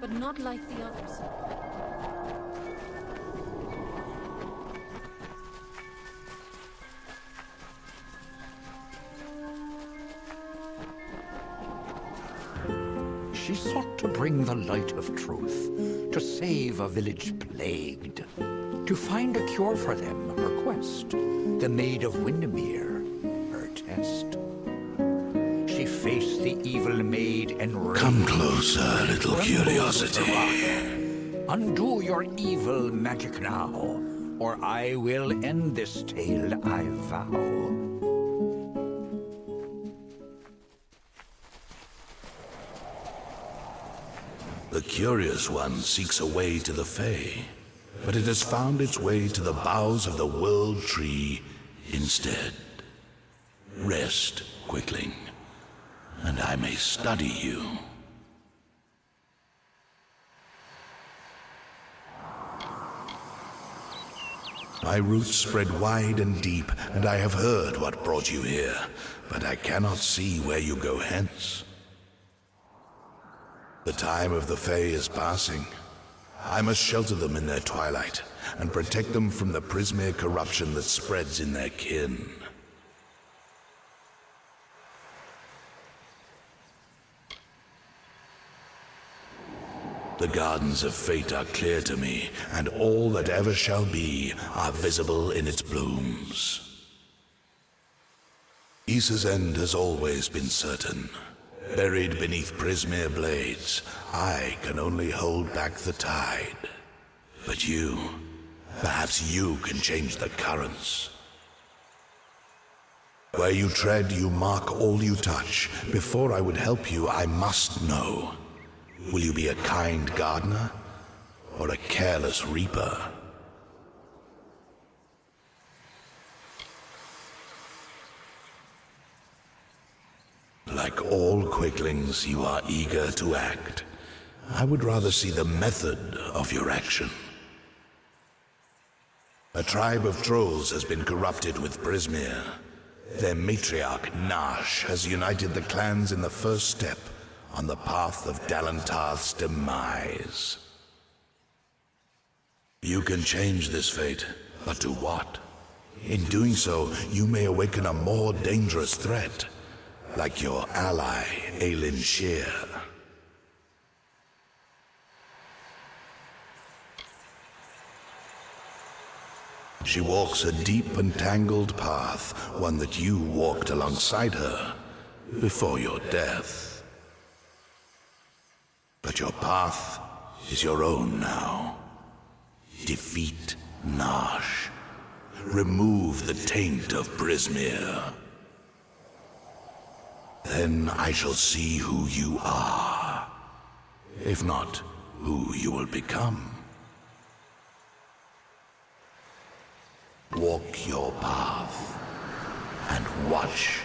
But not like the others. She sought to bring the light of truth, to save a village plagued, to find a cure for them, her quest, the Maid of Windermere, her test. She faced the evil maid and Come closer, little curiosity. Undo your evil magic now, or I will end this tale, I vow. The curious one seeks a way to the Fae, but it has found its way to the boughs of the World Tree instead. Rest, Quickling, and I may study you. My roots spread wide and deep, and I have heard what brought you here, but I cannot see where you go hence. The time of the Fae is passing. I must shelter them in their twilight, and protect them from the Prismere corruption that spreads in their kin. The gardens of fate are clear to me, and all that ever shall be are visible in its blooms. Issa's end has always been certain. Buried beneath Prismere blades, I can only hold back the tide. But you, perhaps you can change the currents. Where you tread, you mark all you touch. Before I would help you, I must know. Will you be a kind gardener, or a careless reaper? Like all quicklings, you are eager to act. I would rather see the method of your action. A tribe of trolls has been corrupted with Prismere. Their matriarch, Nash, has united the clans in the first step on the path of Dalentarth's demise. You can change this fate, but to what? In doing so, you may awaken a more dangerous threat, like your ally, Aelin Shear. She walks a deep and tangled path, one that you walked alongside her before your death. But your path is your own now. Defeat Nash. Remove the taint of Prismere. Then I shall see who you are. If not, who you will become. Walk your path and watch.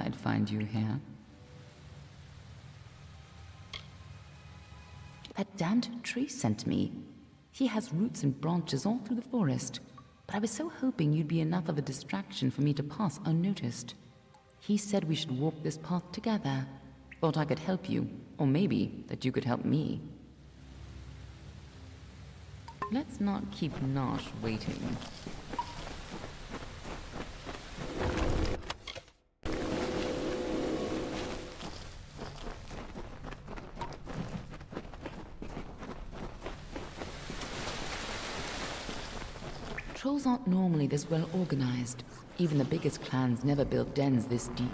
I'd find you here. That damned tree sent me. He has roots and branches all through the forest, but I was so hoping you'd be enough of a distraction for me to pass unnoticed. He said we should walk this path together. Thought I could help you, or maybe that you could help me. Let's not keep Nosh waiting. Trolls aren't normally this well organized. Even the biggest clans never built dens this deep.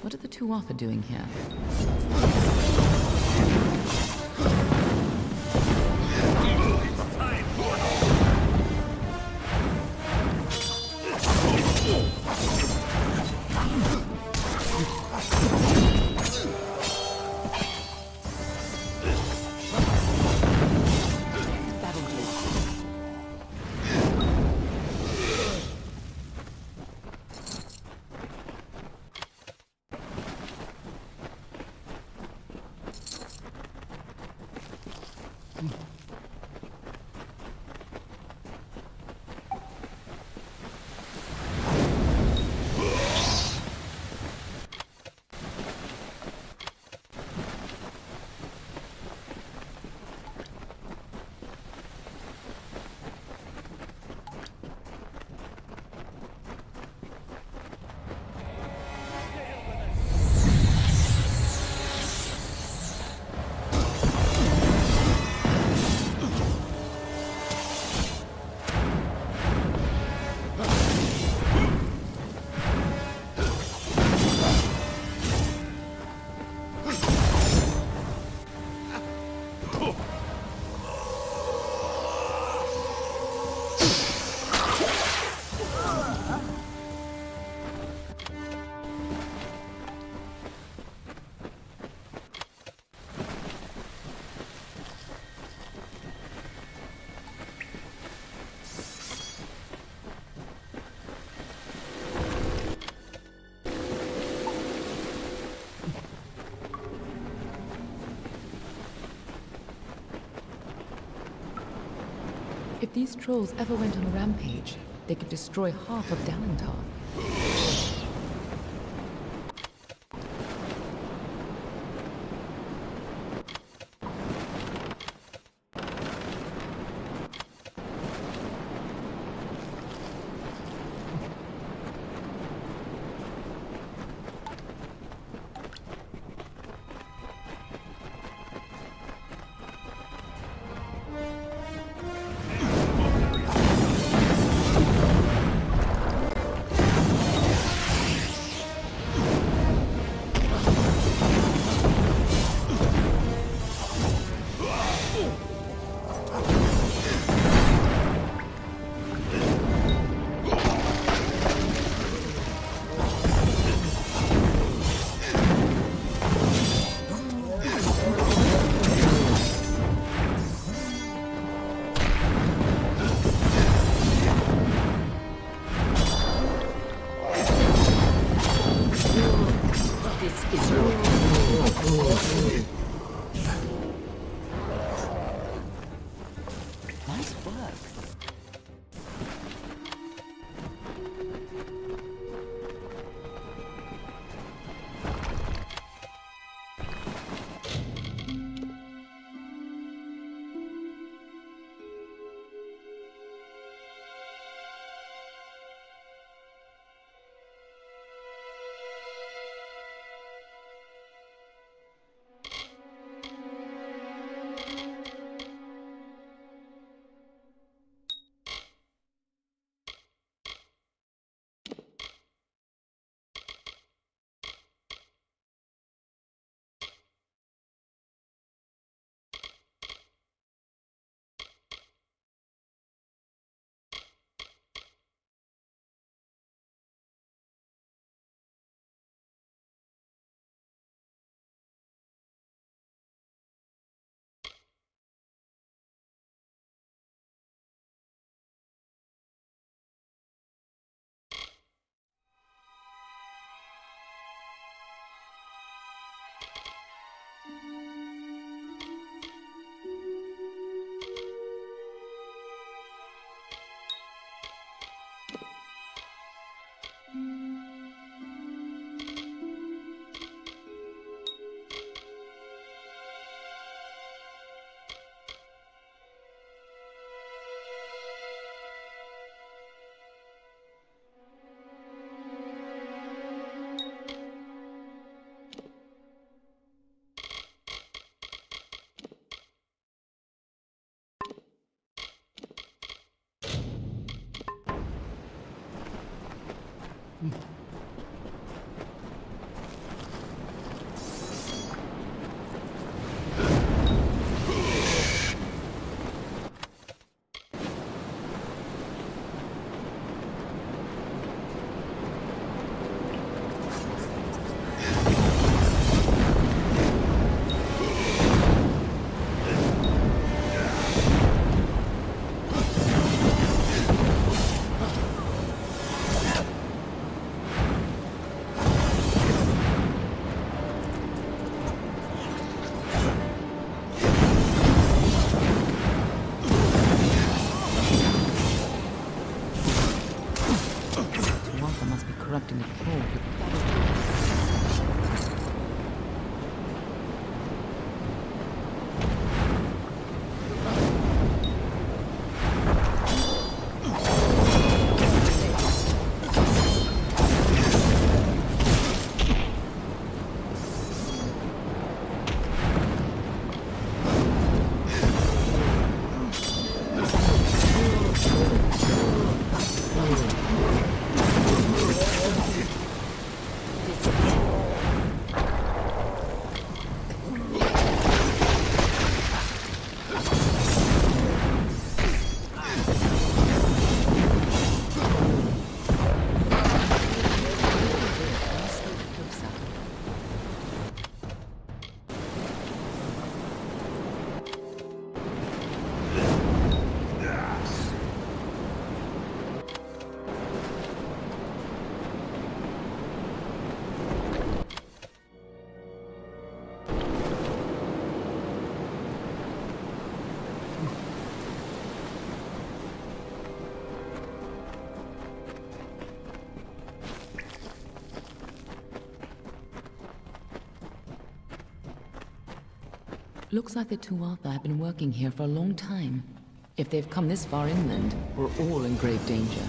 What are the two Arthur doing here? If these trolls ever went on a rampage, they could destroy half of Dalentar. Nice work. Corrupting the control with Looks like the Tuatha have been working here for a long time. If they've come this far inland, we're all in grave danger.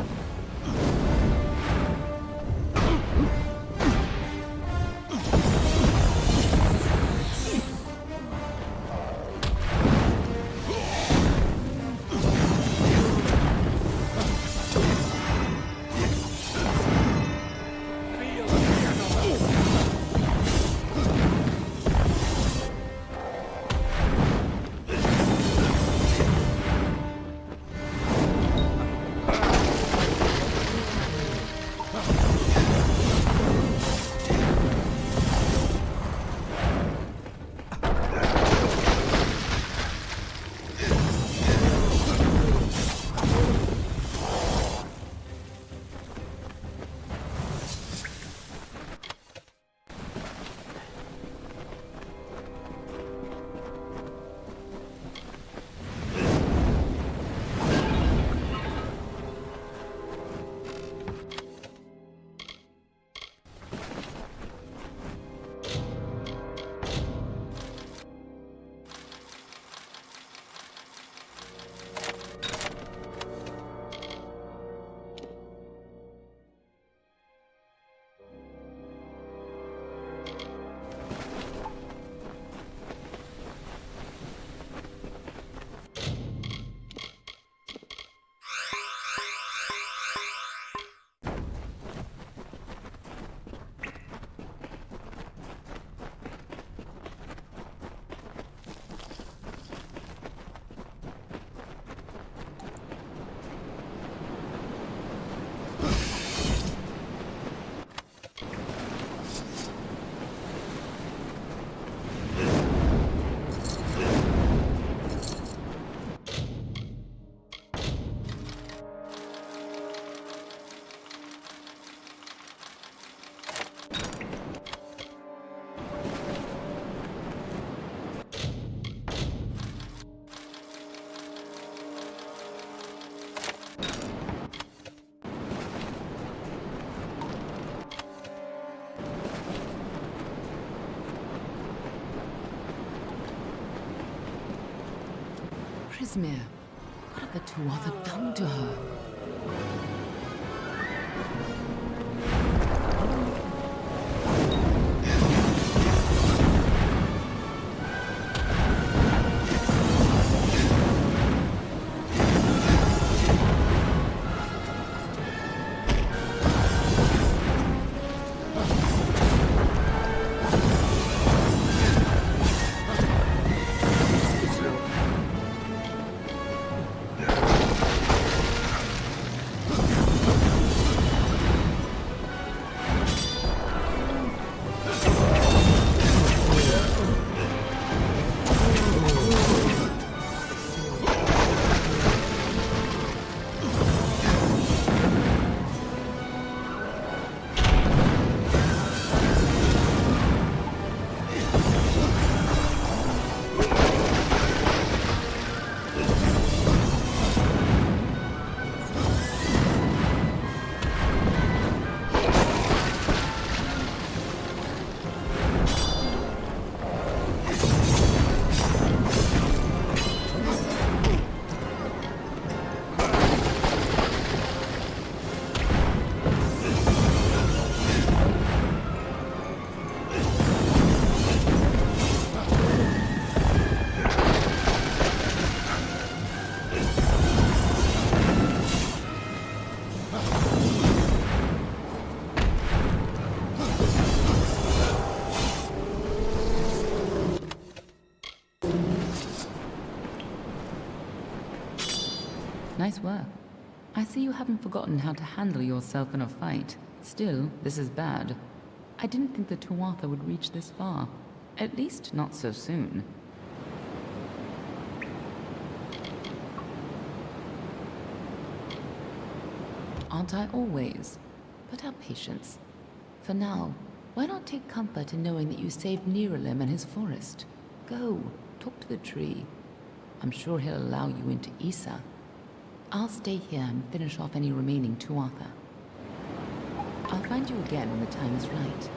Krismir, what have the Tuatha done to her? Nice work. I see you haven't forgotten how to handle yourself in a fight. Still, this is bad. I didn't think the Tuatha would reach this far. At least not so soon. Aren't I always? But have patience. For now, why not take comfort in knowing that you saved Niralim and his forest? Go, talk to the tree. I'm sure he'll allow you into Issa. I'll stay here and finish off any remaining Tuatha. I'll find you again when the time is right.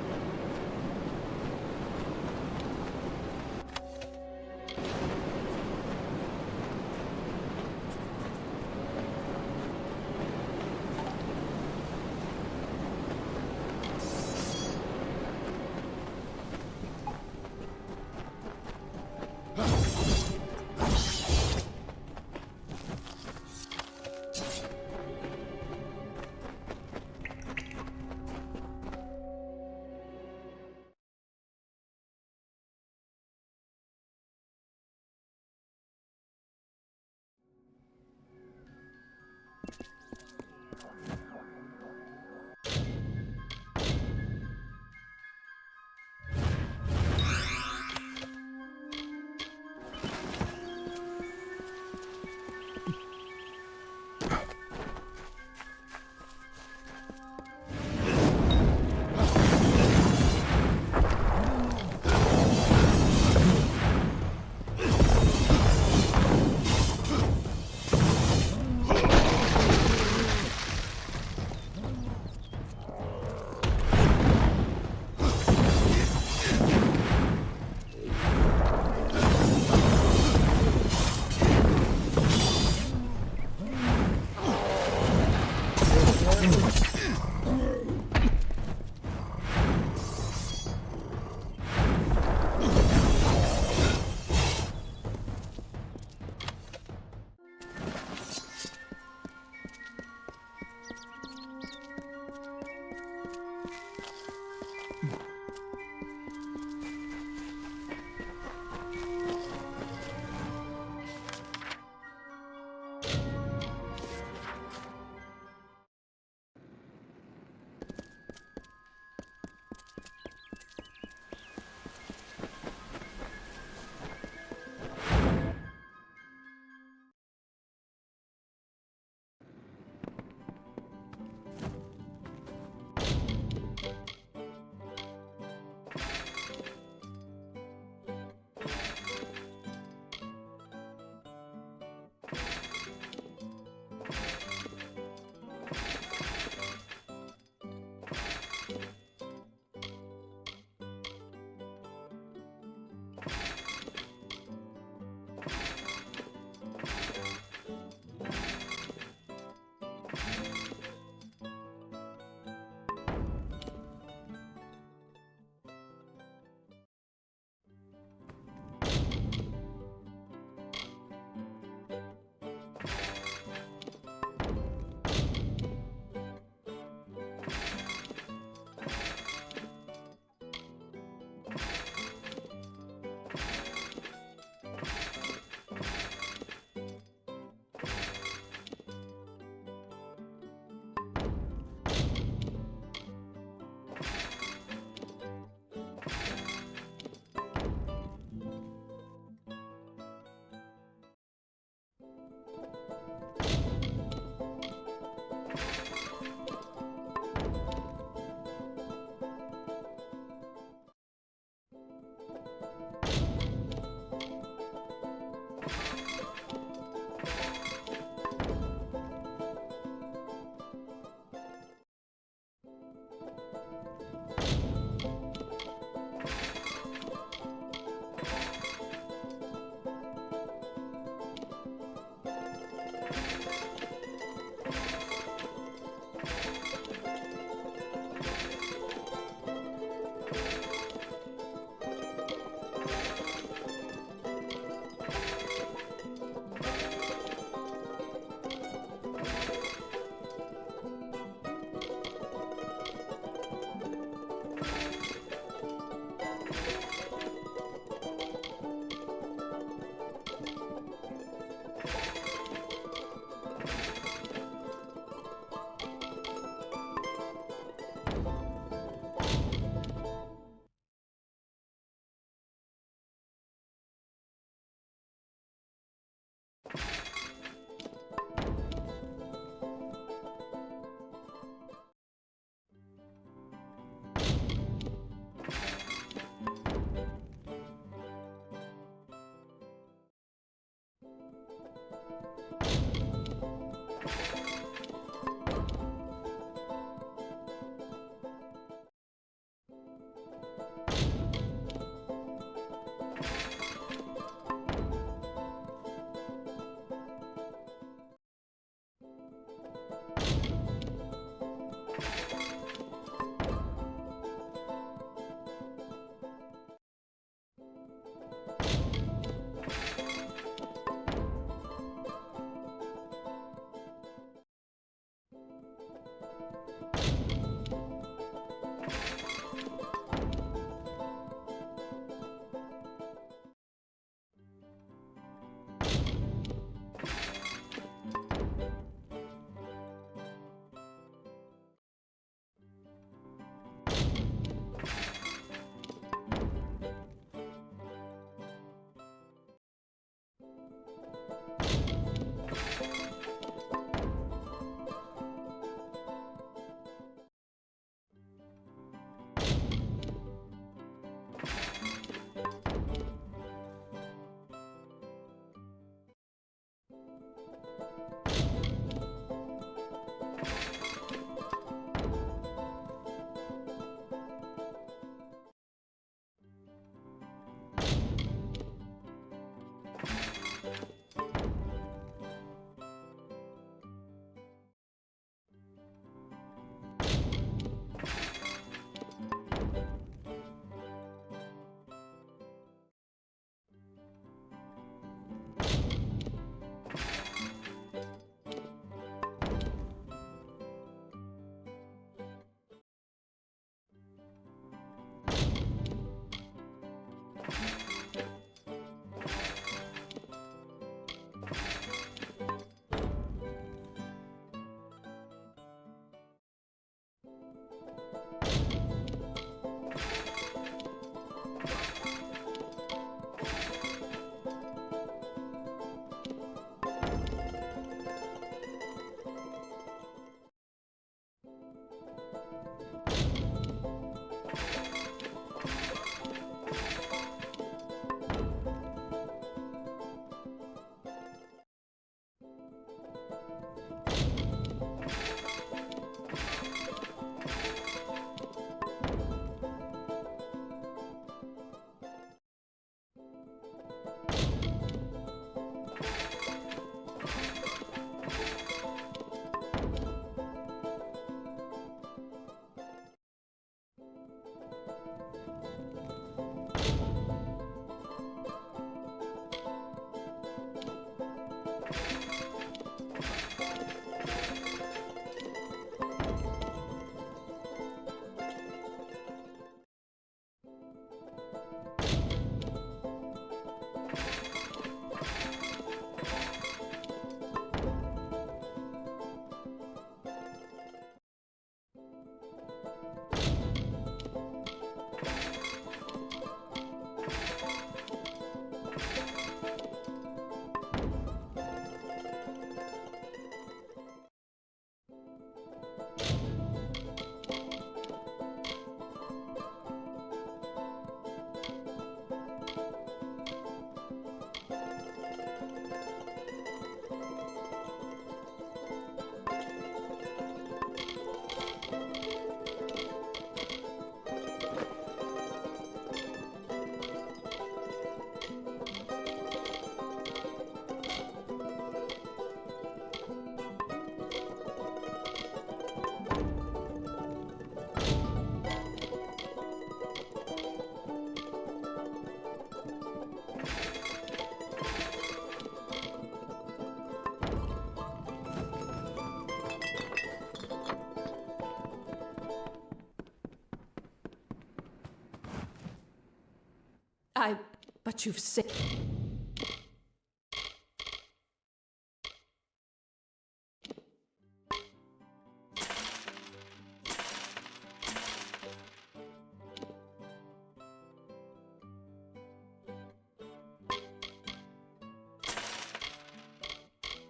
But you've said...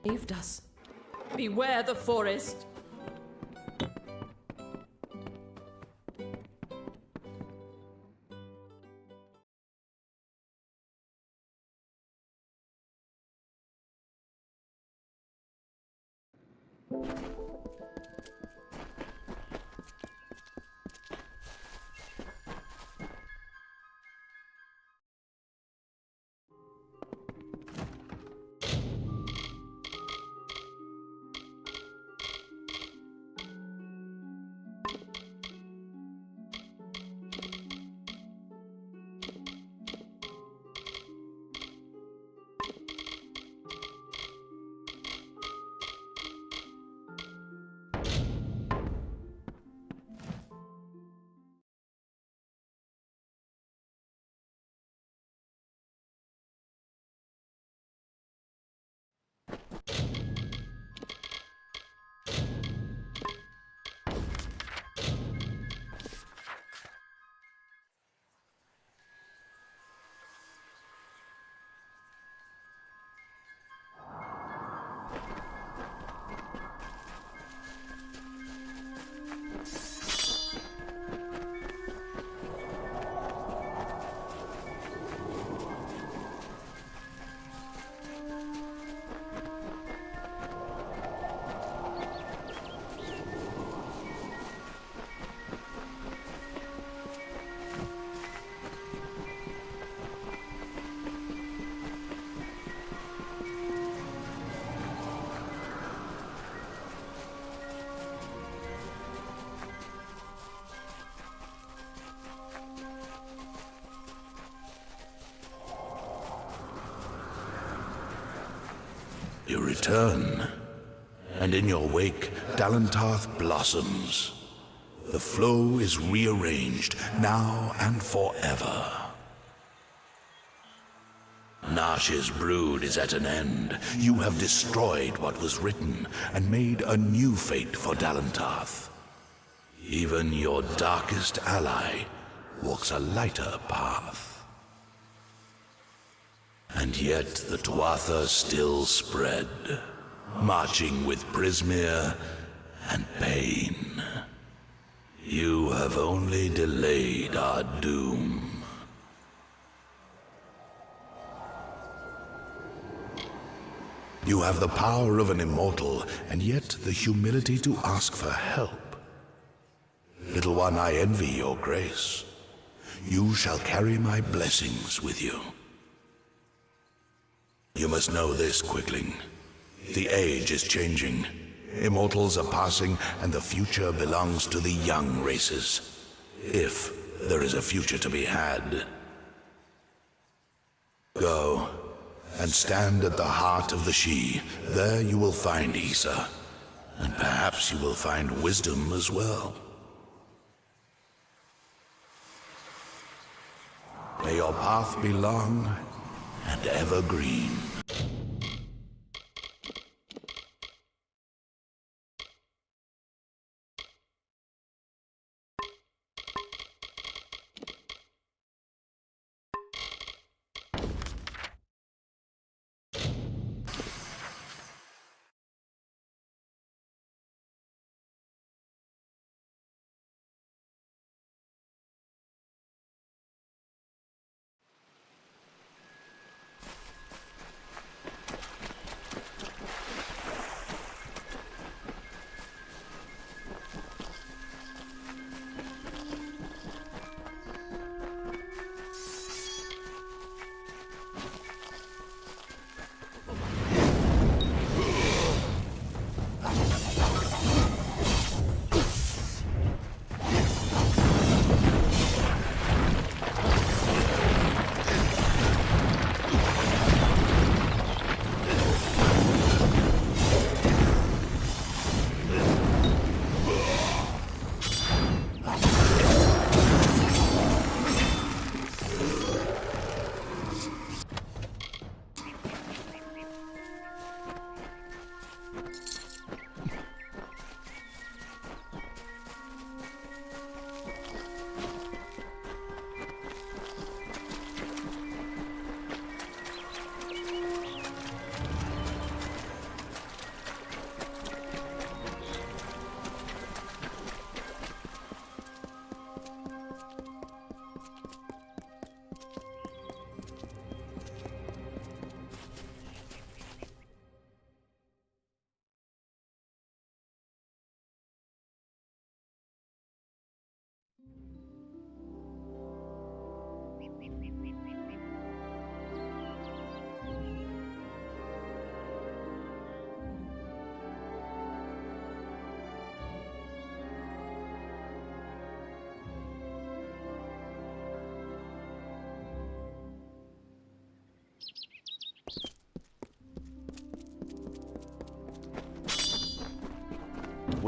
saved us. Beware the forest! You return, and in your wake, Dalentarth blossoms. The flow is rearranged, now and forever. Nash's brood is at an end. You have destroyed what was written, and made a new fate for Dalentarth. Even your darkest ally walks a lighter path. And yet the Tuatha still spread, marching with Prismeer and pain. You have only delayed our doom. You have the power of an immortal, and yet the humility to ask for help. Little one, I envy your grace. You shall carry my blessings with you. You must know this, Quickling. The age is changing. Immortals are passing, and the future belongs to the young races. If there is a future to be had. Go, and stand at the heart of the She. There you will find Issa, and perhaps you will find wisdom as well. May your path be long and evergreen.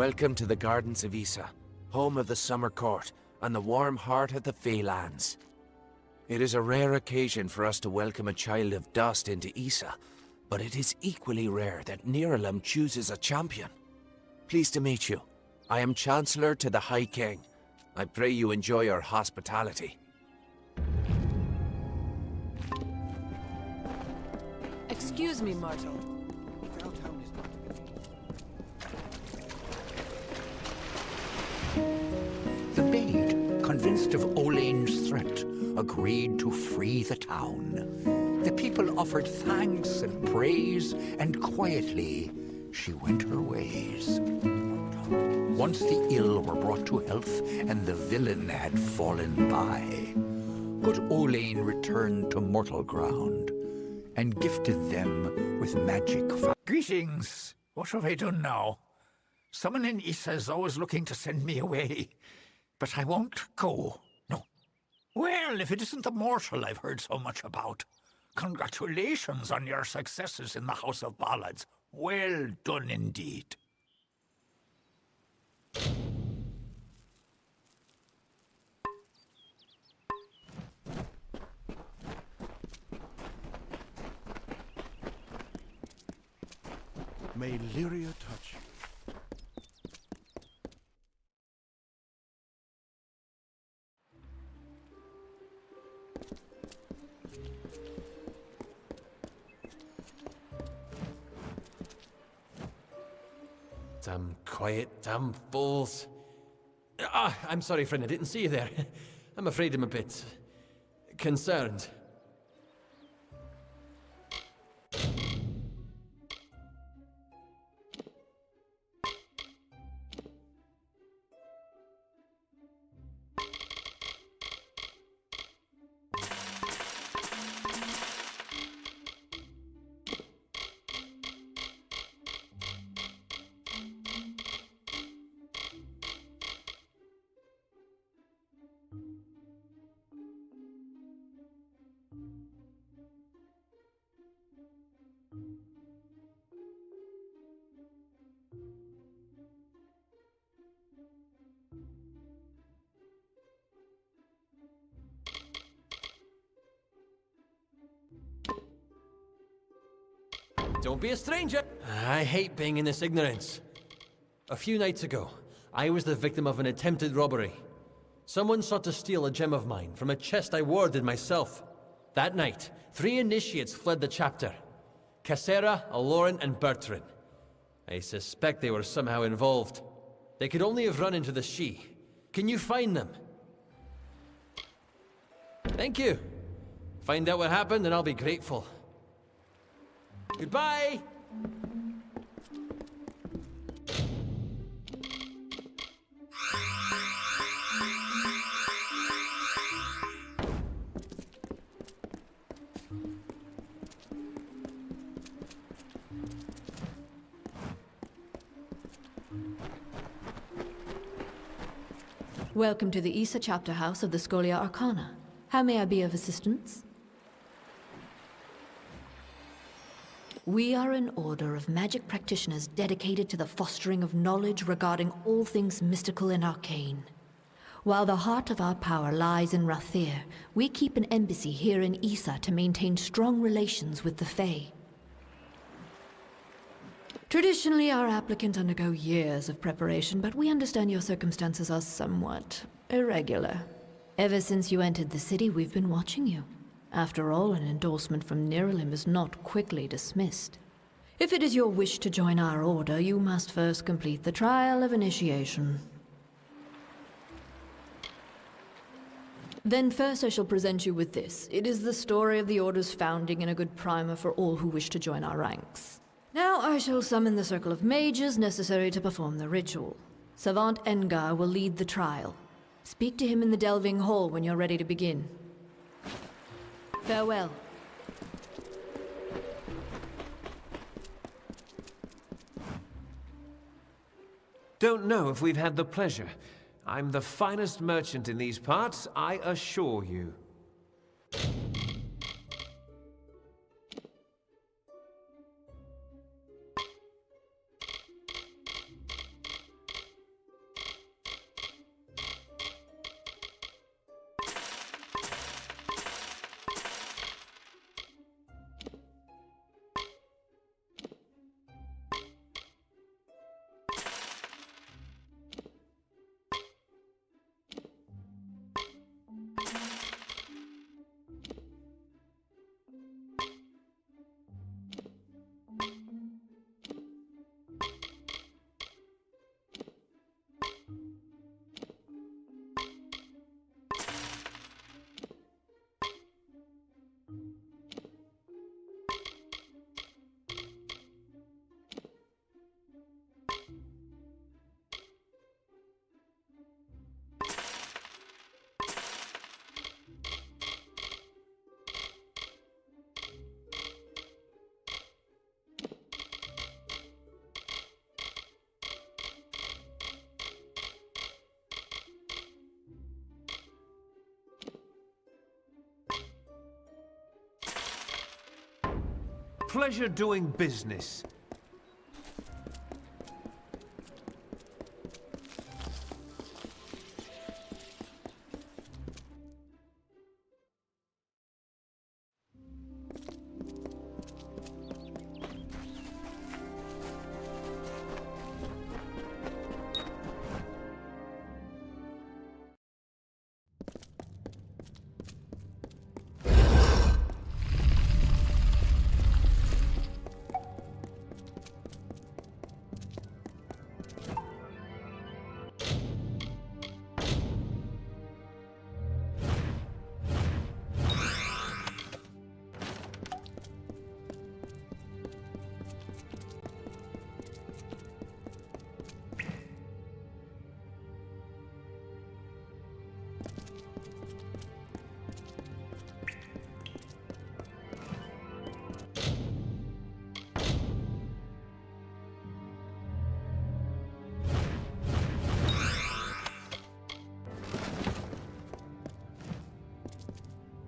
Welcome to the Gardens of Issa, home of the Summer Court and the warm heart of the Feylands. It is a rare occasion for us to welcome a child of dust into Issa, but it is equally rare that Niralim chooses a champion. Pleased to meet you. I am Chancellor to the High King. I pray you enjoy our hospitality. Excuse me, mortal. The maid, convinced of Olane's threat, agreed to free the town. The people offered thanks and praise, and quietly she went her ways. Once the ill were brought to health, and the villain had fallen by, good Olane returned to mortal ground, and gifted them with magic. Greetings! What have I done now? Someone in Issa is always looking to send me away, but I won't go. No. Well, if it isn't the mortal I've heard so much about. Congratulations on your successes in the House of Ballads. Well done indeed. May Lyria touch you. Damn quiet, damn fools. I'm sorry, friend, I didn't see you there. I'm afraid I'm a bit concerned. Don't be a stranger! I hate being in this ignorance. A few nights ago, I was the victim of an attempted robbery. Someone sought to steal a gem of mine from a chest I warded myself. That night, 3 initiates fled the chapter. Cassera, Aloran, and Bertrand. I suspect they were somehow involved. They could only have run into the She. Can you find them? Thank you. Find out what happened and I'll be grateful. Goodbye! Welcome to the Issa Chapter House of the Scholia Arcana. How may I be of assistance? We are an order of magic practitioners dedicated to the fostering of knowledge regarding all things mystical and arcane. While the heart of our power lies in Rathir, we keep an embassy here in Issa to maintain strong relations with the Fae. Traditionally, our applicants undergo years of preparation, but we understand your circumstances are somewhat irregular. Ever since you entered the city, we've been watching you. After all, an endorsement from Niralim is not quickly dismissed. If it is your wish to join our order, you must first complete the trial of initiation. Then first I shall present you with this. It is the story of the Order's founding and a good primer for all who wish to join our ranks. Now I shall summon the circle of mages necessary to perform the ritual. Savant Engar will lead the trial. Speak to him in the Delving Hall when you're ready to begin. Farewell. Don't know if we've had the pleasure. I'm the finest merchant in these parts, I assure you. Pleasure doing business.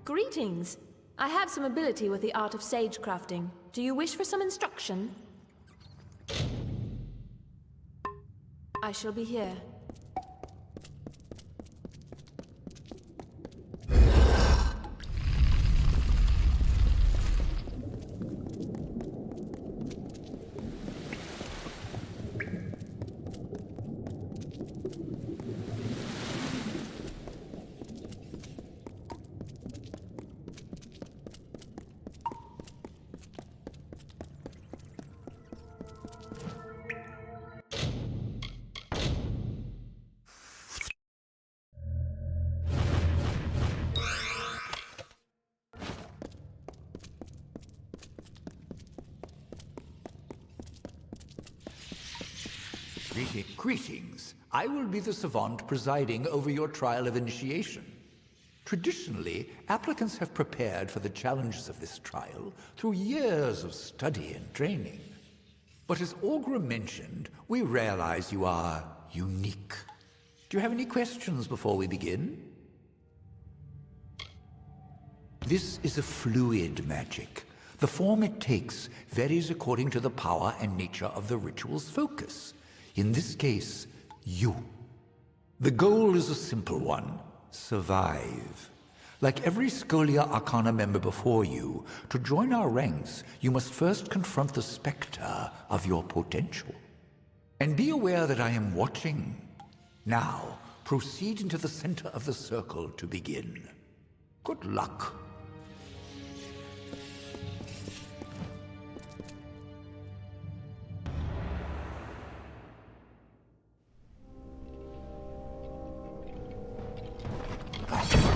Greetings. I have some ability with the art of sage crafting. Do you wish for some instruction? I shall be here. Greetings. I will be the savant presiding over your trial of initiation. Traditionally, applicants have prepared for the challenges of this trial through years of study and training. But as Augur mentioned, we realize you are unique. Do you have any questions before we begin? This is a fluid magic. The form it takes varies according to the power and nature of the ritual's focus. In this case, you. The goal is a simple one: survive. Like every Scholia Arcana member before you, to join our ranks, you must first confront the specter of your potential. And be aware that I am watching. Now, proceed into the center of the circle to begin. Good luck.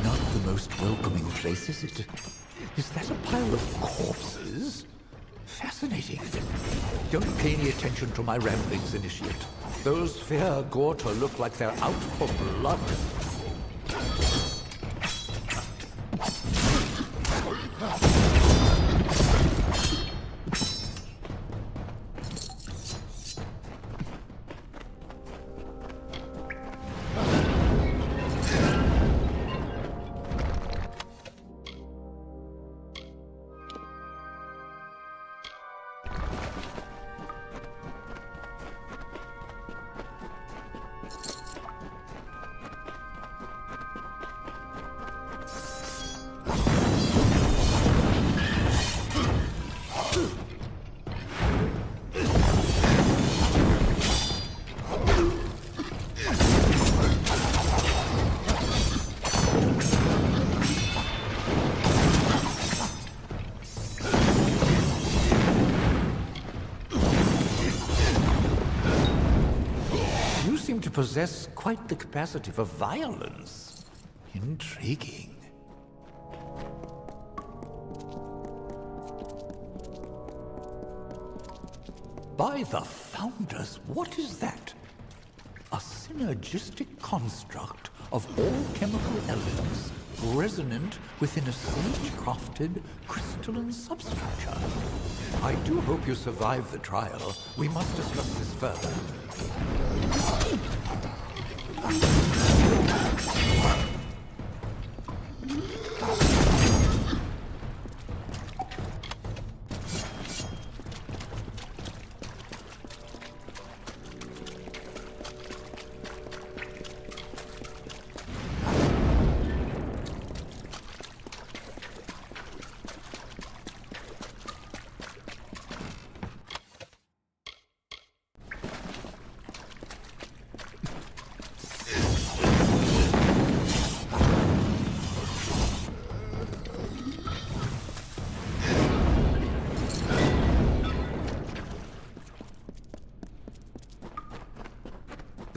Not the most welcoming place, is it? Is that a pile of corpses? Fascinating. Don't pay any attention to my ramblings, Initiate. Those fair Gorta look like they're out for blood. To possess quite the capacity for violence. Intriguing. By the Founders, what is that? A synergistic construct of all chemical elements resonant within a sage-crafted crystalline substructure. I do hope you survive the trial. We must discuss this further.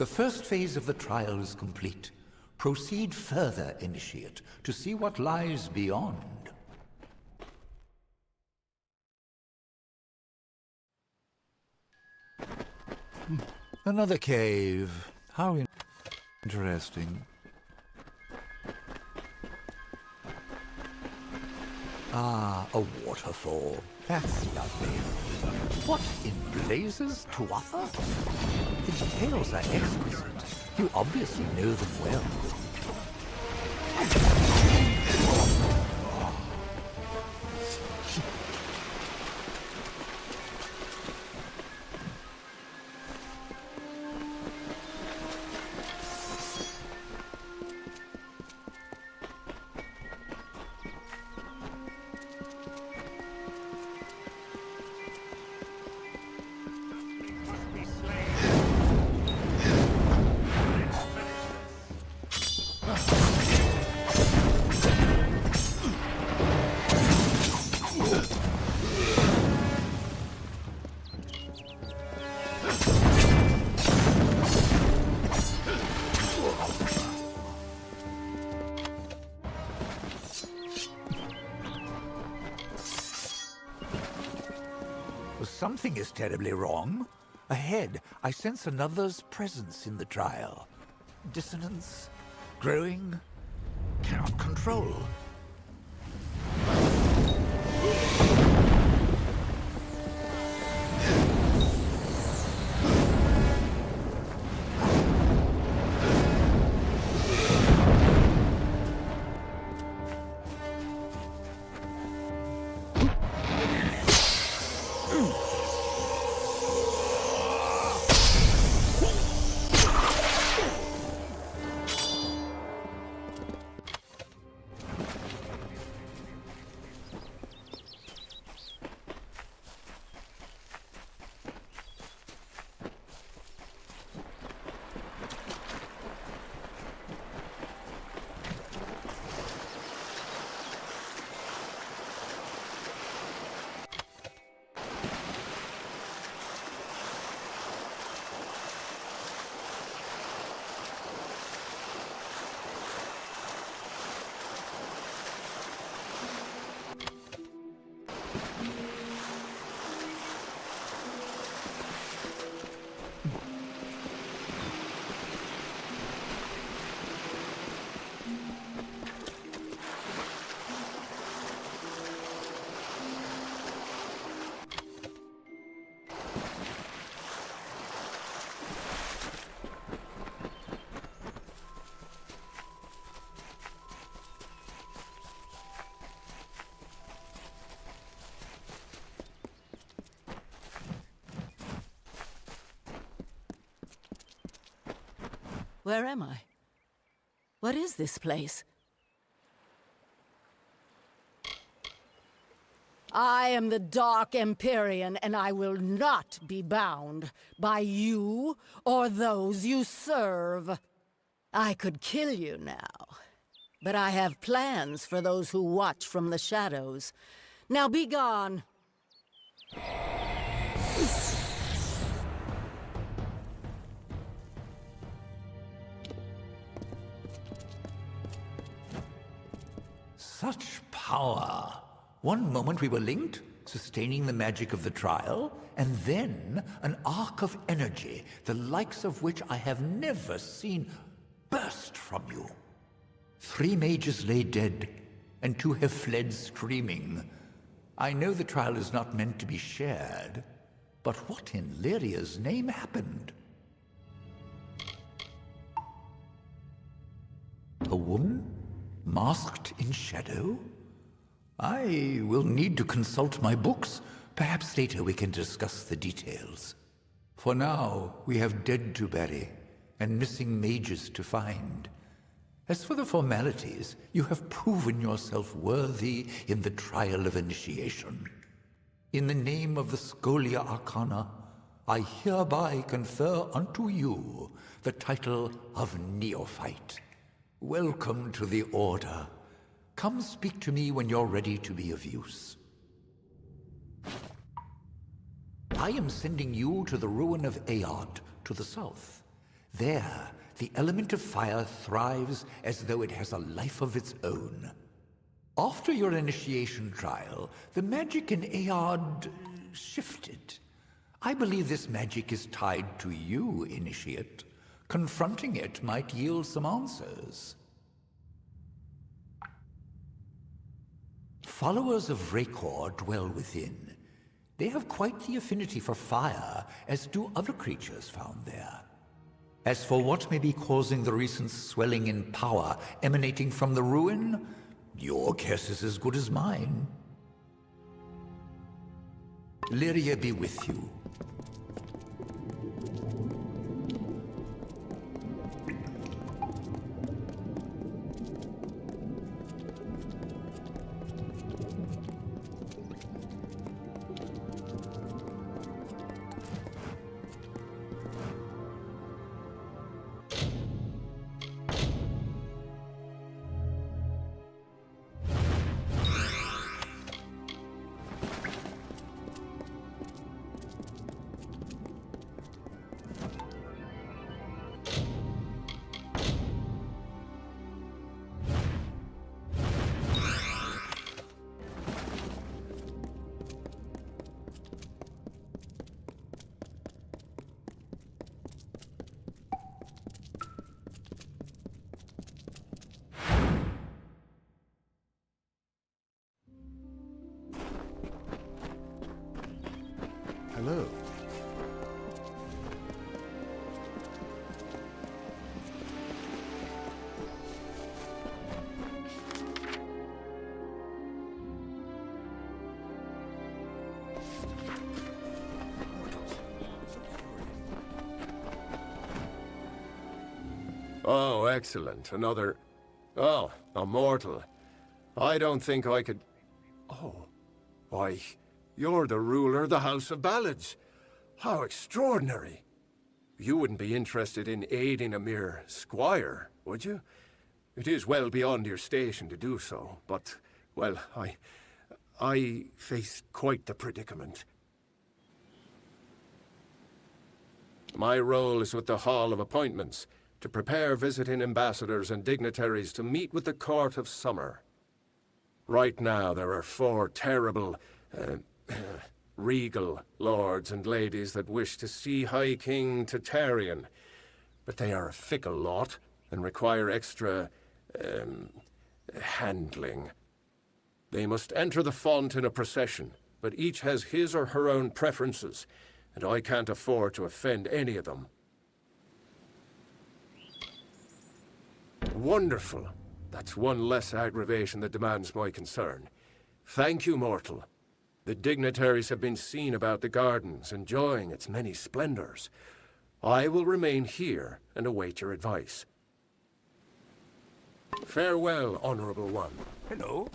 The first phase of the trial is complete. Proceed further, Initiate, to see what lies beyond. Another cave. How interesting. Ah, a waterfall. That's lovely. What in blazes, Tuatha? The details are exquisite. You obviously know them well. Something is terribly wrong. Ahead, I sense another's presence in the trial. Dissonance, growing, cannot control. Where am I? What is this place? I am the Dark Empyrean, and I will not be bound by you or those you serve. I could kill you now, but I have plans for those who watch from the shadows. Now be gone. Such power! One moment we were linked, sustaining the magic of the trial, and then an arc of energy, the likes of which I have never seen, burst from you. 3 mages lay dead, and 2 have fled screaming. I know the trial is not meant to be shared, but what in Lyria's name happened? A woman? Masked in shadow? I will need to consult my books. Perhaps later we can discuss the details. For now, we have dead to bury and missing mages to find. As for the formalities, you have proven yourself worthy in the trial of initiation. In the name of the Scholia Arcana, I hereby confer unto you the title of Neophyte. Welcome to the Order. Come speak to me when you're ready to be of use. I am sending you to the ruin of Aod, to the south. There, the element of fire thrives as though it has a life of its own. After your initiation trial, the magic in Aeod shifted. I believe this magic is tied to you, Initiate. Confronting it might yield some answers. Followers of Rakor dwell within. They have quite the affinity for fire, as do other creatures found there. As for what may be causing the recent swelling in power emanating from the ruin, your guess is as good as mine. Lyria be with you. Hello. Oh, excellent. Another... Oh, a mortal. I don't think I could... Oh. Why, you're the ruler of the House of Ballads. How extraordinary. You wouldn't be interested in aiding a mere squire, would you? It is well beyond your station to do so, but, well, I face quite the predicament. My role is with the Hall of Appointments, to prepare visiting ambassadors and dignitaries to meet with the Court of Summer. Right now, there are 4 terrible, regal lords and ladies that wish to see High King Tatarian, but they are a fickle lot and require extra, handling. They must enter the font in a procession, but each has his or her own preferences, and I can't afford to offend any of them. Wonderful. That's one less aggravation that demands my concern. Thank you, mortal. The dignitaries have been seen about the gardens, enjoying its many splendors. I will remain here and await your advice. Farewell, Honorable One. Hello.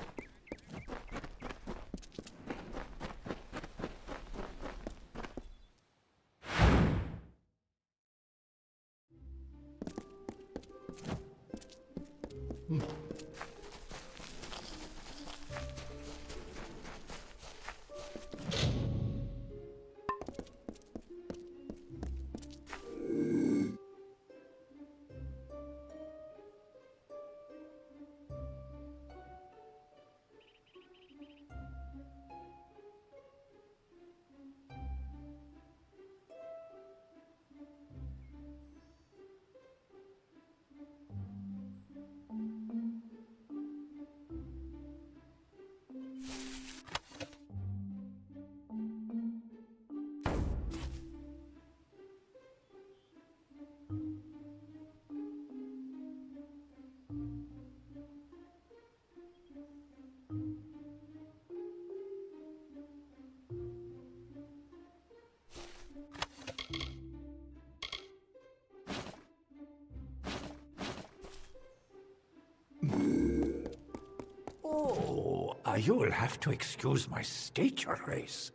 You'll have to excuse my state, Your Grace.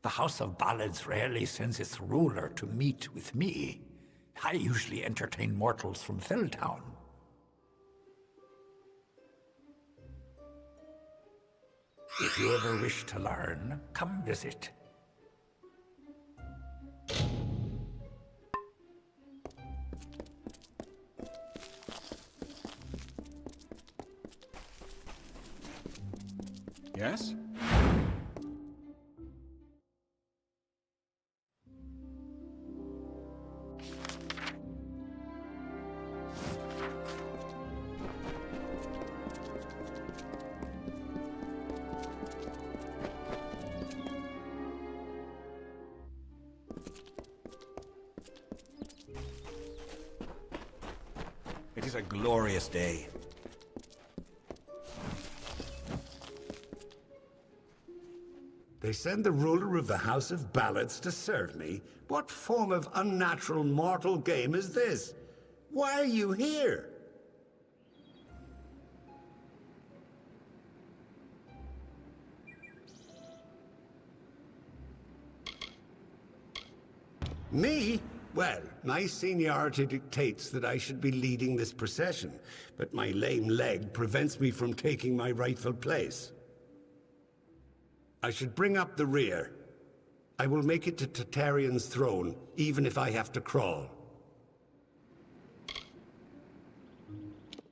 The House of Ballads rarely sends its ruler to meet with me. I usually entertain mortals from Felltown. If you ever wish to learn, come visit. Yes? It is a glorious day. They send the ruler of the House of Ballads to serve me? What form of unnatural mortal game is this? Why are you here? Me? Well, my seniority dictates that I should be leading this procession, but my lame leg prevents me from taking my rightful place. I should bring up the rear. I will make it to Tartarean's throne, even if I have to crawl.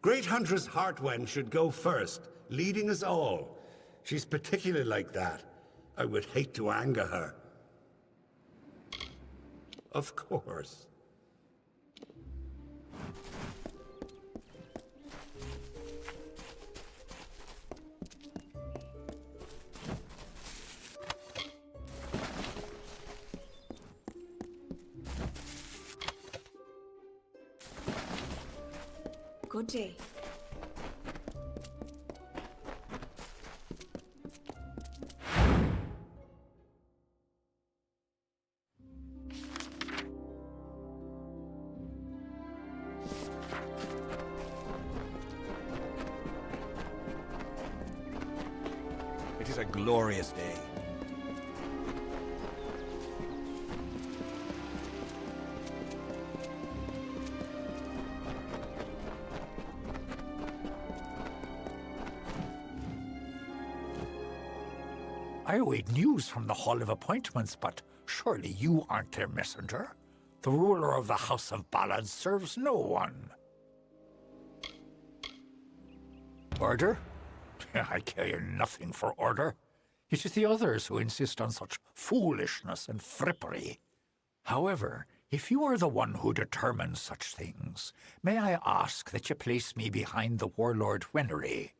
Great Huntress Heartwen should go first, leading us all. She's particularly like that. I would hate to anger her. Of course. Good day. It is a glorious day. I await news from the Hall of Appointments, but surely you aren't their messenger. The ruler of the House of Ballads serves no one. Order? I care nothing for order. It is the others who insist on such foolishness and frippery. However, if you are the one who determines such things, may I ask that you place me behind the warlord Wenery?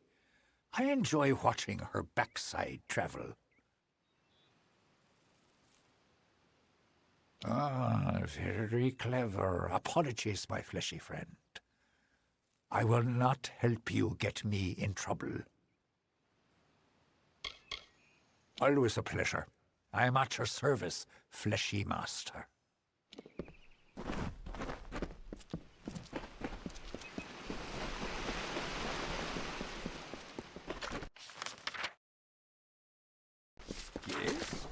I enjoy watching her backside travel. Ah, very clever. Apologies, my fleshy friend. I will not help you get me in trouble. Always a pleasure. I am at your service, fleshy master. Yes?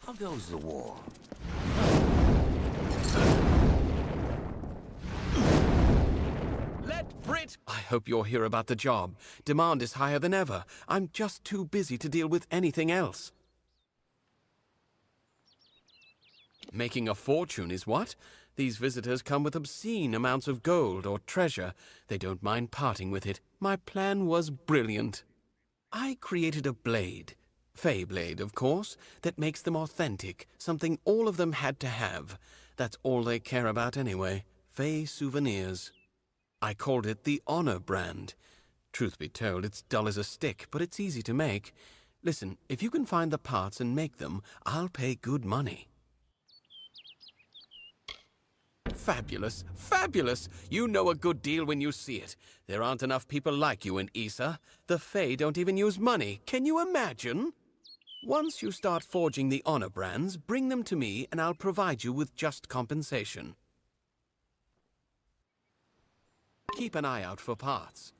How goes the war? Let Brit... I hope you're here about the job. Demand is higher than ever. I'm just too busy to deal with anything else. Making a fortune is what? These visitors come with obscene amounts of gold or treasure. They don't mind parting with it. My plan was brilliant. I created a blade. Fey blade, of course, that makes them authentic, something all of them had to have. That's all they care about anyway. Fey souvenirs. I called it the Honor brand. Truth be told, it's dull as a stick, but it's easy to make. Listen, if you can find the parts and make them, I'll pay good money. Fabulous, fabulous! You know a good deal when you see it. There aren't enough people like you in Issa. The Fae don't even use money. Can you imagine? Once you start forging the Honor brands, bring them to me and I'll provide you with just compensation. Keep an eye out for parts.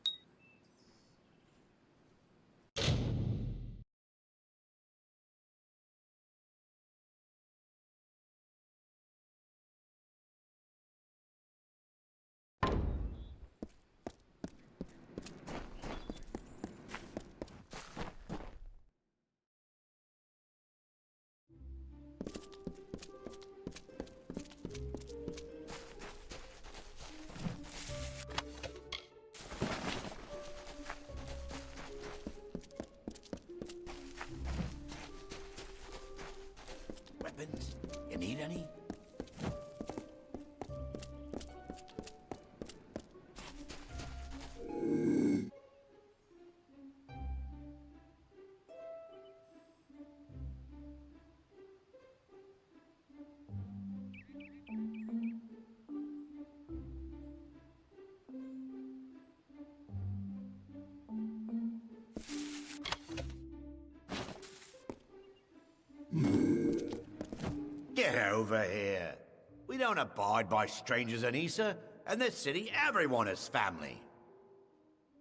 over here. We don't abide by strangers in Issa. In this city, everyone is family.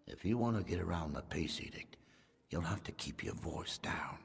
If you want to get around the peace edict, you'll have to keep your voice down.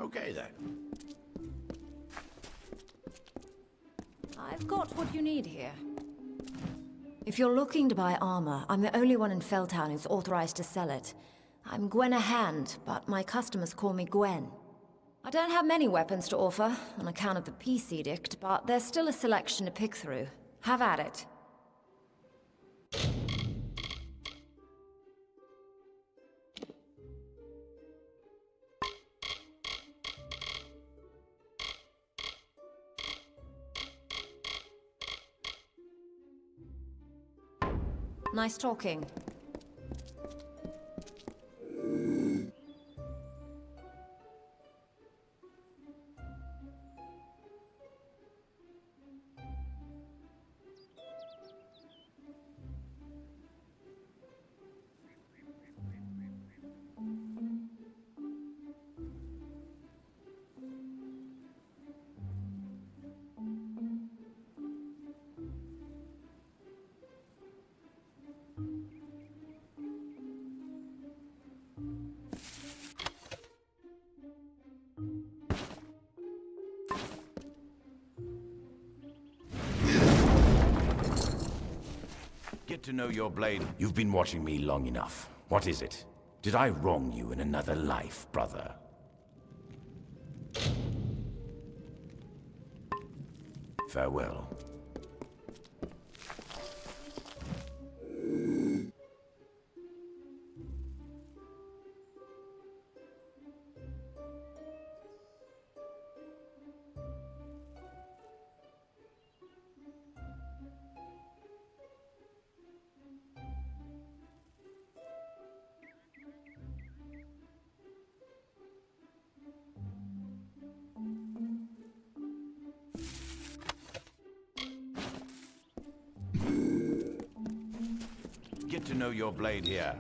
Okay then. I've got what you need here. If you're looking to buy armor, I'm the only one in Felltown who's authorized to sell it. I'm Gwenna Hand, but my customers call me Gwen. I don't have many weapons to offer, on account of the peace edict, but there's still a selection to pick through. Have at it. Nice talking. Get to know your blade. You've been watching me long enough. What is it? Did I wrong you in another life, brother? Farewell. Get to know your blade here.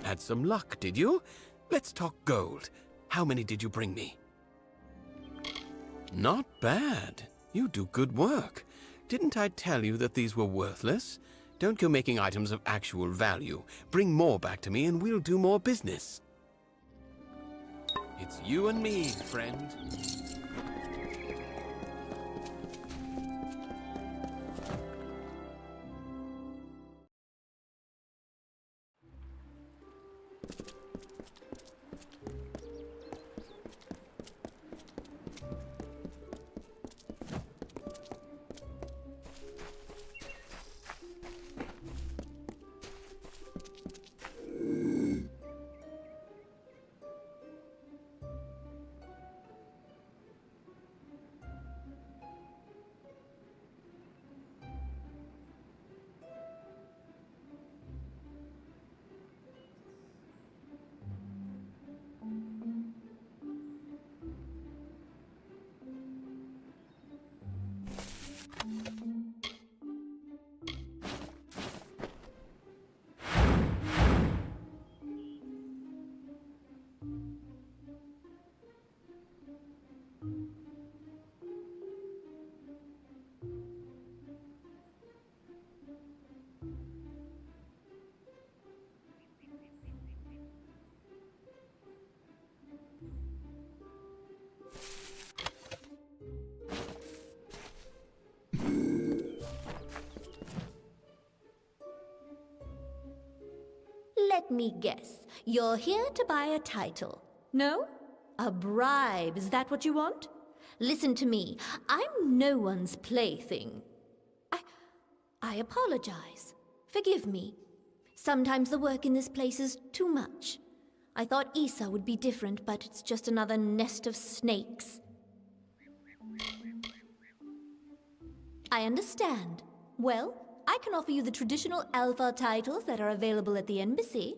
Had some luck, did you? Let's talk gold. How many did you bring me? Not bad. You do good work. Didn't I tell you that these were worthless? Don't go making items of actual value. Bring more back to me and we'll do more business. It's you and me, friend. Let me guess. You're here to buy a title. No? A bribe, is that what you want? Listen to me. I'm no one's plaything. I apologize. Forgive me. Sometimes the work in this place is too much. I thought Isa would be different, but it's just another nest of snakes. I understand. Well, I can offer you the traditional alpha titles that are available at the embassy.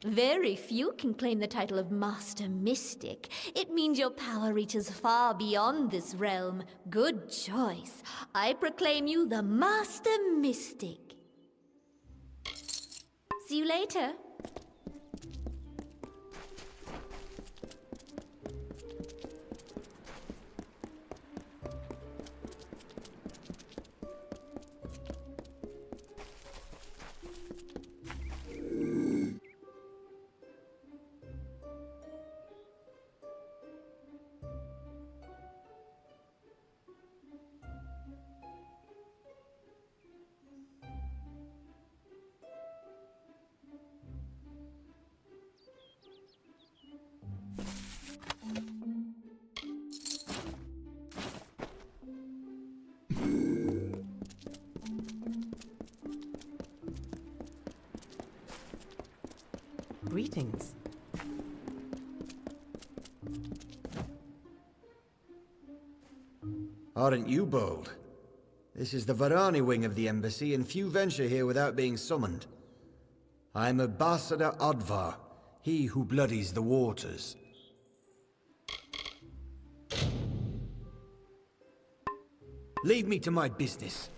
Very few can claim the title of Master Mystic. It means your power reaches far beyond this realm. Good choice. I proclaim you the Master Mystic. See you later. Greetings. Aren't you bold? This is the Varani wing of the embassy, and few venture here without being summoned. I'm Ambassador Advar, he who bloodies the waters. Leave me to my business.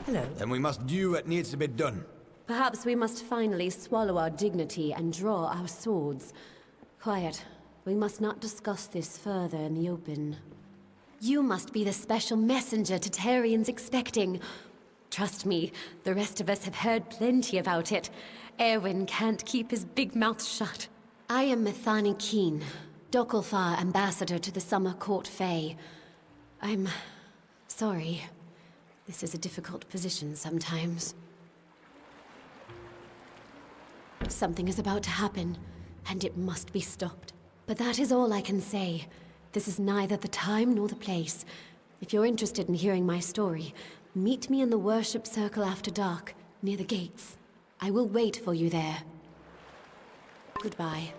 Hello. Then we must do what needs to be done. Perhaps we must finally swallow our dignity and draw our swords. Quiet. We must not discuss this further in the open. You must be the special messenger Tatarian's expecting. Trust me, the rest of us have heard plenty about it. Erwin can't keep his big mouth shut. I am Methani Keen, Dokalfar ambassador to the Summer Court Fae. I'm sorry. This is a difficult position sometimes. Something is about to happen, and it must be stopped. But that is all I can say. This is neither the time nor the place. If you're interested in hearing my story, meet me in the worship circle after dark, near the gates. I will wait for you there. Goodbye.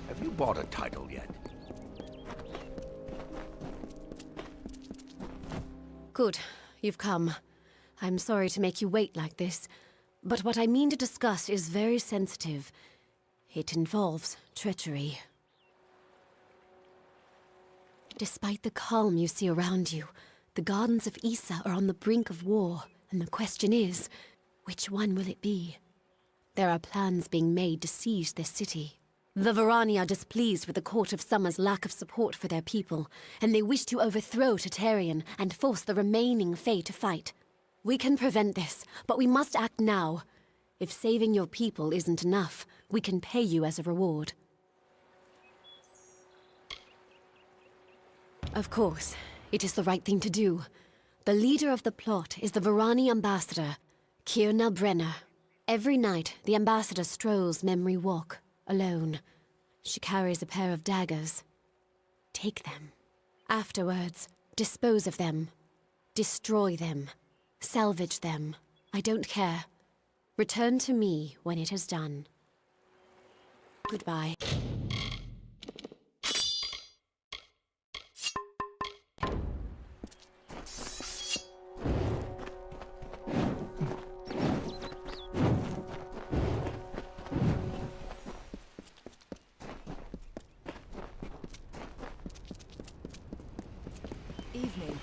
Have you bought a title yet? Good. You've come. I'm sorry to make you wait like this, but what I mean to discuss is very sensitive. It involves treachery. Despite the calm you see around you, the gardens of Issa are on the brink of war, and the question is, which one will it be? There are plans being made to seize this city. The Varani are displeased with the Court of Summer's lack of support for their people, and they wish to overthrow Tatarian and force the remaining Fae to fight. We can prevent this, but we must act now. If saving your people isn't enough, we can pay you as a reward. Of course, it is the right thing to do. The leader of the plot is the Varani ambassador, Kirna Brenner. Every night, the ambassador strolls Memory Walk, alone. She carries a pair of daggers. Take them. Afterwards, dispose of them. Destroy them. Salvage them. I don't care. Return to me when it is done. Goodbye. Evening.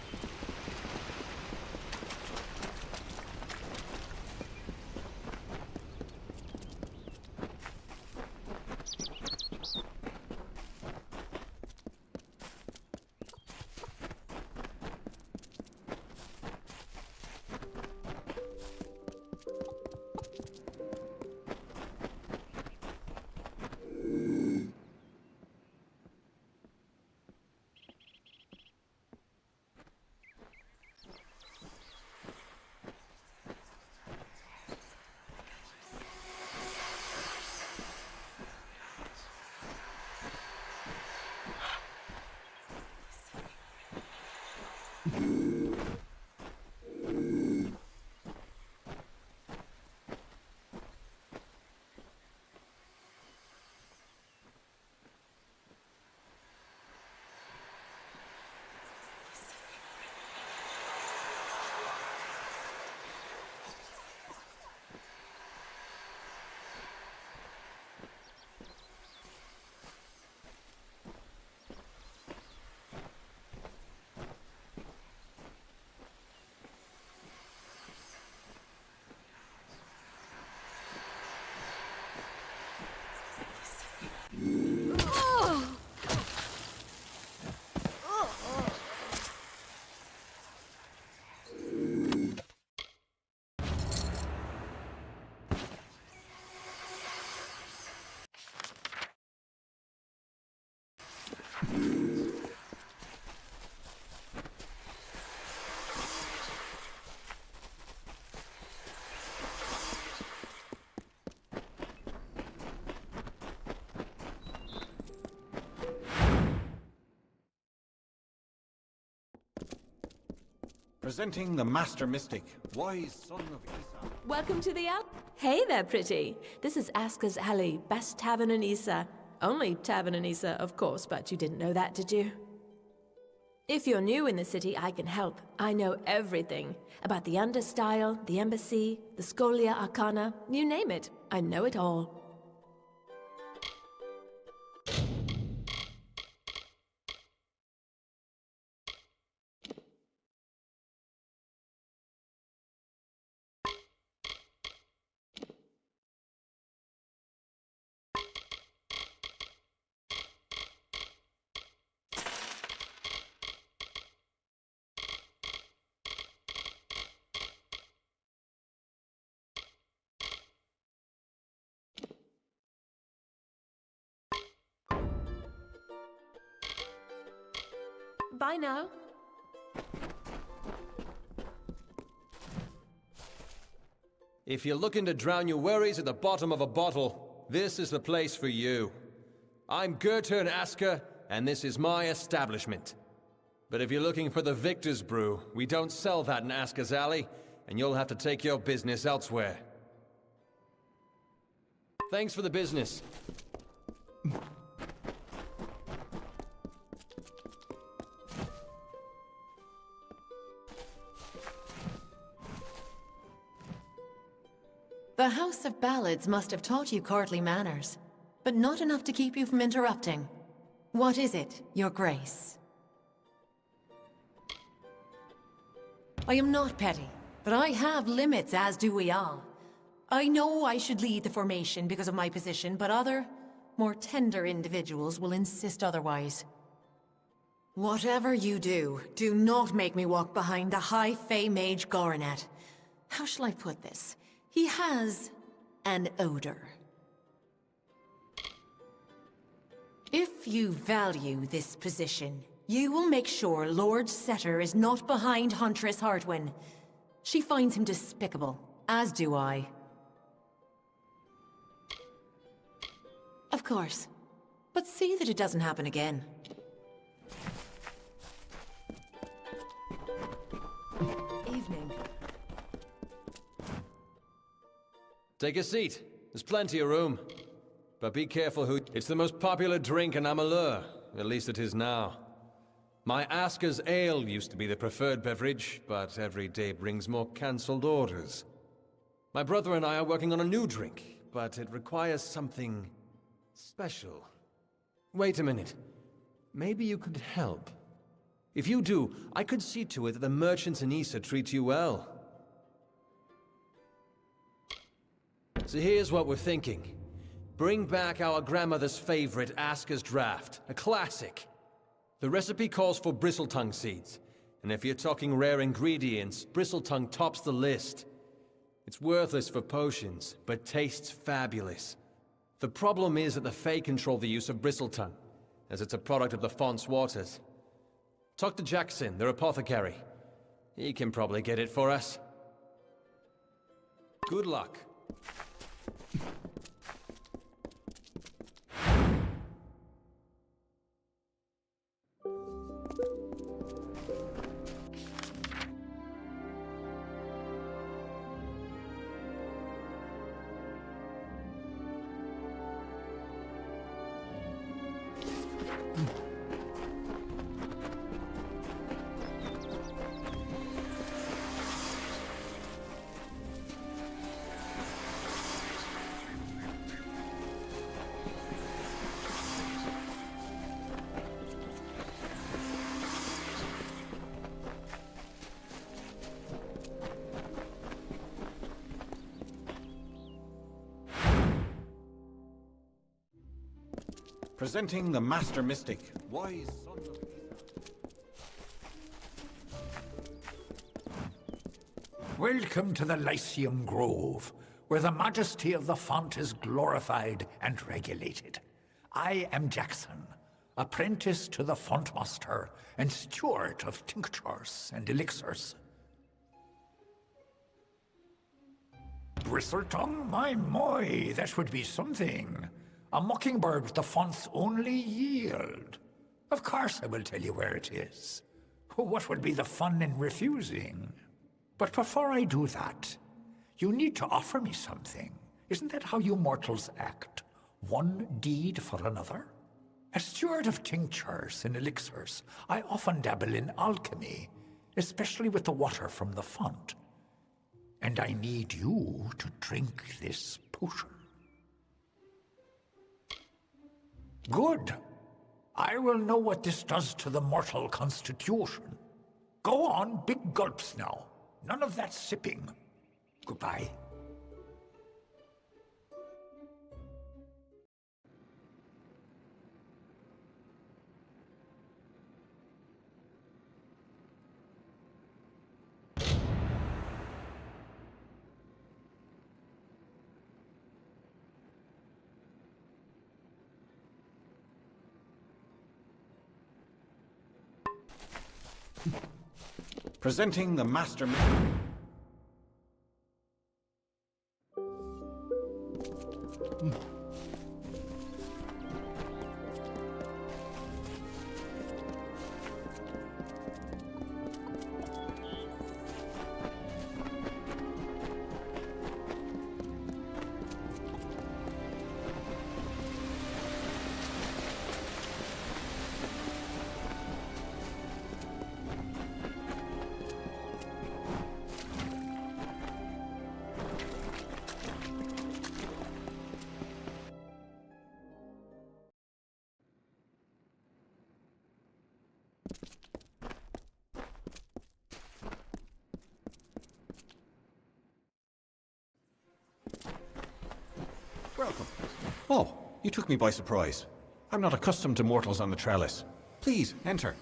Presenting the Master Mystic, wise son of Isa. Welcome to the alley. Hey there, pretty. This is Aska's Alley, best tavern in Isa. Only tavern in Isa, of course, but you didn't know that, did you? If you're new in the city, I can help. I know everything. About the Understyle, the Embassy, the Scholia Arcana, you name it. I know it all. Bye now. If you're looking to drown your worries at the bottom of a bottle, this is the place for you. I'm Gurtern Asker, and this is my establishment. But if you're looking for the Victor's Brew, we don't sell that in Asker's Alley, and you'll have to take your business elsewhere. Thanks for the business. The House of Ballads must have taught you courtly manners, but not enough to keep you from interrupting. What is it, Your Grace? I am not petty, but I have limits, as do we all. I know I should lead the formation because of my position, but other, more tender individuals will insist otherwise. Whatever you do, do not make me walk behind the High Fae Mage Goronet. How shall I put this? He has an odor. If you value this position, you will make sure Lord Setter is not behind Huntress Hartwin. She finds him despicable, as do I. Of course, but see that it doesn't happen again. Evening. Take a seat. There's plenty of room. But be careful who... It's the most popular drink in Amalur. At least it is now. My Asker's Ale used to be the preferred beverage, but every day brings more cancelled orders. My brother and I are working on a new drink, but it requires something... special. Wait a minute. Maybe you could help. If you do, I could see to it that the merchants in Issa treat you well. So here's what we're thinking. Bring back our grandmother's favorite Asker's Draft, a classic. The recipe calls for bristletongue seeds, and if you're talking rare ingredients, bristletongue tops the list. It's worthless for potions, but tastes fabulous. The problem is that the Fae control the use of bristletongue, as it's a product of the Font's waters. Talk to Jackson, their apothecary. He can probably get it for us. Good luck. Presenting the Master Mystic, wise son of Isa. Welcome to the Lyceum Grove, where the majesty of the font is glorified and regulated. I am Jackson, apprentice to the Fontmaster and steward of tinctures and elixirs. Bristletongue? My, that would be something. A mockingbird with the font's only yield. Of course I will tell you where it is. What would be the fun in refusing? But before I do that, you need to offer me something. Isn't that how you mortals act? One deed for another? As steward of tinctures and elixirs, I often dabble in alchemy, especially with the water from the font. And I need you to drink this potion. Good. I will know what this does to the mortal constitution. Go on, big gulps now. None of that sipping. Goodbye. Presenting the Master... Welcome. Oh, you took me by surprise. I'm not accustomed to mortals on the trellis. Please, enter.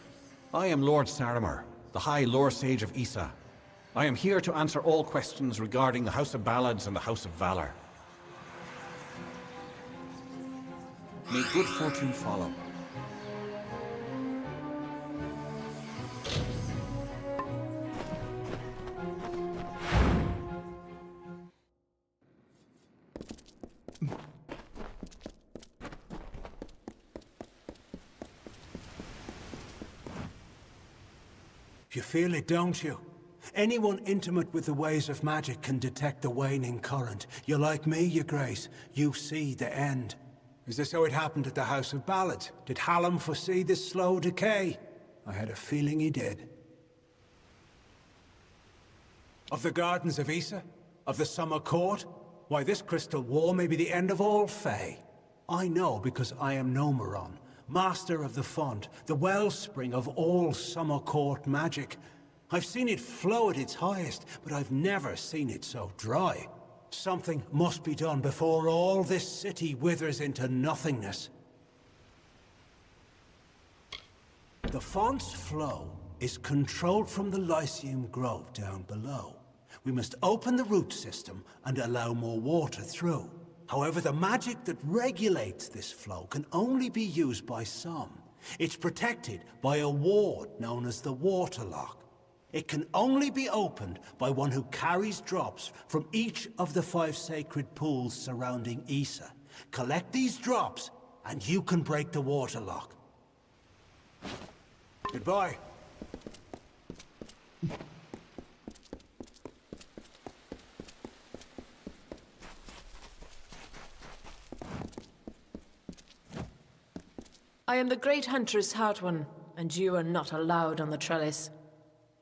I am Lord Saramar, the High Lore Sage of Issa. I am here to answer all questions regarding the House of Ballads and the House of Valor. May good fortune follow. You feel it, don't you? Anyone intimate with the ways of magic can detect the waning current. You're like me, your grace. You see the end. Is this how it happened at the House of Ballads? Did Hallam foresee this slow decay? I had a feeling he did. Of the Gardens of Issa? Of the Summer Court? Why, this crystal war may be the end of all Fae. I know because I am Nomeron, Master of the Font, the wellspring of all Summer Court magic. I've seen it flow at its highest, but I've never seen it so dry. Something must be done before all this city withers into nothingness. The Font's flow is controlled from the Lyceum Grove down below. We must open the root system and allow more water through. However, the magic that regulates this flow can only be used by some. It's protected by a ward known as the Warlock. It can only be opened by one who carries drops from each of the 5 sacred pools surrounding Issa. Collect these drops, and you can break the Warlock. Goodbye. I am the great huntress Hartwan, and you are not allowed on the trellis.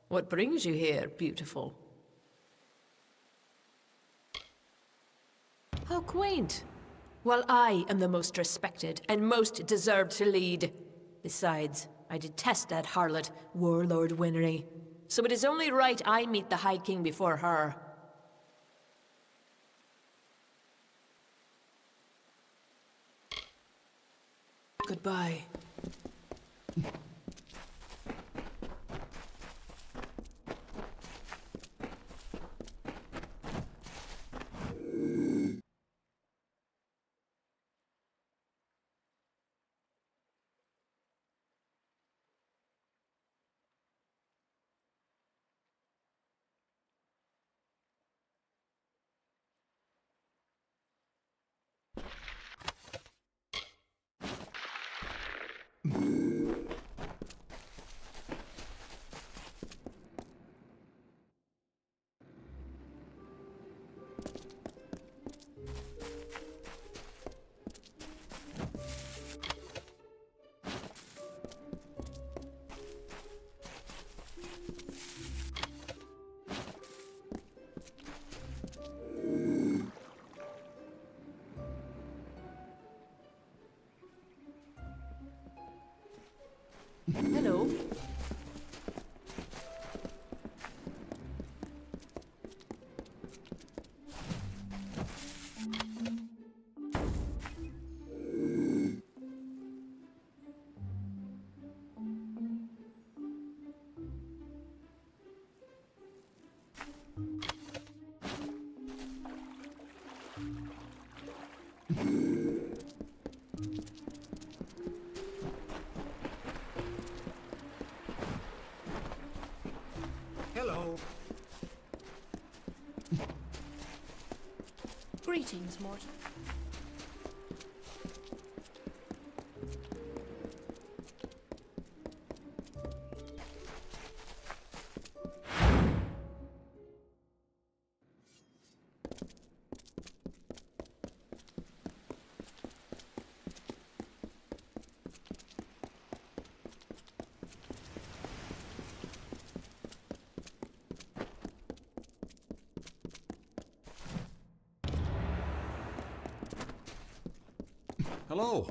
What brings you here, beautiful? How quaint. Well, I am the most respected and most deserved to lead. Besides, I detest that harlot, Warlord Winry. So it is only right I meet the High King before her. Goodbye. Hello. Greetings, mortal. Hello.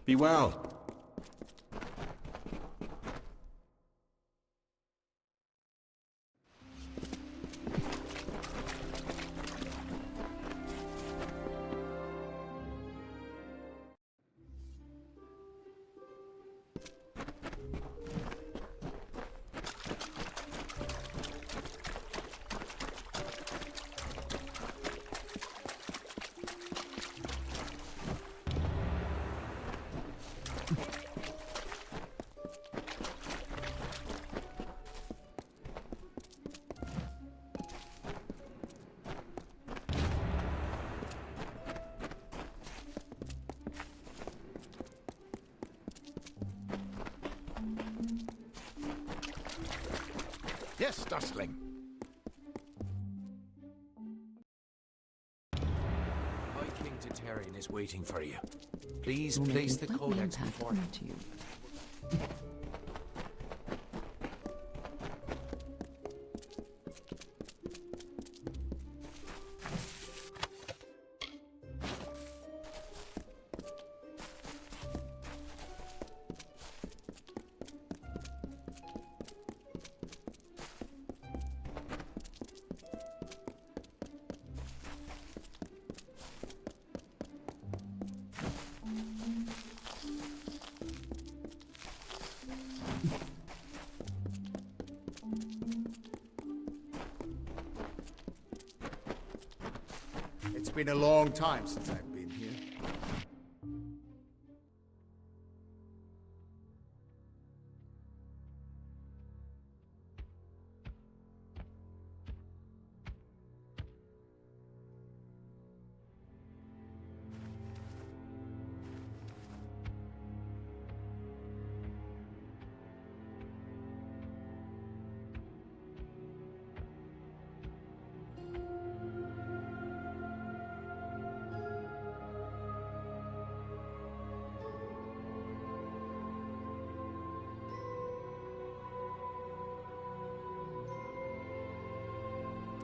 Be well. Yes, Dustling. High King Tatarian is waiting for you. Please place the codex before him. It's been a long time since I've been here.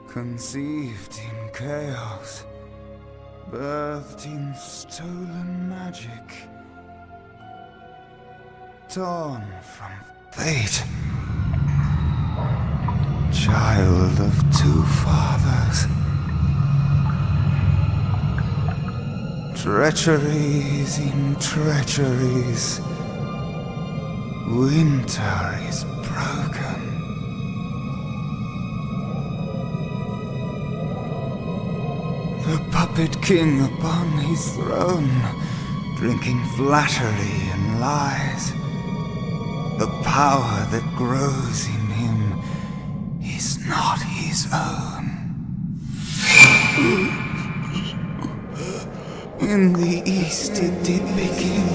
Conceived in chaos, birthed in stolen magic, torn from fate, child of two fathers, treacheries in treacheries, winter is broken. The puppet king upon his throne, drinking flattery and lies. The power that grows in him is not his own. In the east it did begin,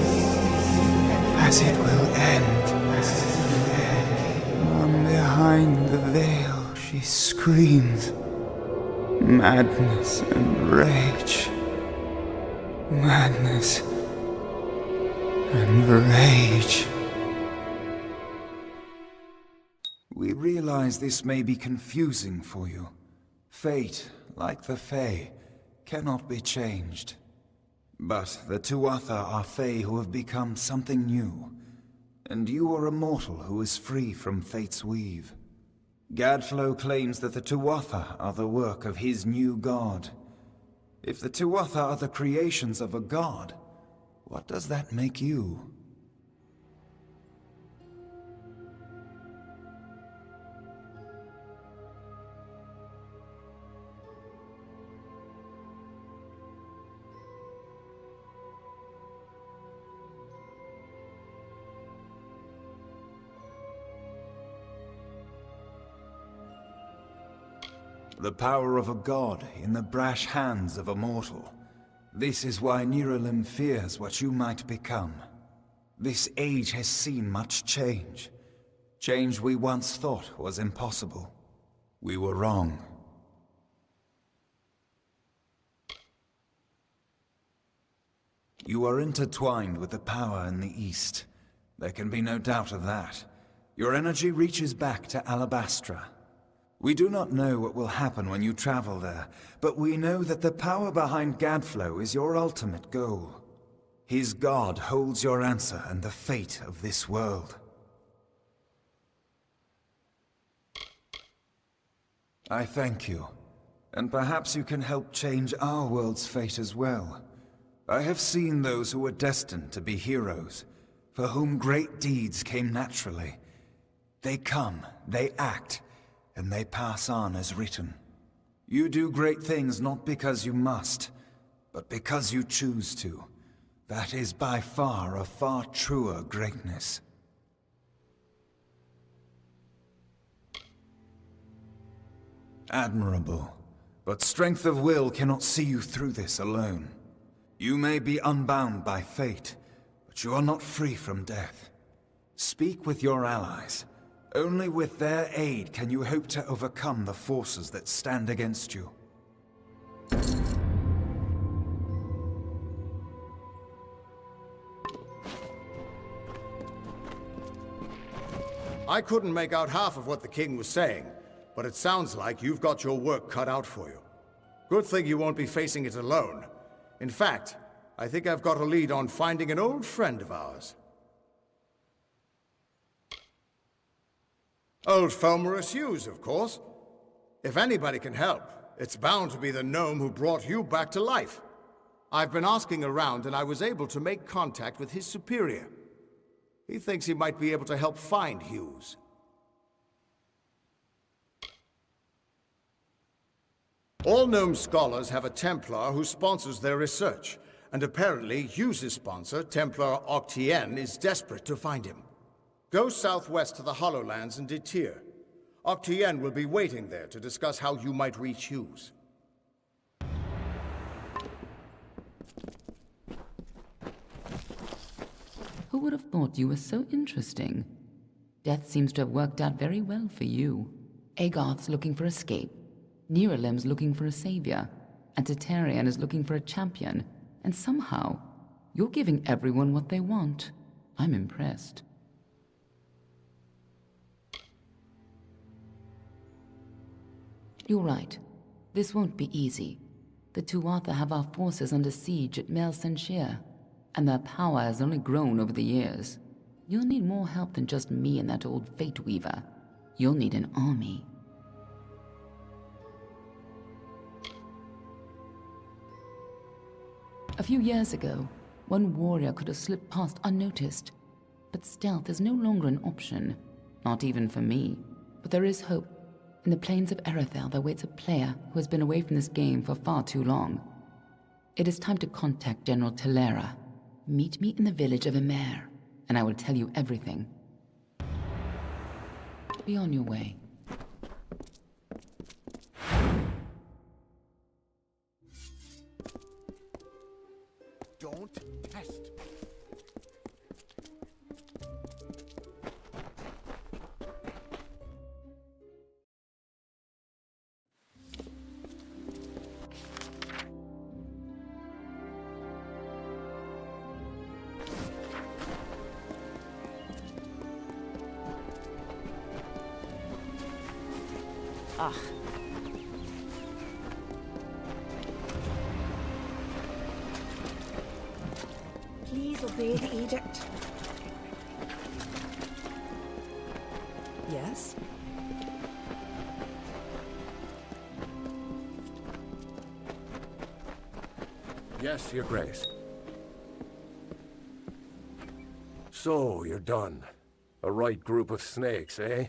as it will end. From behind the veil she screams. Madness and rage. Madness and rage. We realize this may be confusing for you. Fate, like the Fae, cannot be changed. But the Tuatha are Fae who have become something new. And you are a mortal who is free from Fate's weave. Gadflow claims that the Tuatha are the work of his new god. If the Tuatha are the creations of a god, what does that make you? The power of a god in the brash hands of a mortal. This is why Niralim fears what you might become. This age has seen much change. Change we once thought was impossible. We were wrong. You are intertwined with the power in the East. There can be no doubt of that. Your energy reaches back to Alabastra. We do not know what will happen when you travel there, but we know that the power behind Gadflow is your ultimate goal. His god holds your answer and the fate of this world. I thank you, and perhaps you can help change our world's fate as well. I have seen those who were destined to be heroes, for whom great deeds came naturally. They come, they act, and they pass on as written. You do great things not because you must, but because you choose to. That is by far a far truer greatness. Admirable, but strength of will cannot see you through this alone. You may be unbound by fate, but you are not free from death. Speak with your allies. Only with their aid can you hope to overcome the forces that stand against you. I couldn't make out half of what the king was saying, but it sounds like you've got your work cut out for you. Good thing you won't be facing it alone. In fact, I think I've got a lead on finding an old friend of ours. Old Fomorous Hughes, of course. If anybody can help, it's bound to be the gnome who brought you back to life. I've been asking around and I was able to make contact with his superior. He thinks he might be able to help find Hughes. All gnome scholars have a Templar who sponsors their research, and apparently Hughes' sponsor, Templar Octien, is desperate to find him. Go southwest to the Hollowlands and Detir. Octien will be waiting there to discuss how you might reach Hughes. Who would have thought you were so interesting? Death seems to have worked out very well for you. Agarth's looking for escape. Niralim's looking for a savior. And Tatarian is looking for a champion. And somehow, you're giving everyone what they want. I'm impressed. You're right. This won't be easy. The Tuatha have our forces under siege at Mel Senshir, and their power has only grown over the years. You'll need more help than just me and that old Fate Weaver. You'll need an army. A few years ago, one warrior could have slipped past unnoticed, but stealth is no longer an option. Not even for me. But there is hope. In the plains of Erethel, there waits a player who has been away from this game for far too long. It is time to contact General Telera. Meet me in the village of Emer, and I will tell you everything. Be on your way. Don't test me. Ah. Please obey the edict. Yes? Yes, Your Grace. So, you're done. A right group of snakes, eh?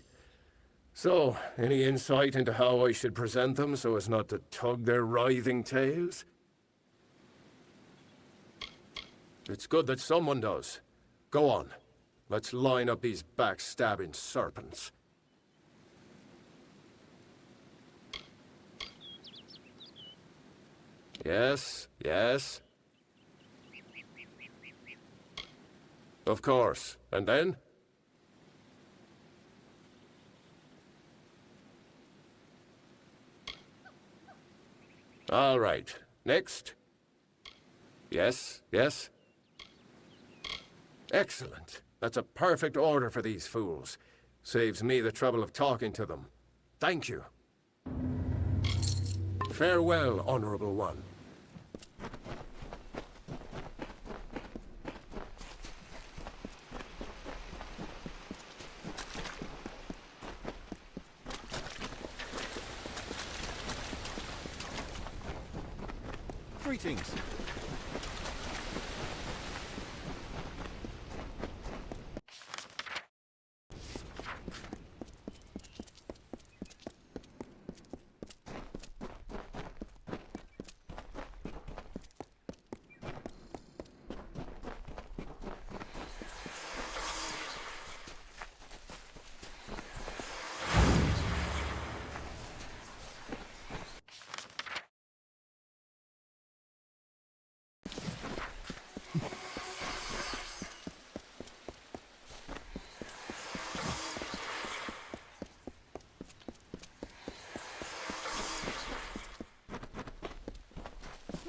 So, any insight into how I should present them so as not to tug their writhing tails? It's good that someone does. Go on. Let's line up these backstabbing serpents. Yes, yes. Of course. And then? All right. Next. Yes, yes. Excellent. That's a perfect order for these fools. Saves me the trouble of talking to them. Thank you. Farewell, Honorable One. Greetings.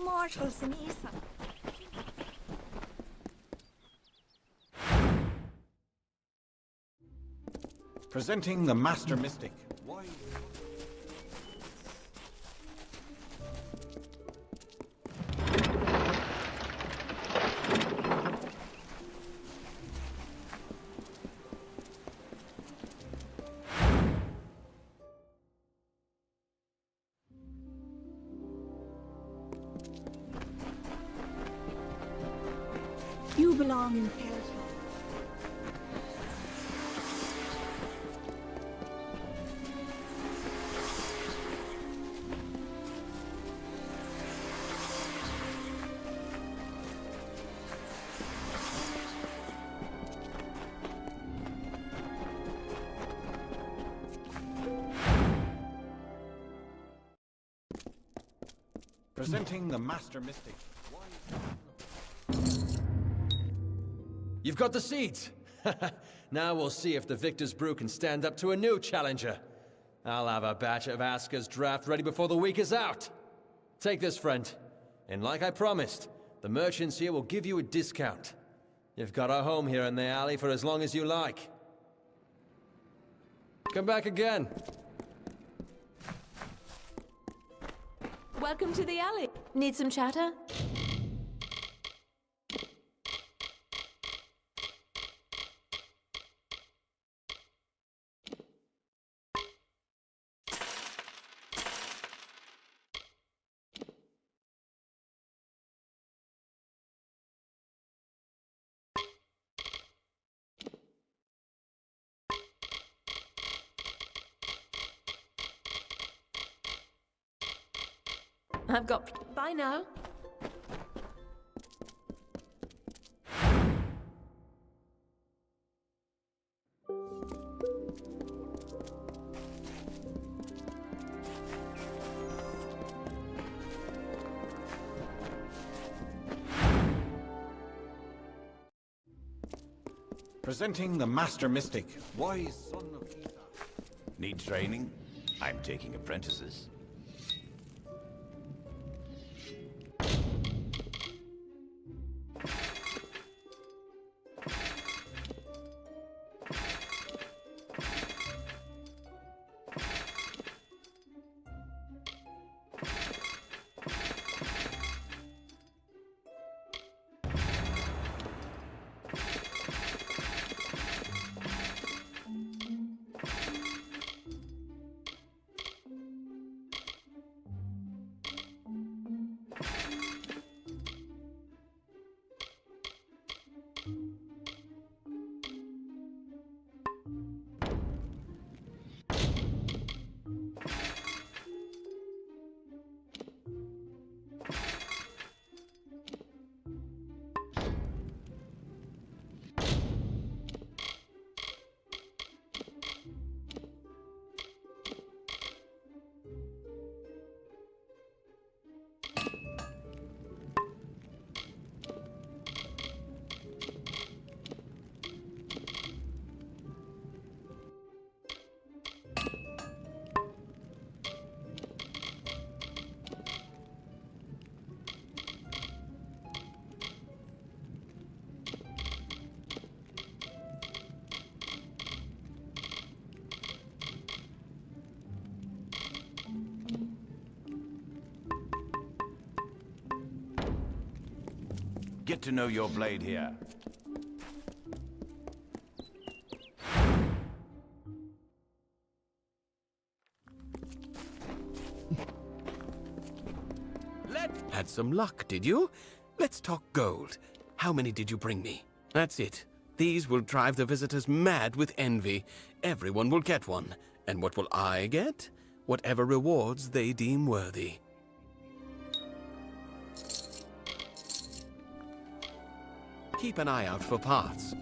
Mortals in Isa. Presenting the Master Mystic. You belong in Fairtown. Presenting the Master Mystic. You've got the seeds! Now we'll see if the Victor's Brew can stand up to a new challenger. I'll have a batch of Aska's draft ready before the week is out. Take this, friend. And like I promised, the merchants here will give you a discount. You've got a home here in the alley for as long as you like. Come back again. Welcome to the alley. Need some chatter? I've got... Bye now. Presenting the Master Mystic, wise son of Isa. Need training? I'm taking apprentices. Get to know your blade here. Had some luck, did you? Let's talk gold. How many did you bring me? That's it. These will drive the visitors mad with envy. Everyone will get one. And what will I get? Whatever rewards they deem worthy. Keep an eye out for parts.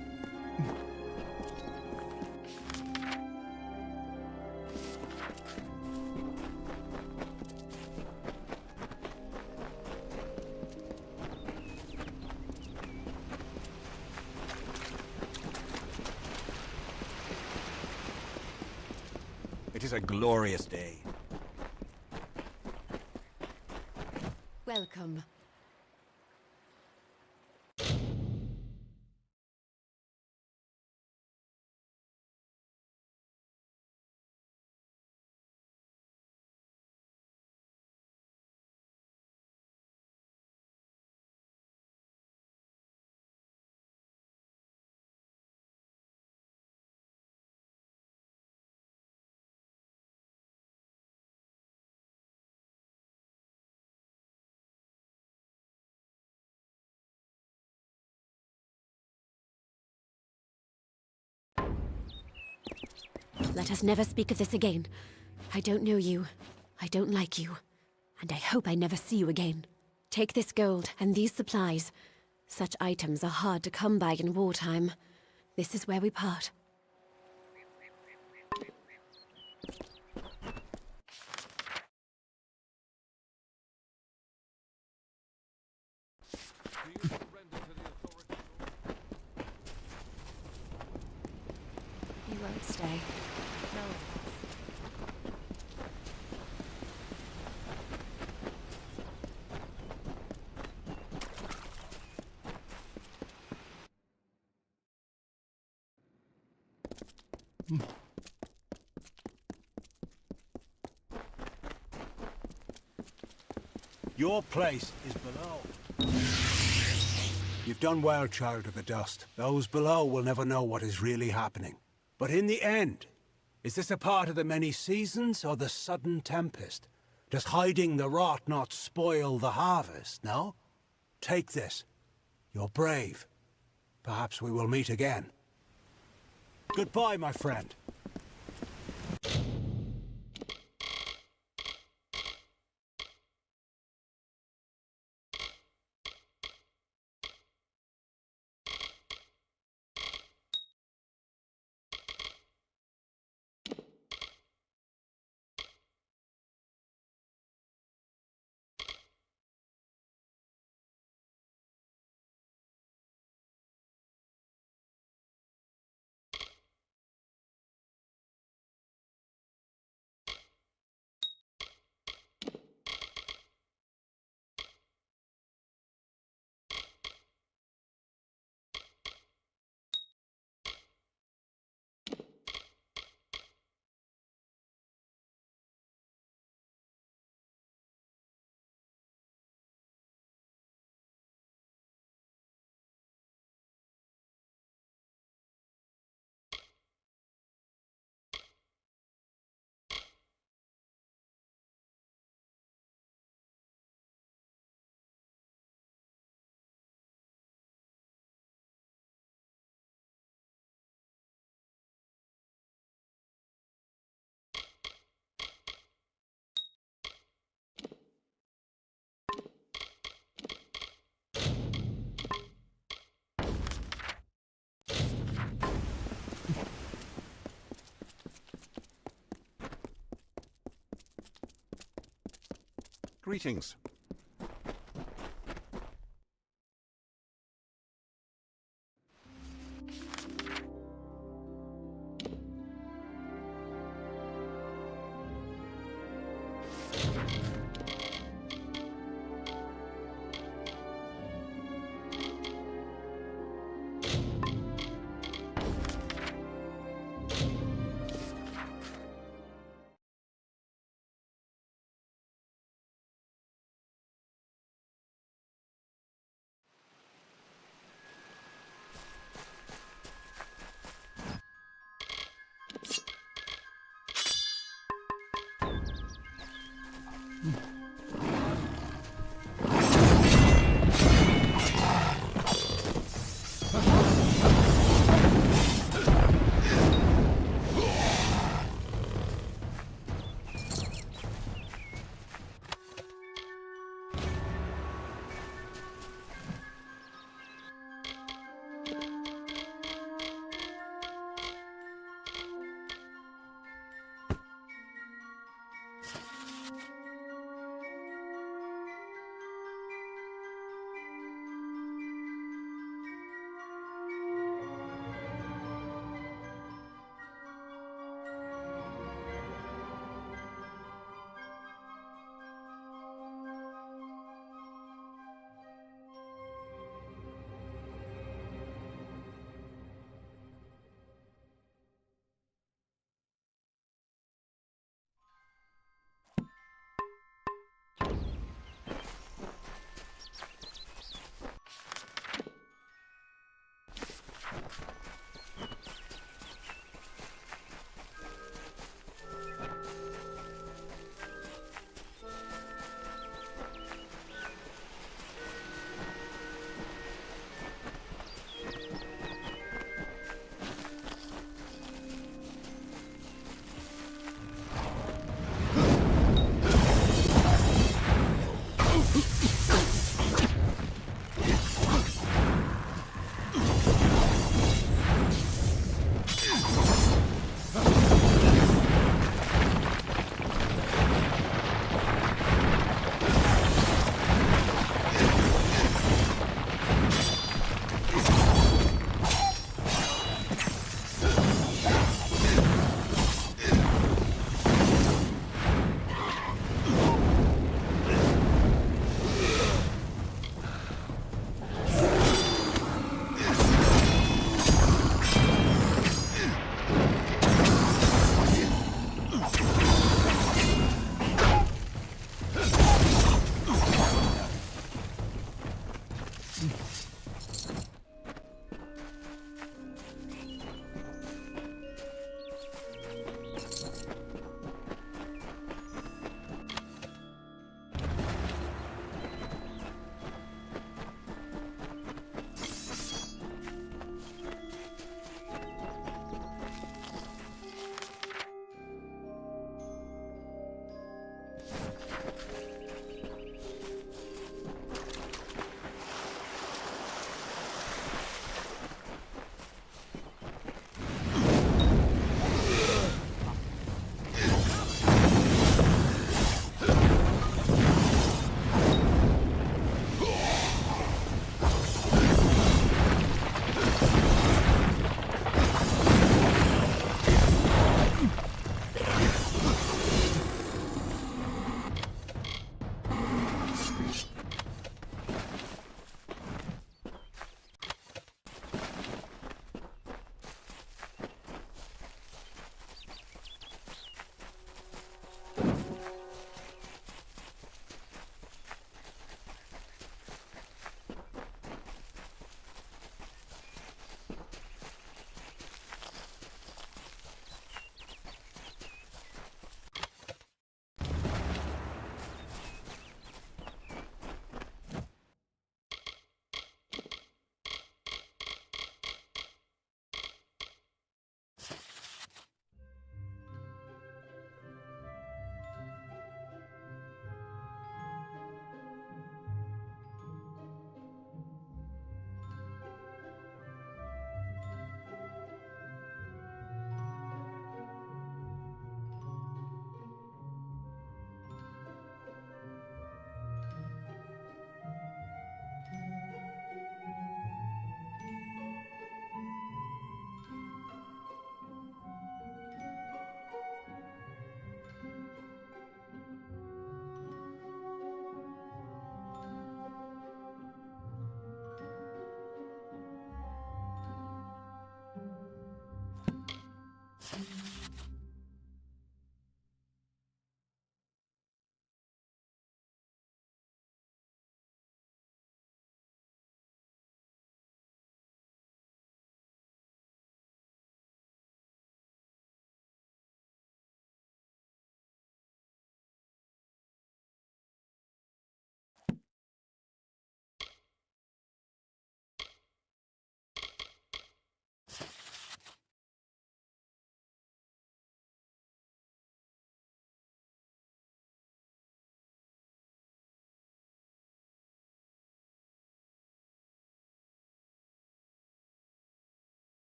It is a glorious day. Welcome. Let us never speak of this again. I don't know you. I don't like you. And I hope I never see you again. Take this gold and these supplies. Such items are hard to come by in wartime. This is where we part. You won't stay. No. Your place is below. You've done well, Child of the Dust. Those below will never know what is really happening. But in the end, is this a part of the many seasons or the sudden tempest? Does hiding the rot not spoil the harvest, no? Take this. You're brave. Perhaps we will meet again. Goodbye, my friend. Greetings.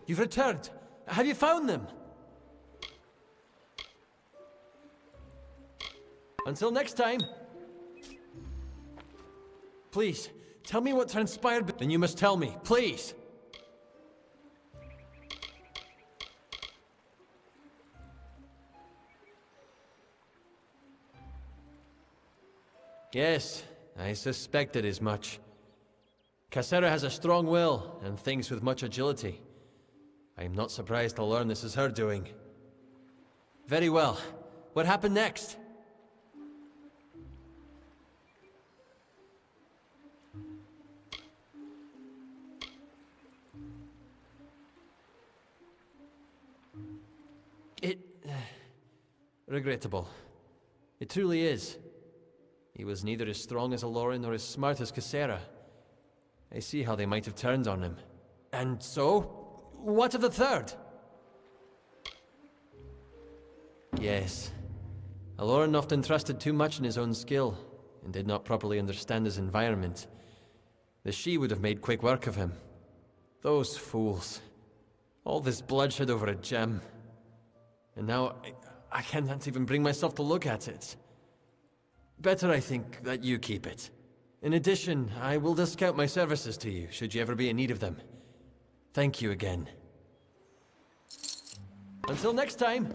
You've returned. Have you found them? Until next time. Please, tell me what transpired. Then you must tell me, please. Yes, I suspected as much. Cassera has a strong will, and thinks with much agility. I am not surprised to learn this is her doing. Very well. What happened next? Regrettable. It truly is. He was neither as strong as Aloran nor as smart as Cassera. I see how they might have turned on him. And so? What of the third? Yes. Aloran often trusted too much in his own skill, and did not properly understand his environment. The She would have made quick work of him. Those fools. All this bloodshed over a gem. And now, I cannot even bring myself to look at it. Better, I think, that you keep it. In addition, I will discount my services to you, should you ever be in need of them. Thank you again. Until next time!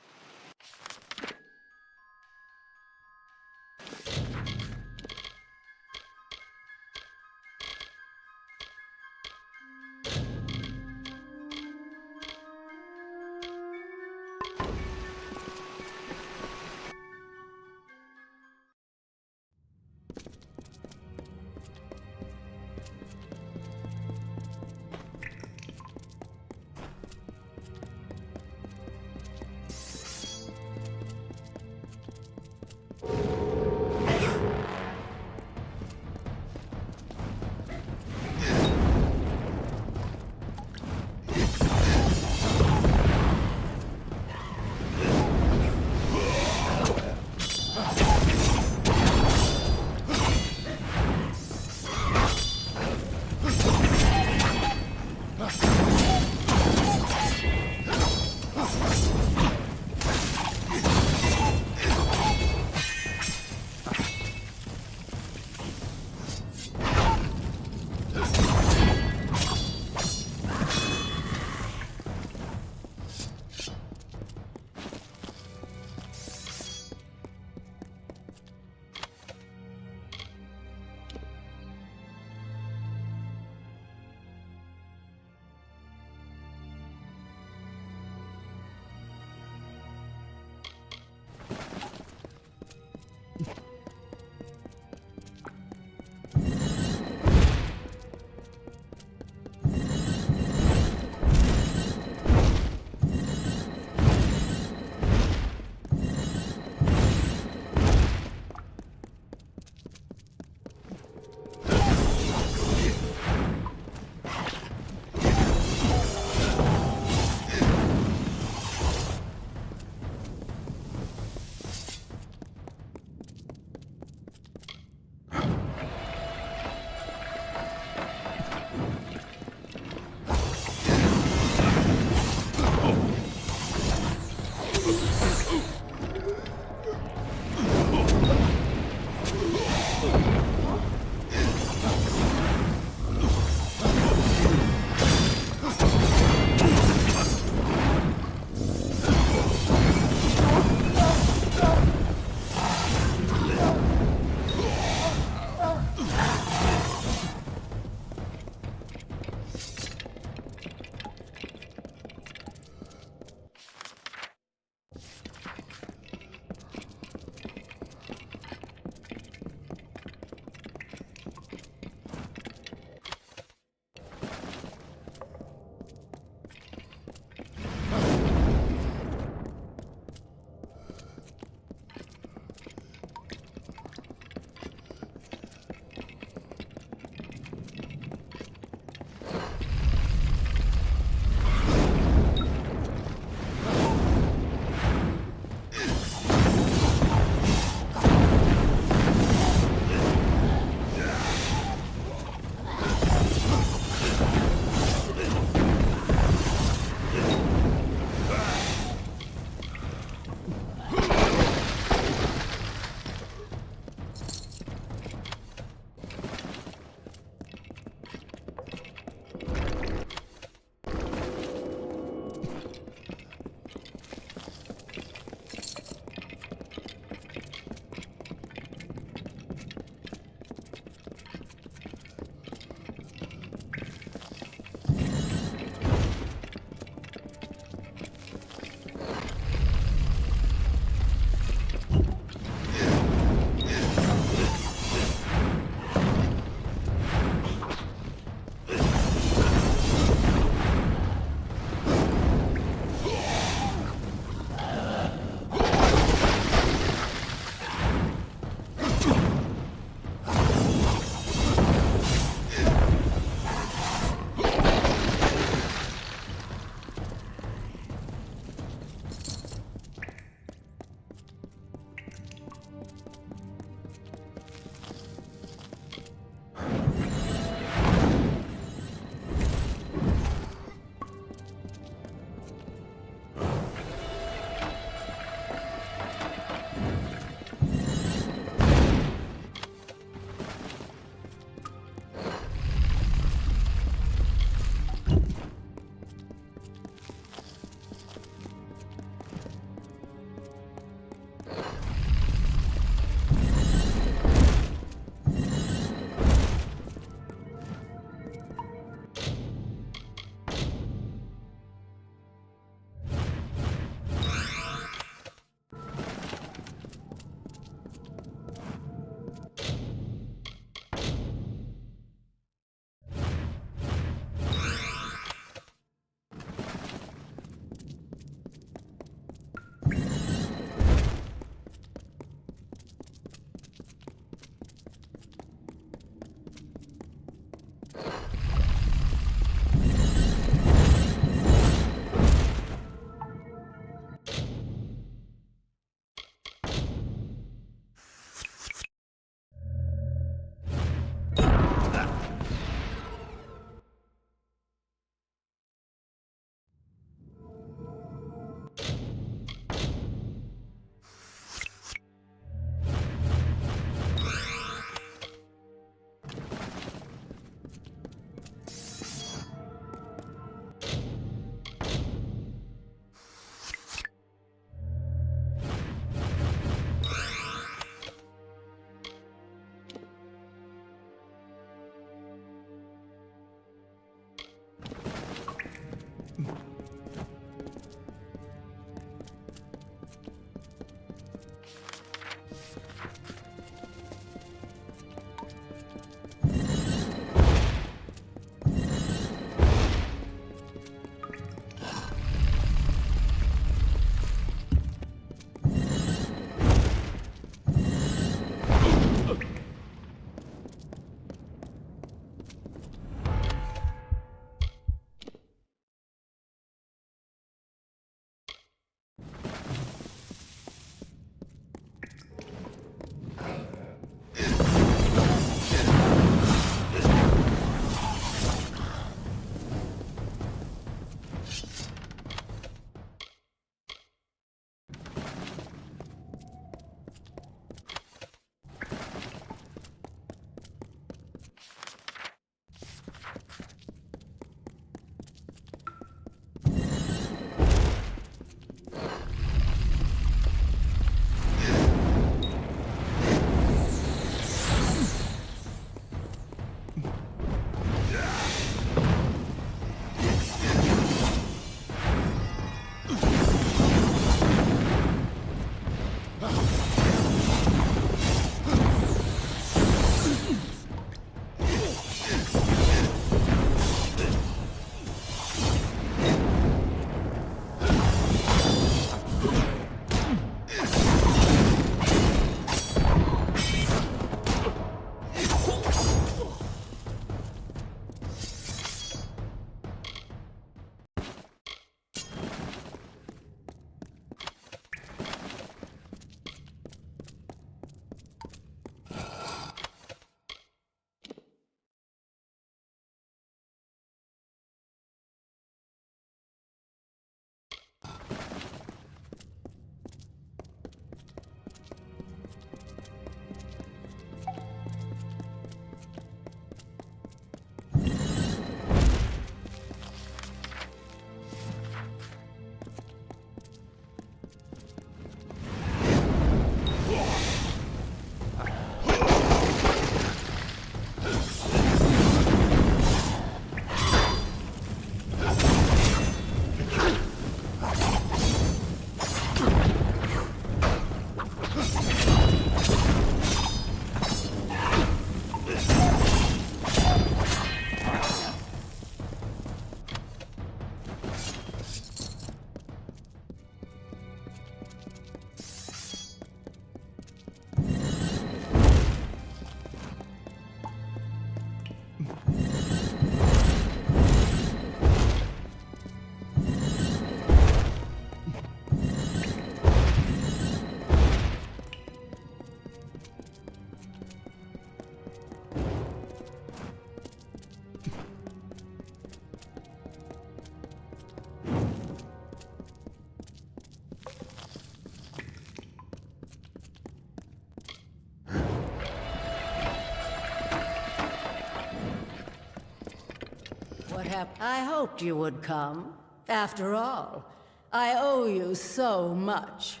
What happened? I hoped you would come. After all, I owe you so much.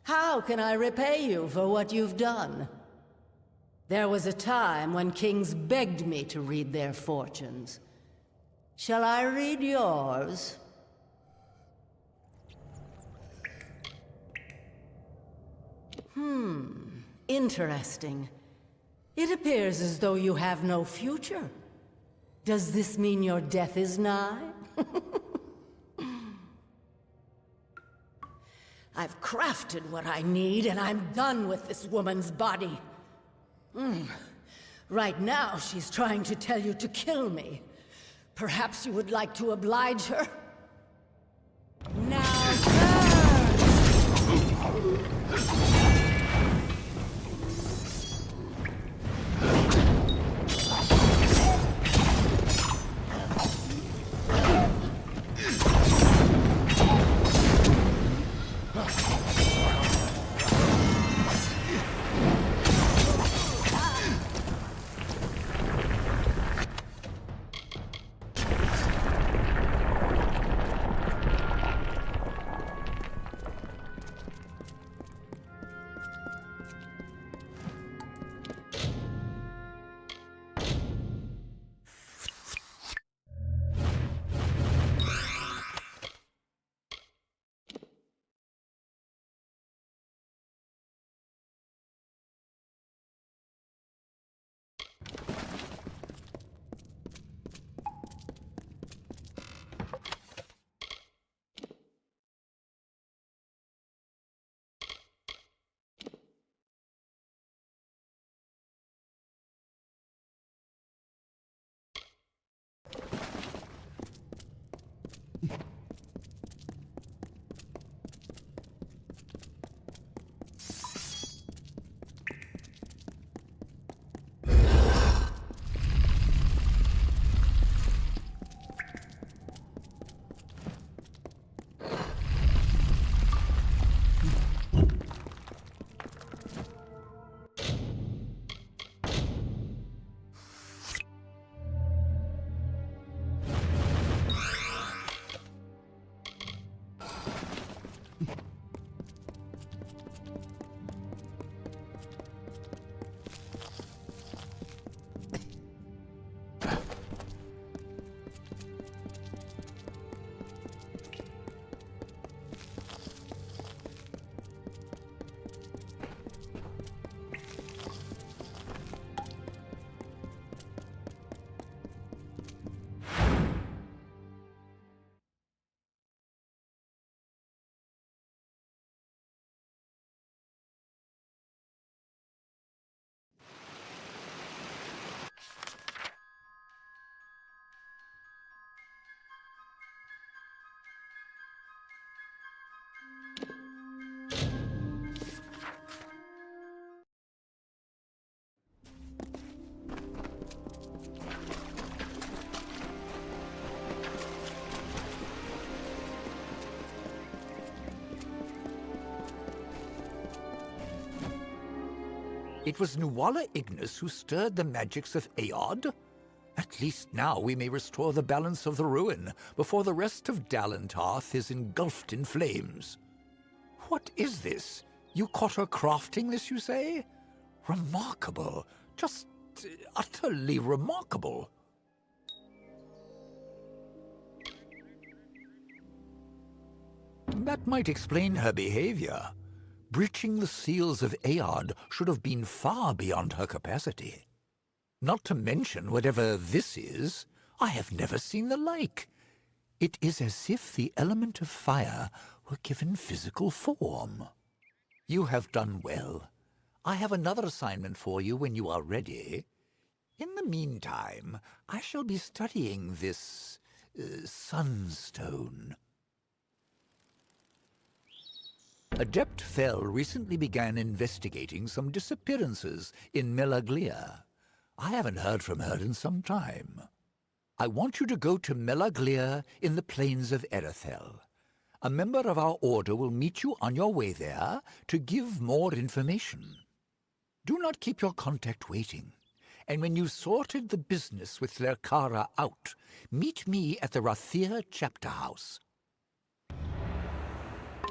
How can I repay you for what you've done? There was a time when kings begged me to read their fortunes. Shall I read yours? Interesting. It appears as though you have no future. Does this mean your death is nigh? I've crafted what I need, and I'm done with this woman's body. Right now, she's trying to tell you to kill me. Perhaps you would like to oblige her? Now turn! It was Nuala Ignis who stirred the magics of Aod? At least now we may restore the balance of the ruin before the rest of Dalentarth is engulfed in flames. What is this? You caught her crafting this, you say? Remarkable. Just utterly remarkable. That might explain her behavior. Breaching the seals of Aod should have been far beyond her capacity. Not to mention whatever this is, I have never seen the like. It is as if the element of fire were given physical form. You have done well. I have another assignment for you when you are ready. In the meantime, I shall be studying this sunstone. Adept Fell recently began investigating some disappearances in Melaglia. I haven't heard from her in some time. I want you to go to Melaglia in the plains of Erethel. A member of our order will meet you on your way there to give more information. Do not keep your contact waiting. And when you've sorted the business with Lerkara out, meet me at the Rathir chapter house.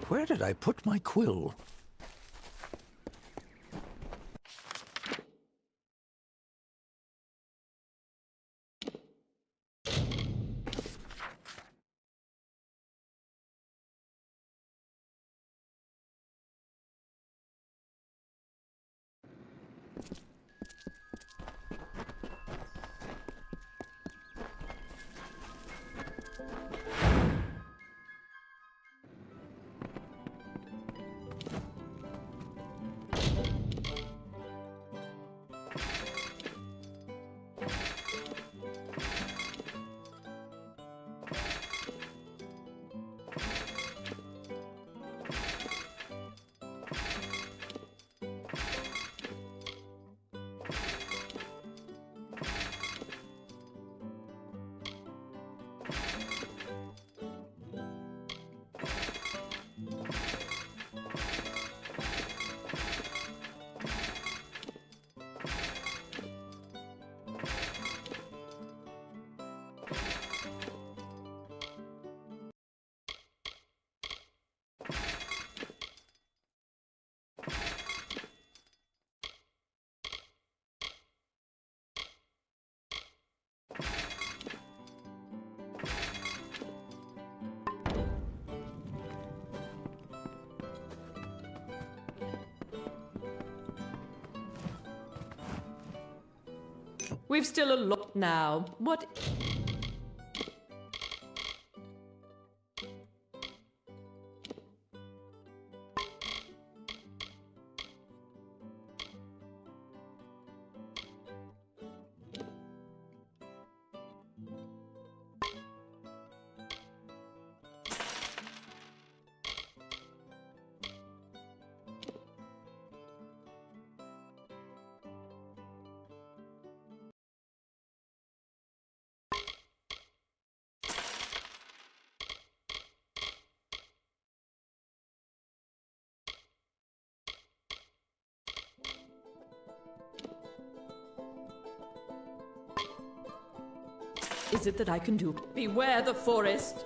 Where did I put my quill? We've still a lot now. What? Is it that I can do? Beware the forest!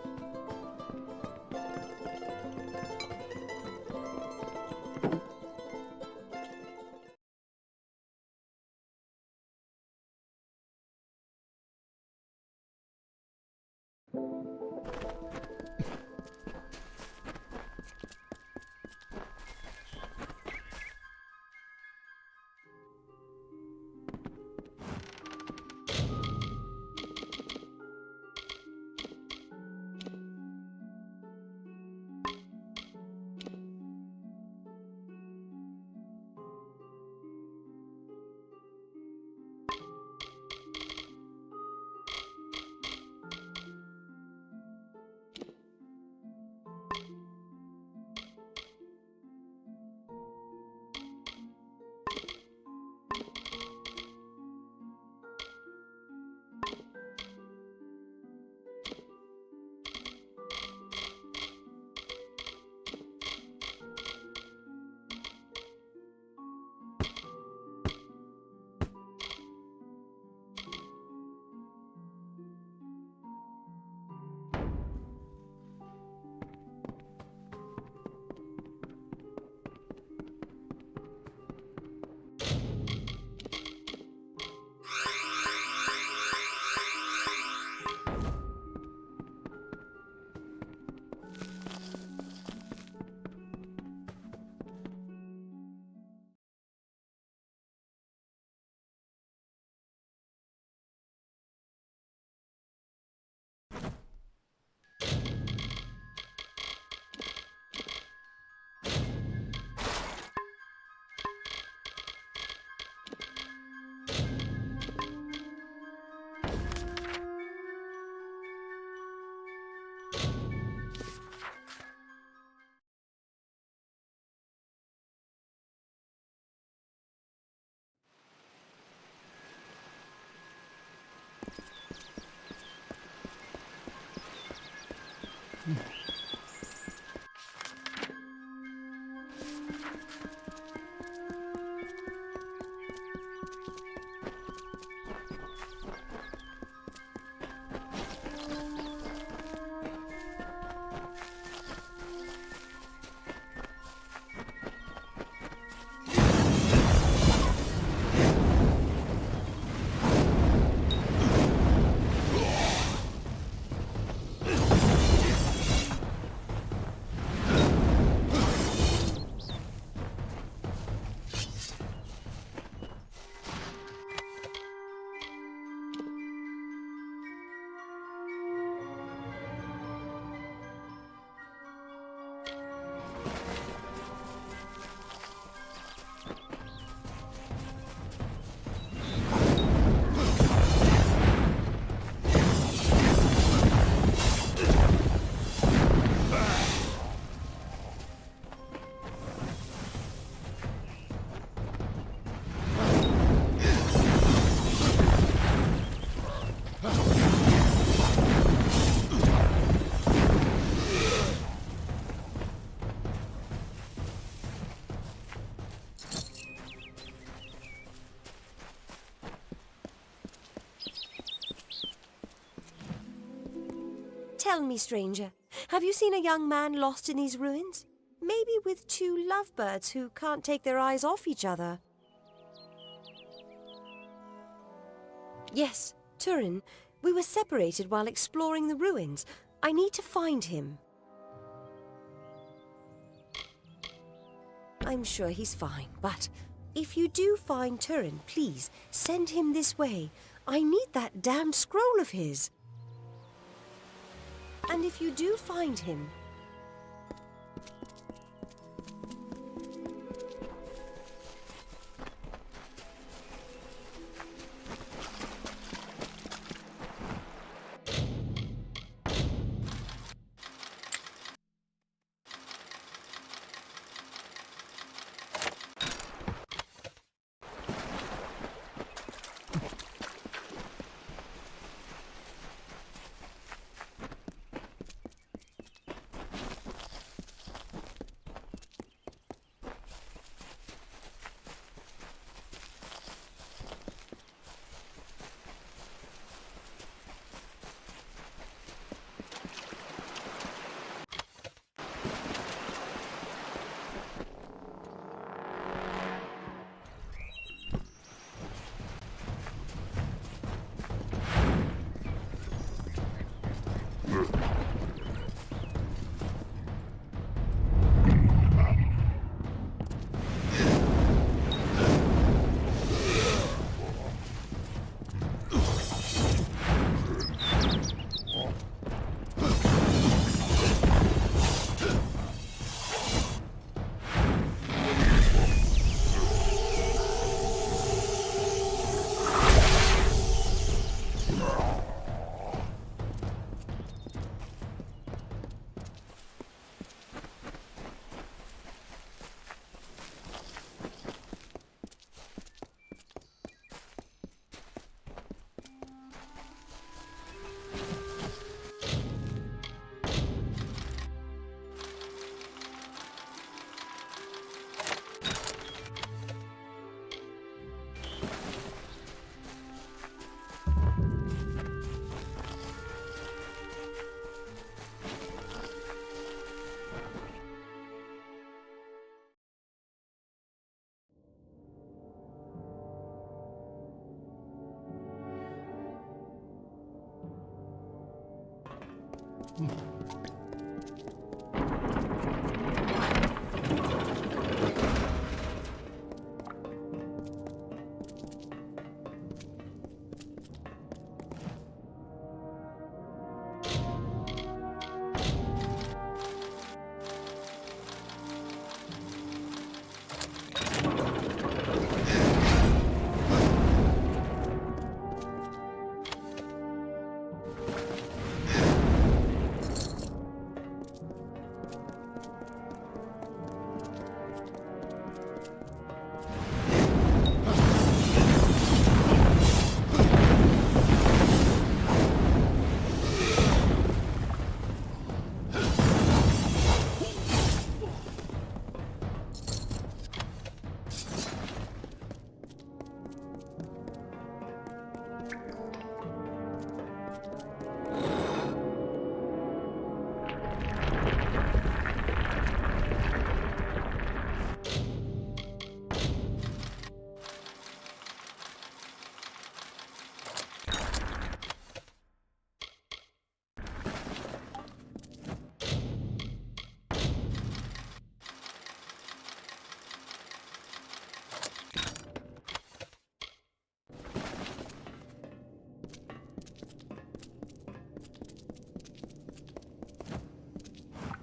Tell me, stranger, have you seen a young man lost in these ruins? Maybe with two lovebirds who can't take their eyes off each other. Yes, Turin. We were separated while exploring the ruins. I need to find him. I'm sure he's fine, but if you do find Turin, please send him this way. I need that damned scroll of his. And if you do find him...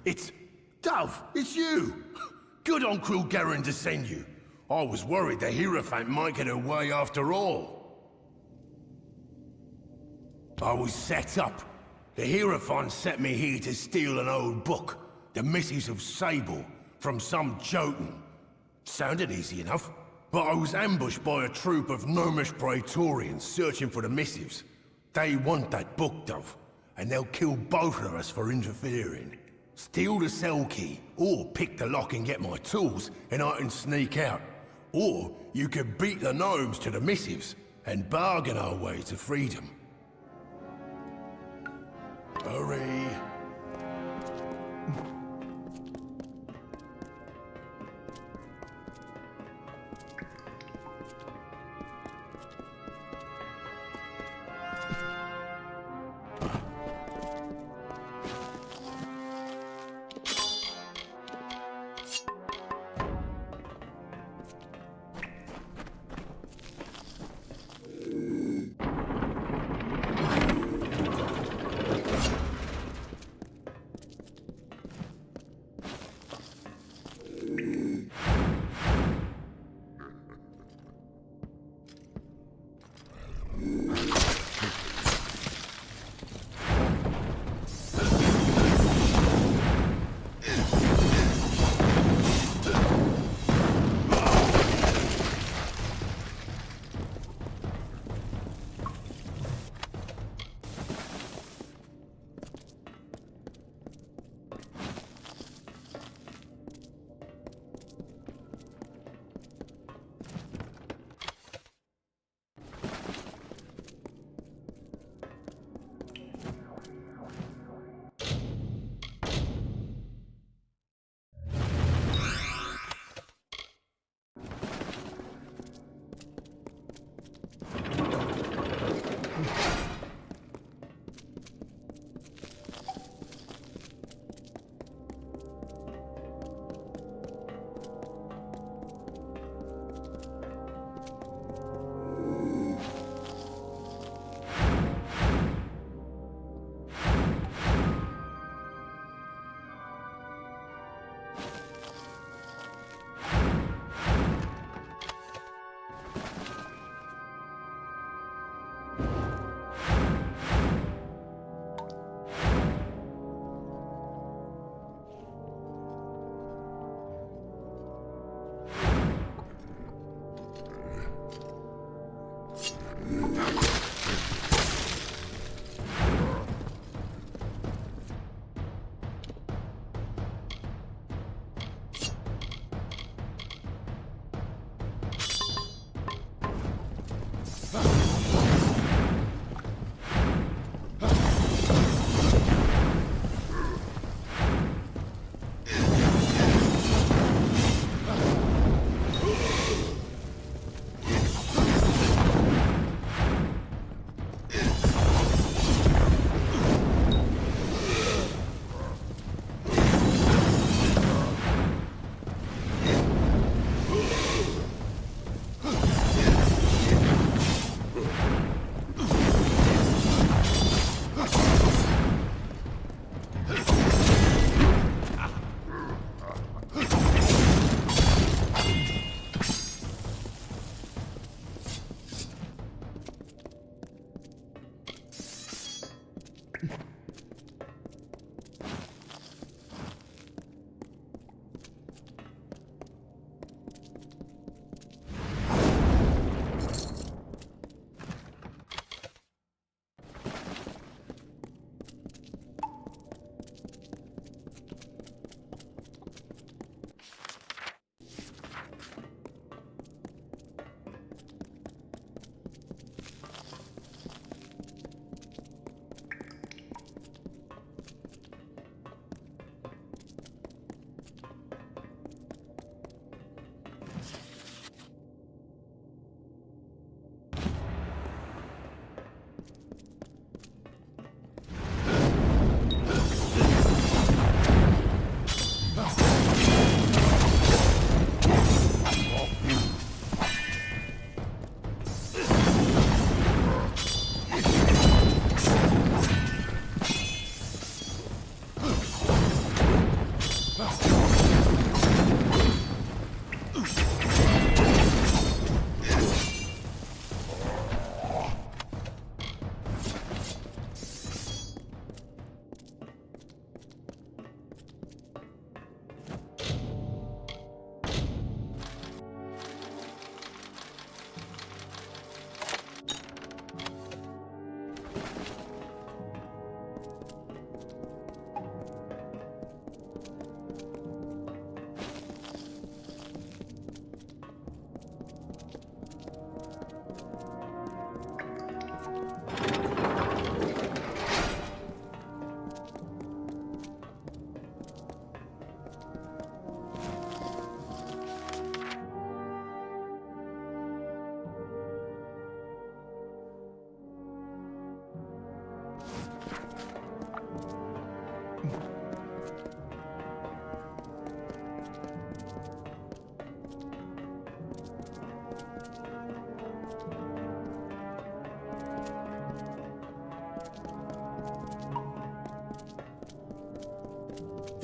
It's... Dove, it's you! Good on cruel Garen to send you. I was worried the Hierophant might get away after all. I was set up. The Hierophant set me here to steal an old book, The Missives of Sable, from some Jotun. Sounded easy enough, but I was ambushed by a troop of gnomish praetorians searching for the missives. They want that book, Dove, and they'll kill both of us for interfering. Steal the cell key, or pick the lock and get my tools, and I can sneak out. Or you could beat the gnomes to the missives, and bargain our way to freedom. Hurry!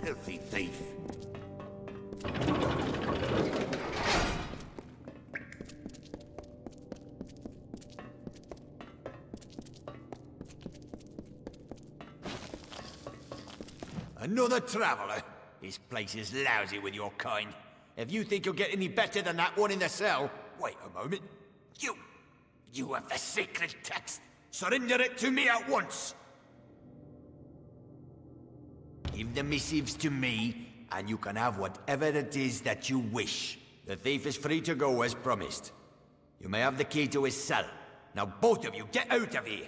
Filthy thief. Another traveller? This place is lousy with your kind. If you think you'll get any better than that one in the cell... Wait a moment. You have the sacred text. Surrender it to me at once. Give the missives to me, and you can have whatever it is that you wish. The thief is free to go as promised. You may have the key to his cell. Now both of you get out of here.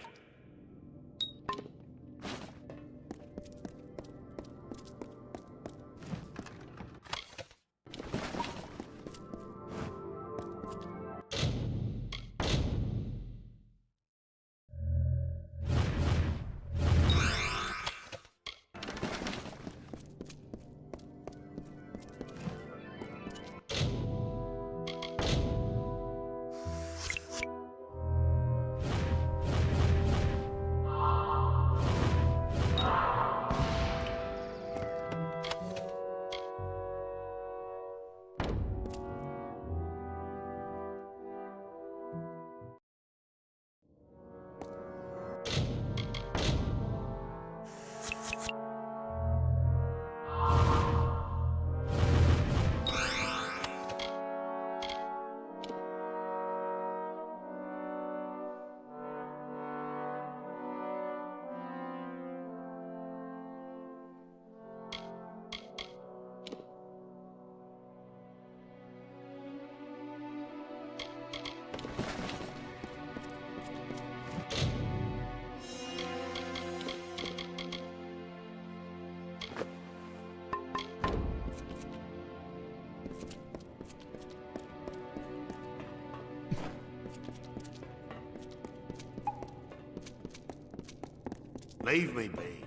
Leave me be.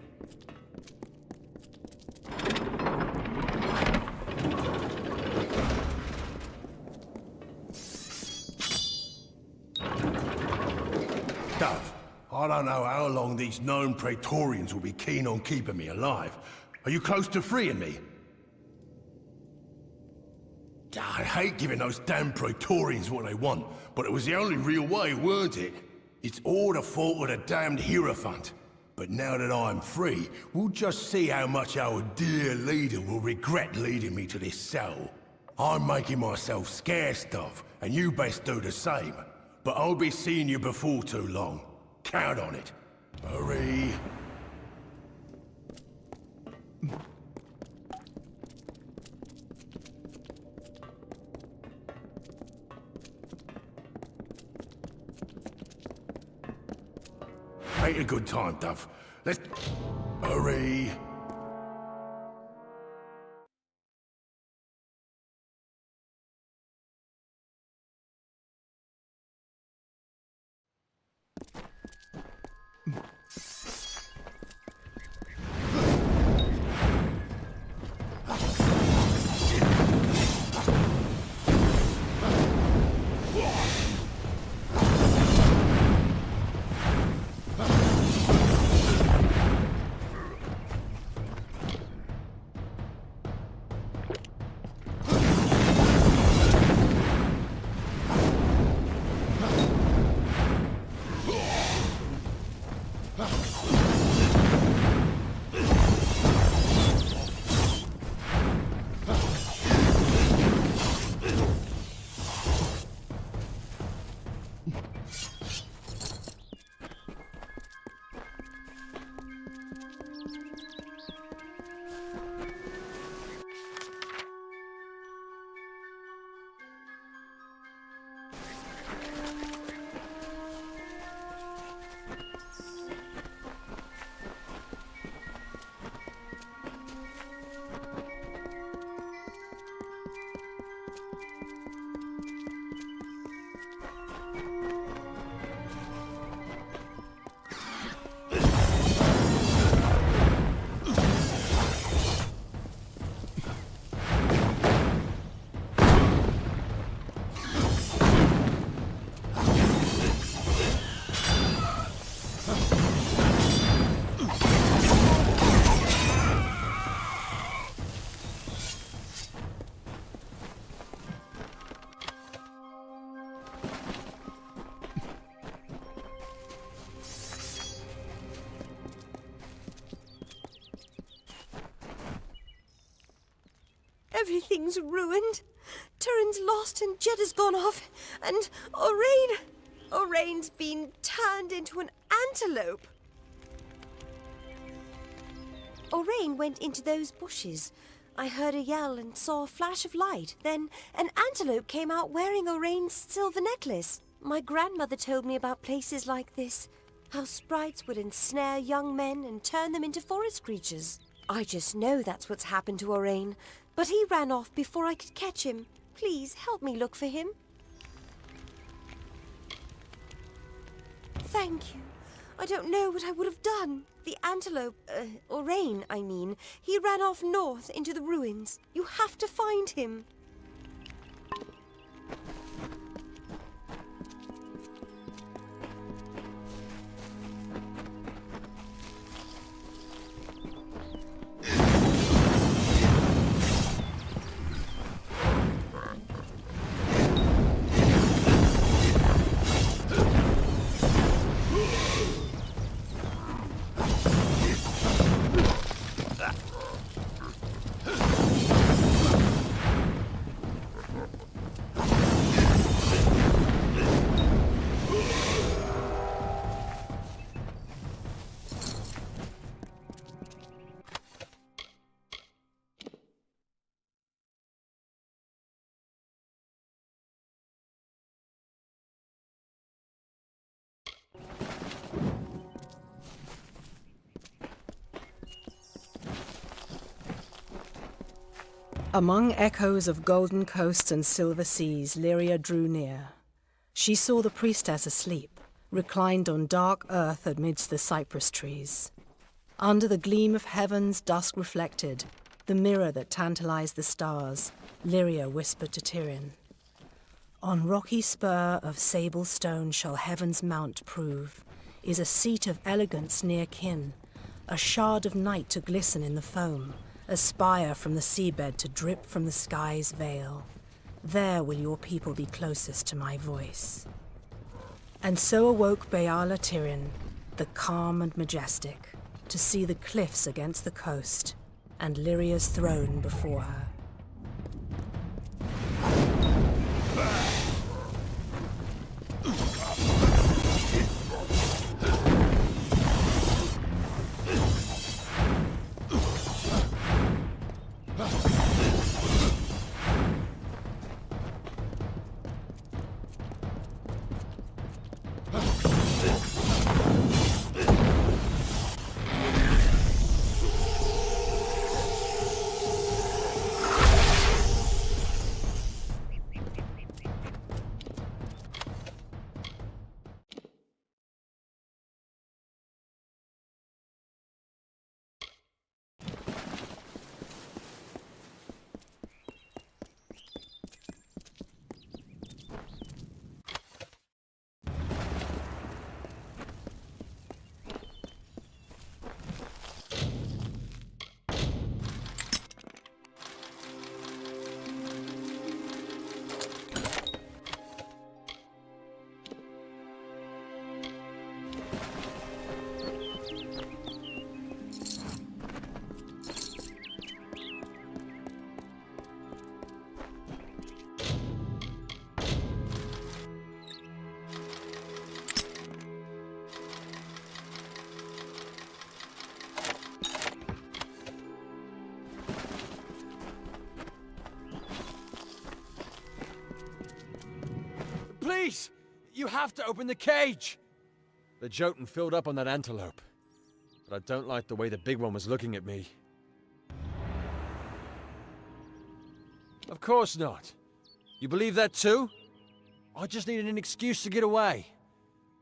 Dove, I don't know how long these known Praetorians will be keen on keeping me alive. Are you close to freeing me? I hate giving those damn Praetorians what they want, but it was the only real way, weren't it? It's all the fault of the damned Hierophant. But now that I'm free, we'll just see how much our dear leader will regret leading me to this cell. I'm making myself scarce, Dove, and you best do the same. But I'll be seeing you before too long. Count on it. Hurry. Make a good time, Dove. Let's... Hurry. Everything's ruined. Turin's lost and Jeddah's gone off. And Oraine's been turned into an antelope. Oraine went into those bushes. I heard a yell and saw a flash of light. Then an antelope came out wearing Oraine's silver necklace. My grandmother told me about places like this. How sprites would ensnare young men and turn them into forest creatures. I just know that's what's happened to Oraine. But he ran off before I could catch him. Please help me look for him. Thank you. I don't know what I would have done. The antelope, Oraine, I mean, he ran off north into the ruins. You have to find him. Among echoes of golden coasts and silver seas, Lyria drew near. She saw the priestess asleep, reclined on dark earth amidst the cypress trees. Under the gleam of heaven's dusk reflected, the mirror that tantalized the stars, Lyria whispered to Tyrion, "On rocky spur of sable stone shall heaven's mount prove, is a seat of elegance near kin, a shard of night to glisten in the foam, a spire from the seabed to drip from the sky's veil. There will your people be closest to my voice." And so awoke Beala Tyrion, the calm and majestic, to see the cliffs against the coast, and Lyria's throne before her. Please! You have to open the cage! The Jotun filled up on that antelope. But I don't like the way the big one was looking at me. Of course not. You believe that too? I just needed an excuse to get away.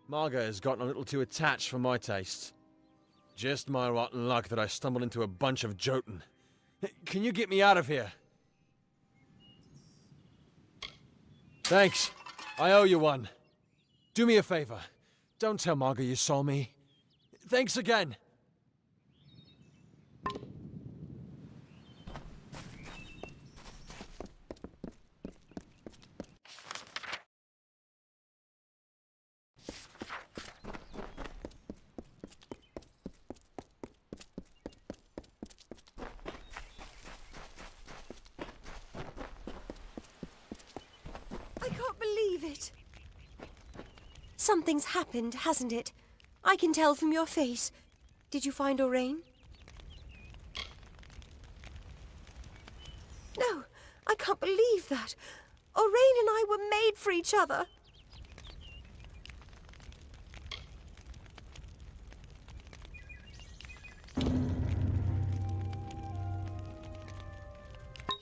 Marga has gotten a little too attached for my taste. Just my rotten luck that I stumbled into a bunch of Jotun. Can you get me out of here? Thanks. I owe you one. Do me a favor. Don't tell Marga you saw me. Thanks again. believe it. Something's happened, hasn't it? I can tell from your face. Did you find Orain? No, I can't believe that. Orain and I were made for each other.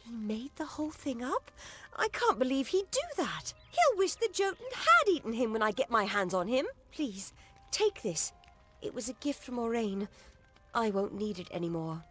He made the whole thing up? I can't believe he'd do that. He'll wish the Jotun had eaten him when I get my hands on him. Please, take this. It was a gift from Orain. I won't need it anymore.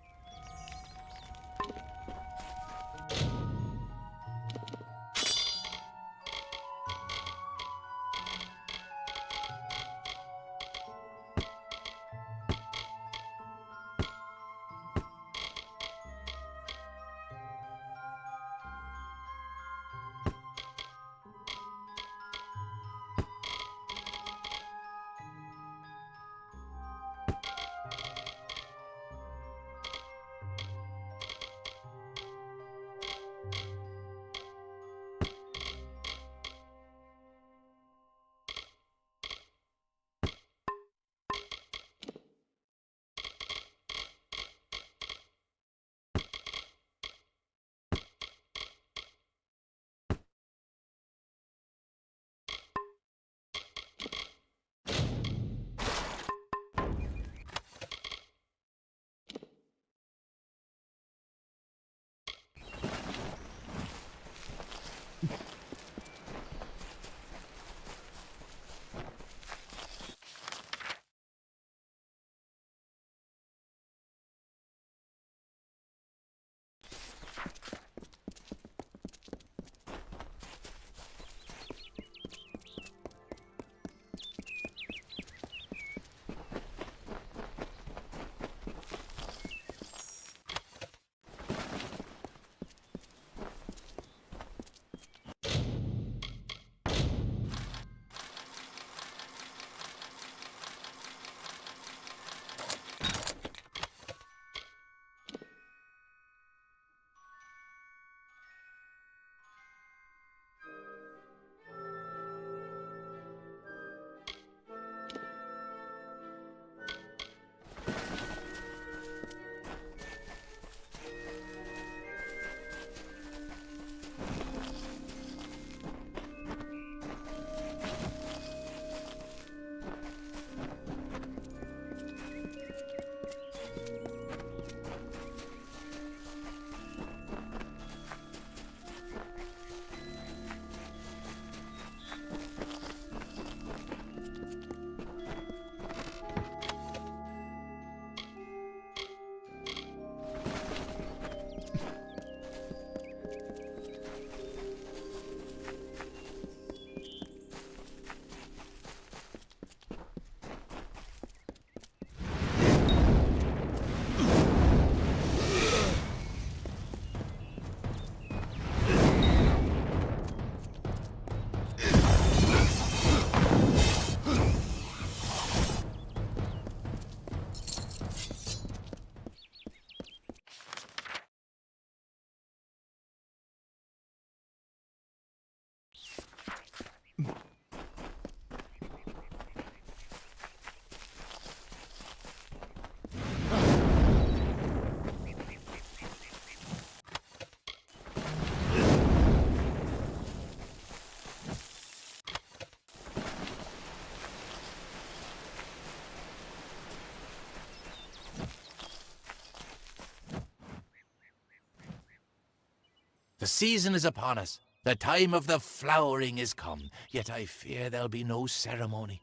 The season is upon us. The time of the flowering is come. Yet I fear there'll be no ceremony,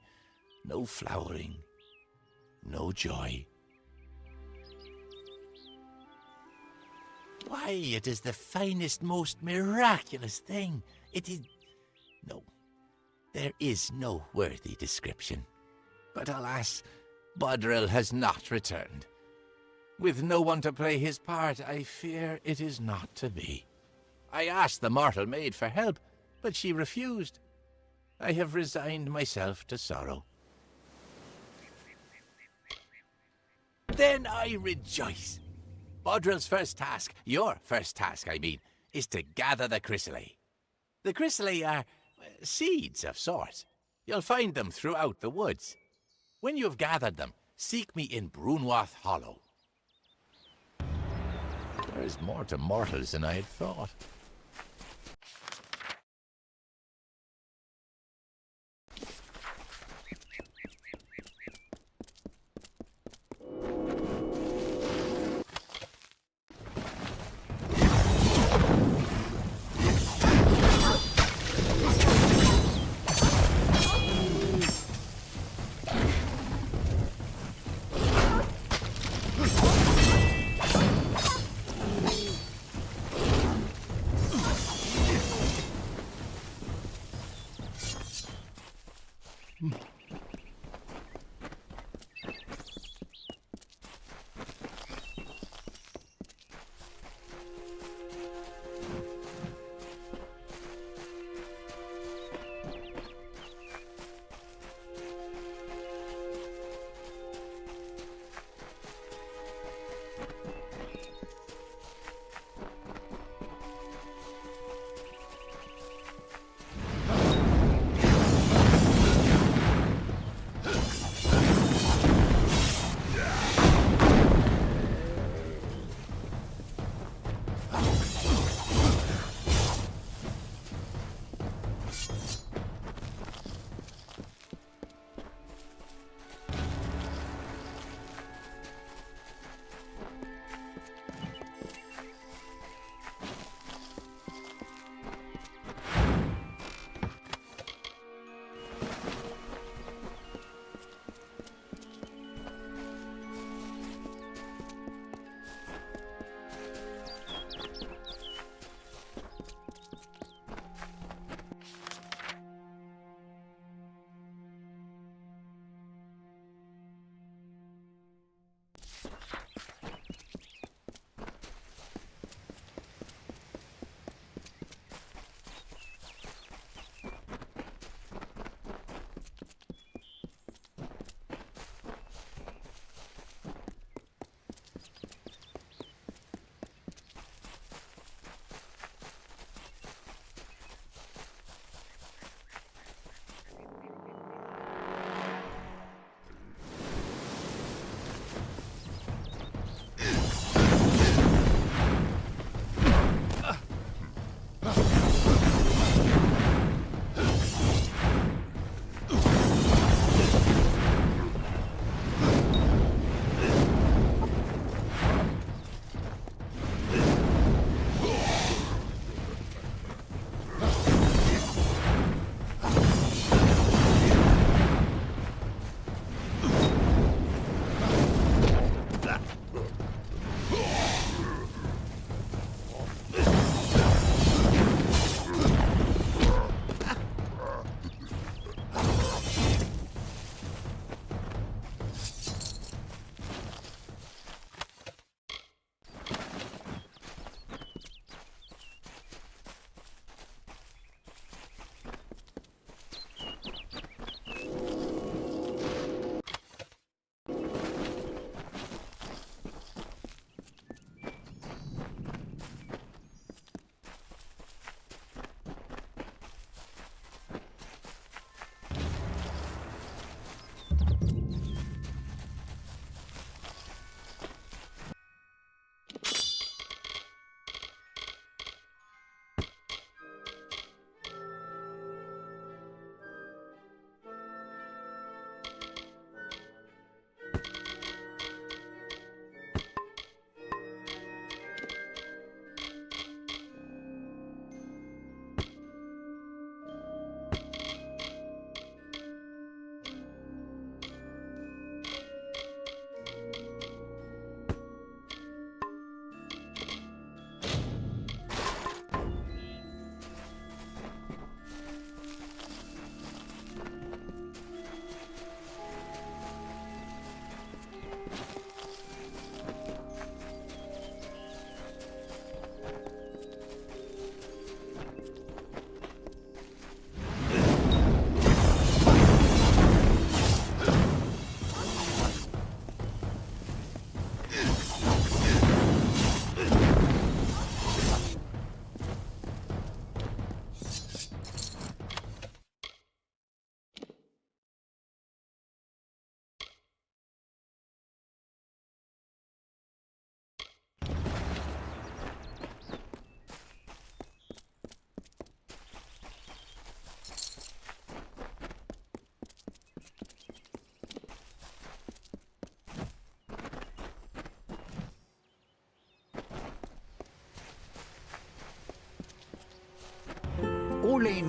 no flowering, no joy. Why, it is the finest, most miraculous thing. It is... No, there is no worthy description. But alas, Bodril has not returned. With no one to play his part, I fear it is not to be. I asked the mortal maid for help, but she refused. I have resigned myself to sorrow. Then I rejoice. Bodril's first task, your first task, I mean, is to gather the chrysalis. The chrysalis are, seeds of sorts. You'll find them throughout the woods. When you've gathered them, seek me in Brunwath Hollow. There is more to mortals than I had thought.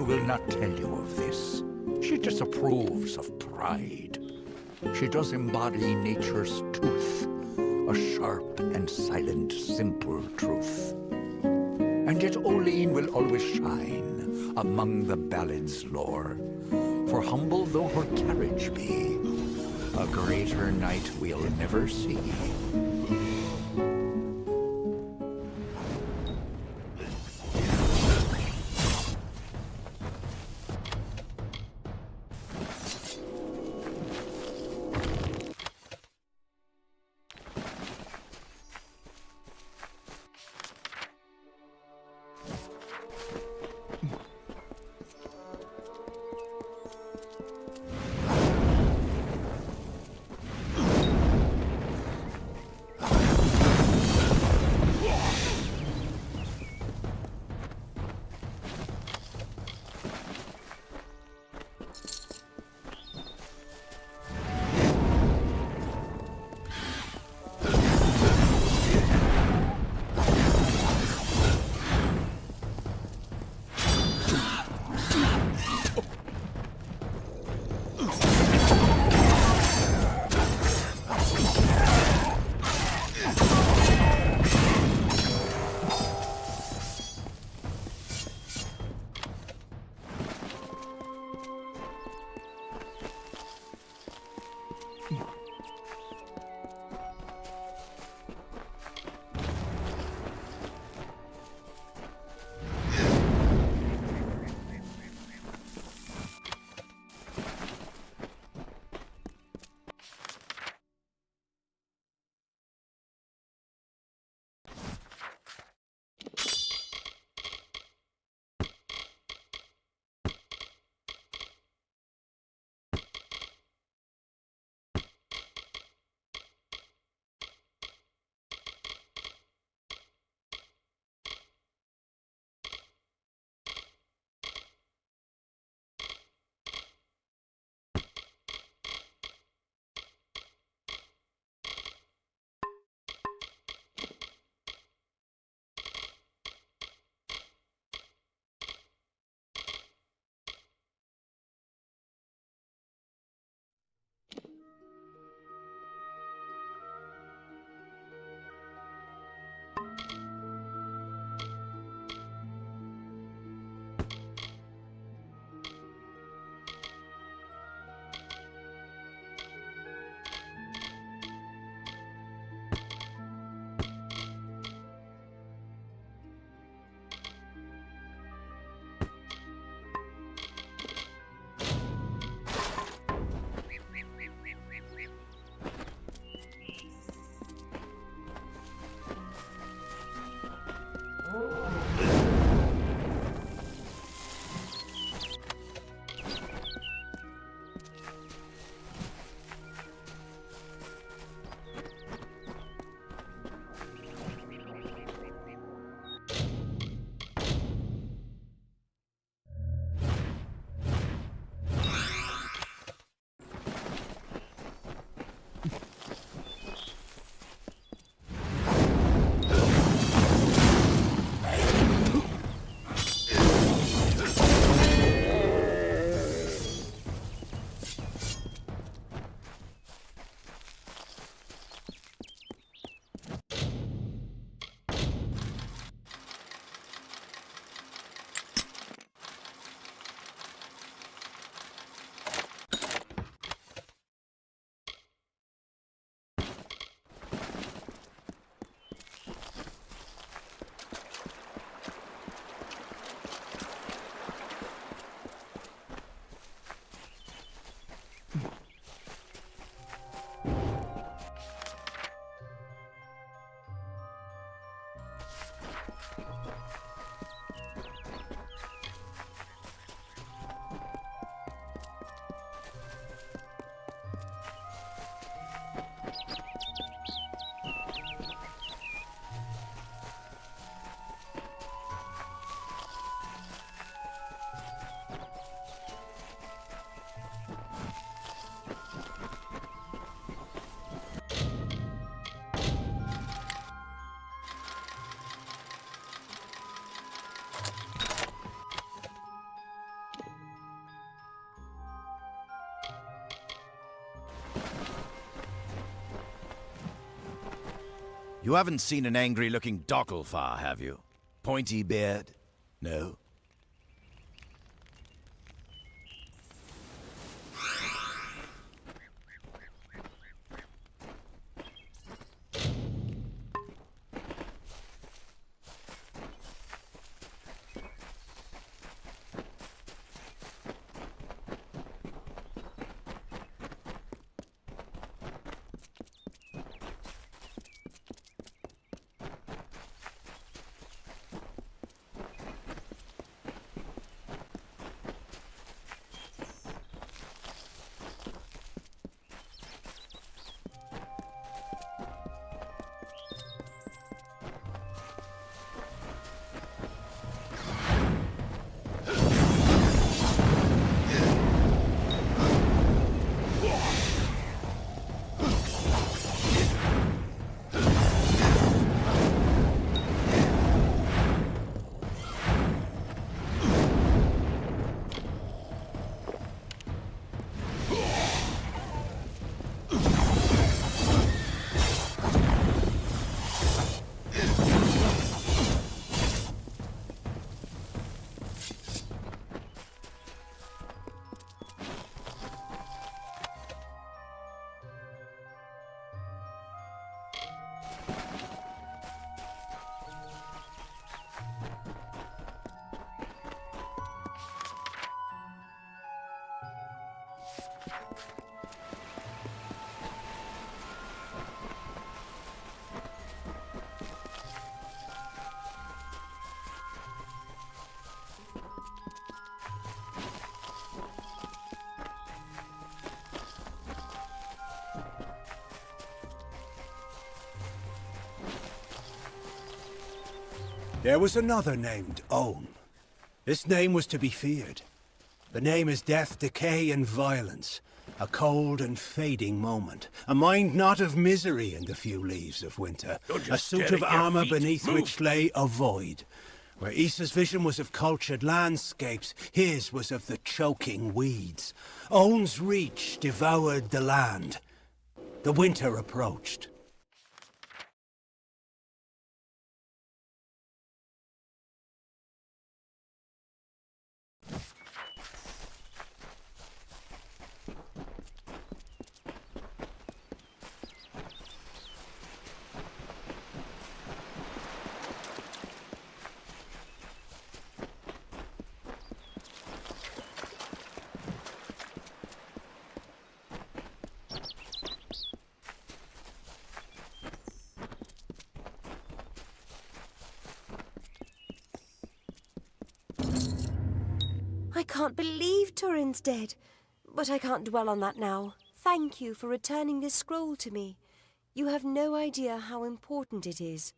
will not tell you of this. She disapproves of pride. She does embody nature's tooth, a sharp and silent, simple truth. And yet Oline will always shine among the ballad's lore. For humble though her carriage be, a greater knight we'll never see. You haven't seen an angry-looking Docklefar, have you? Pointy beard? No? There was another named Own. This name was to be feared. The name is death, decay, and violence. A cold and fading moment. A mind not of misery in the few leaves of winter. A suit of armor beneath which lay a void. Where Issa's vision was of cultured landscapes, his was of the choking weeds. Own's reach devoured the land. The winter approached. I can't believe Turin's dead. But I can't dwell on that now. Thank you for returning this scroll to me. You have no idea how important it is.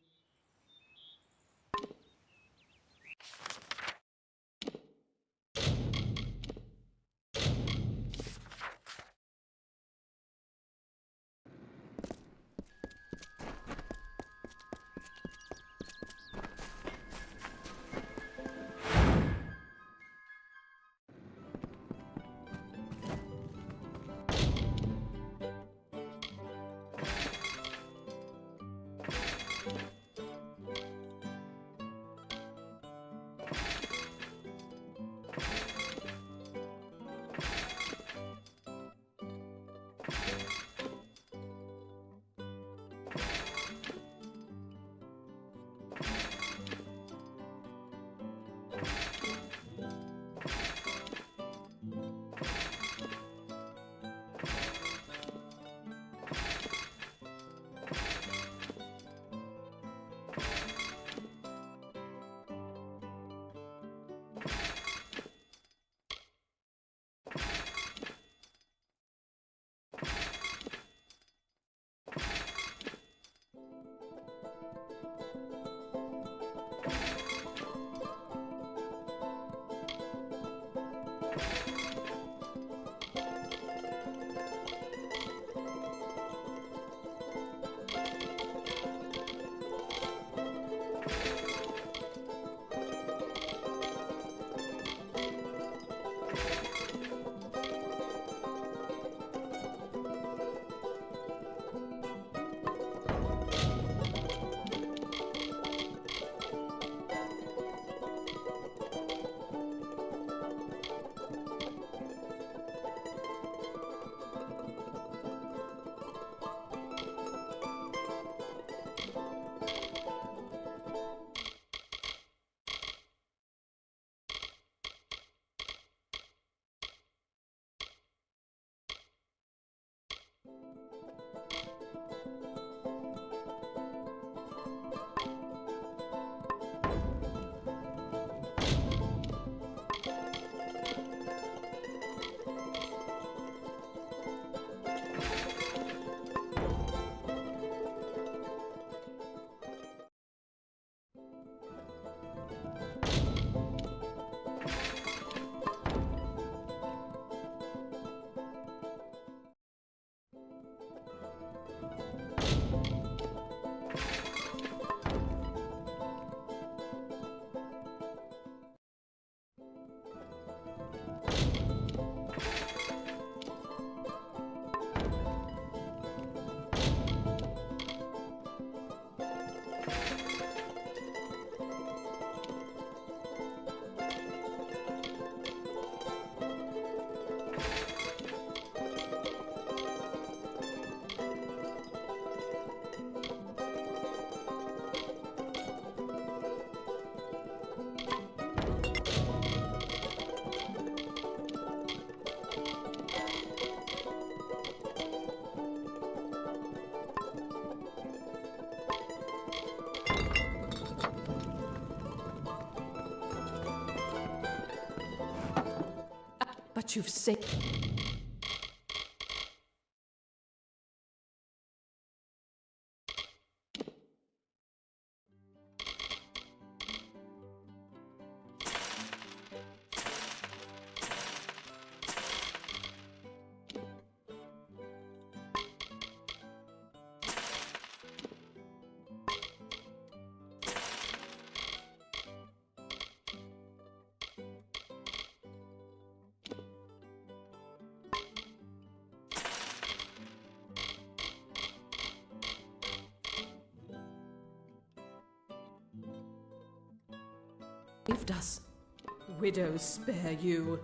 you've saved. Us. Widows spare you.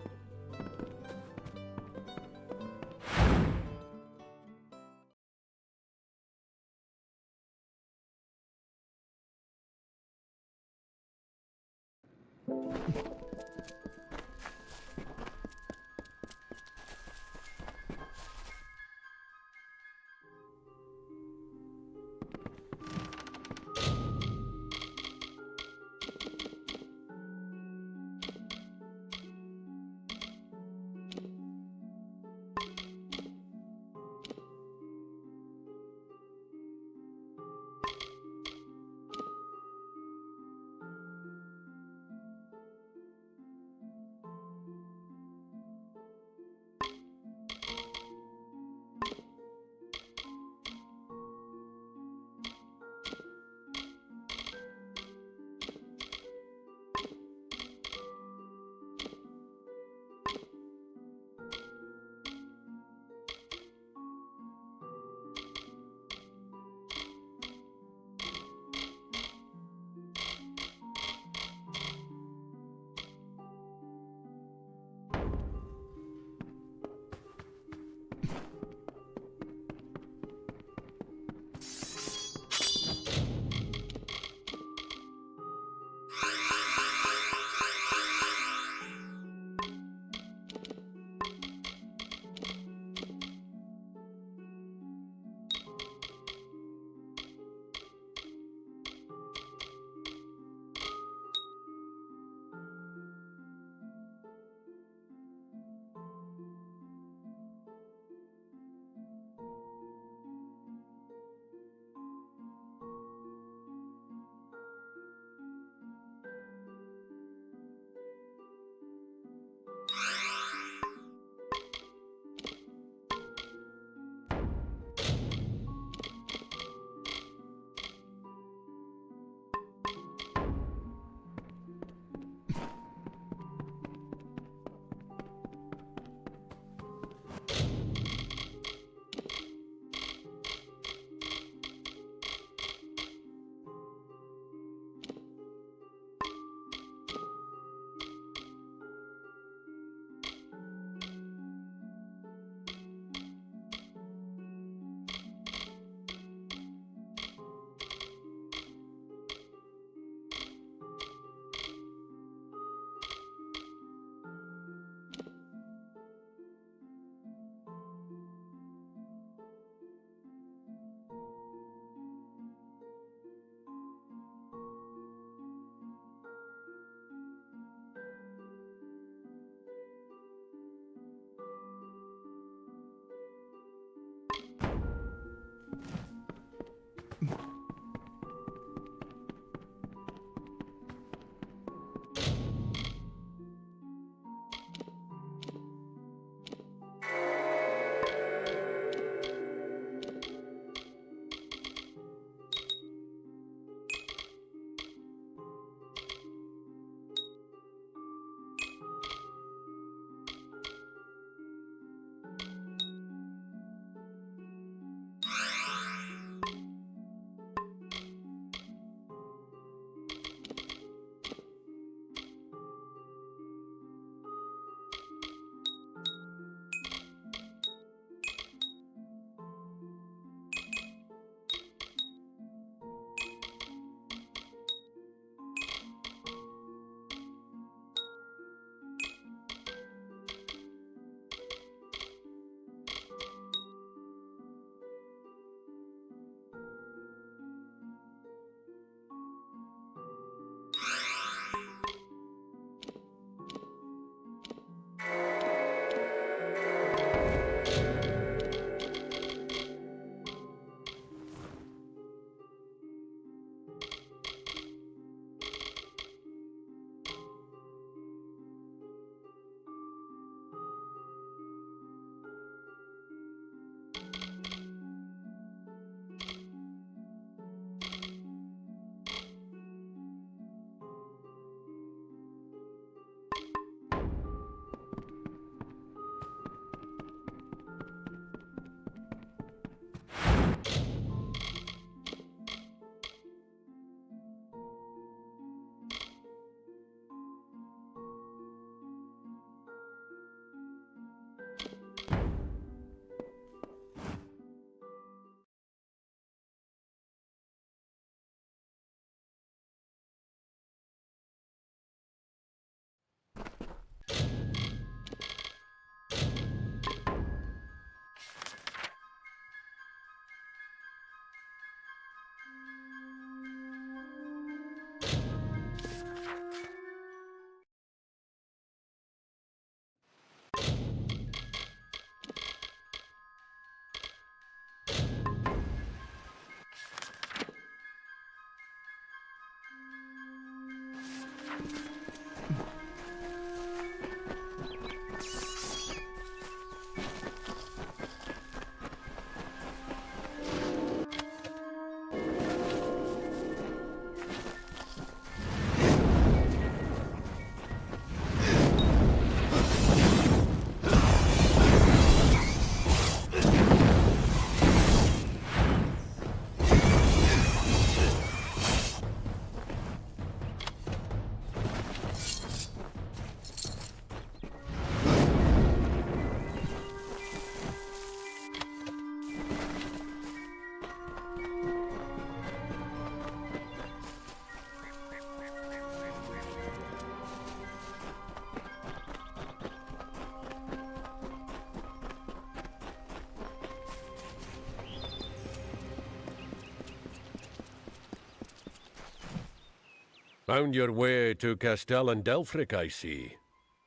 Found your way to Castel and Delphric, I see.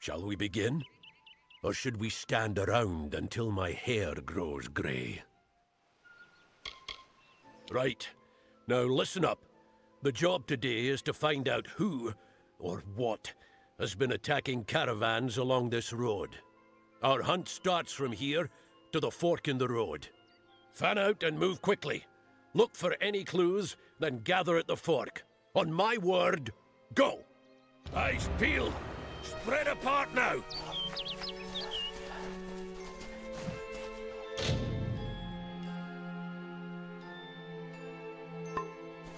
Shall we begin? Or should we stand around until my hair grows grey? Right. Now listen up. The job today is to find out who, or what, has been attacking caravans along this road. Our hunt starts from here to the fork in the road. Fan out and move quickly. Look for any clues, then gather at the fork. On my word, go! Eyes peeled! Spread apart now!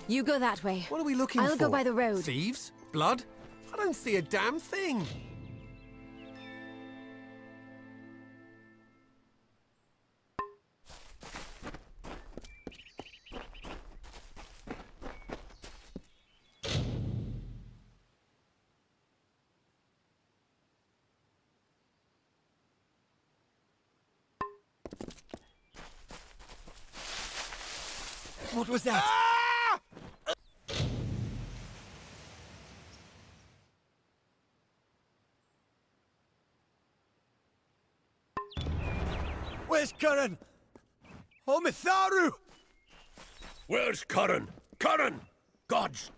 You go that way. What are we looking for? I'll go by the road. Thieves? Blood? I don't see a damn thing. What was that? Where's Curran? Oh, Mitharu! Where's Curran? Curran! Gods!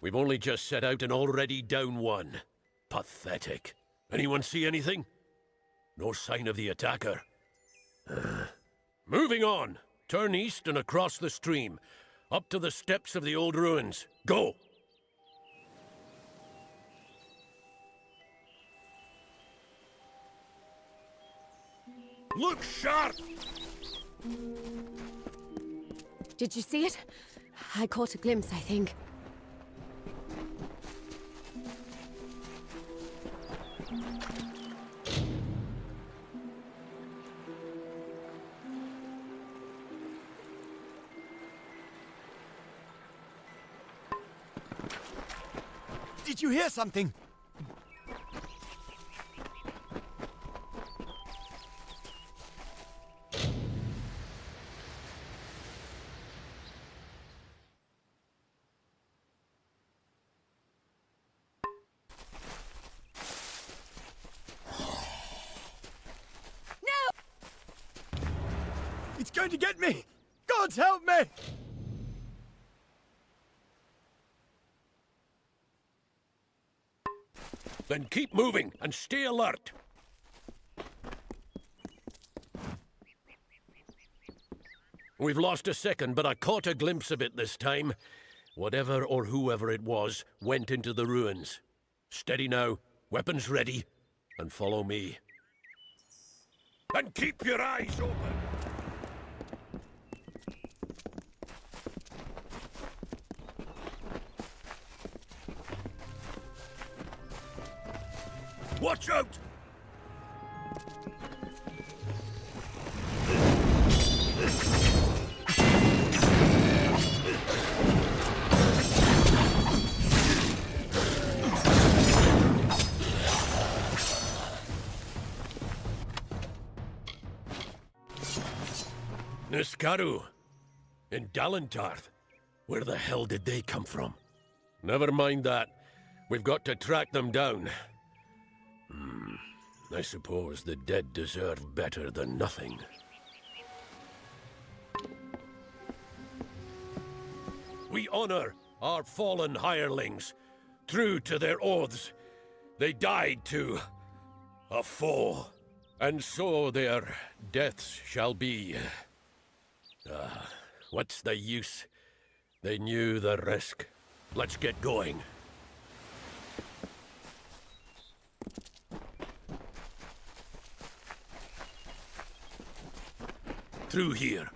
We've only just set out and already down one. Pathetic. Anyone see anything? No sign of the attacker. Moving on. Turn east and across the stream. Up to the steps of the old ruins. Go! Look sharp! Did you see it? I caught a glimpse, I think. Did you hear something? It's going to get me! Gods help me! Then keep moving and stay alert. We've lost a second, but I caught a glimpse of it this time. Whatever or whoever it was went into the ruins. Steady now, weapons ready, and follow me. And keep your eyes open! Watch out! Niskaru. In Dalentarth. Where the hell did they come from? Never mind that. We've got to track them down. I suppose the dead deserve better than nothing. We honor our fallen hirelings. True to their oaths, they died to a foe. And so their deaths shall be. What's the use? They knew the risk. Let's get going. Through here.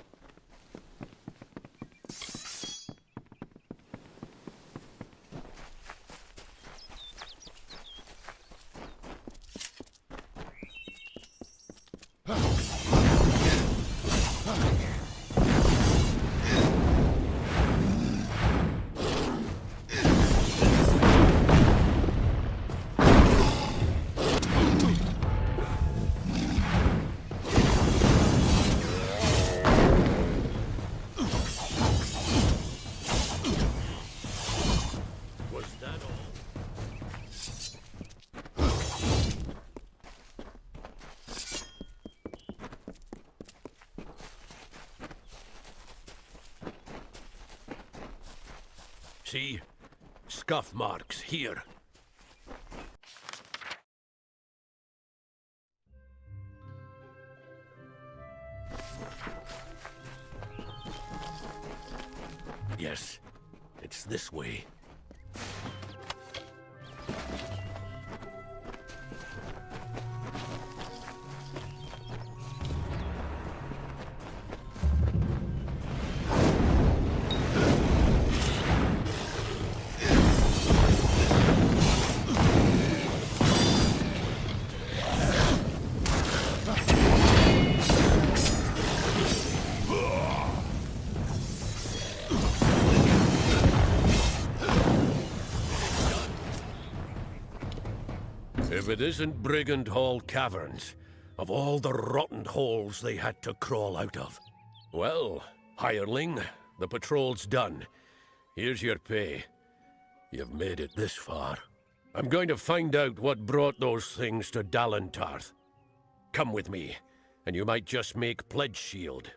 See? Scuff marks here. Yes, it's this way. If it isn't Brigand Hall Caverns, of all the rotten holes they had to crawl out of. Well, hireling, the patrol's done. Here's your pay. You've made it this far. I'm going to find out what brought those things to Dalentarth. Come with me, and you might just make pledge shield.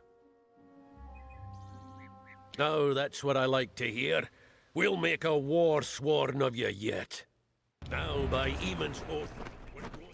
Now that's what I like to hear. We'll make a war sworn of you yet. Now, by Eamon's oath, we're going...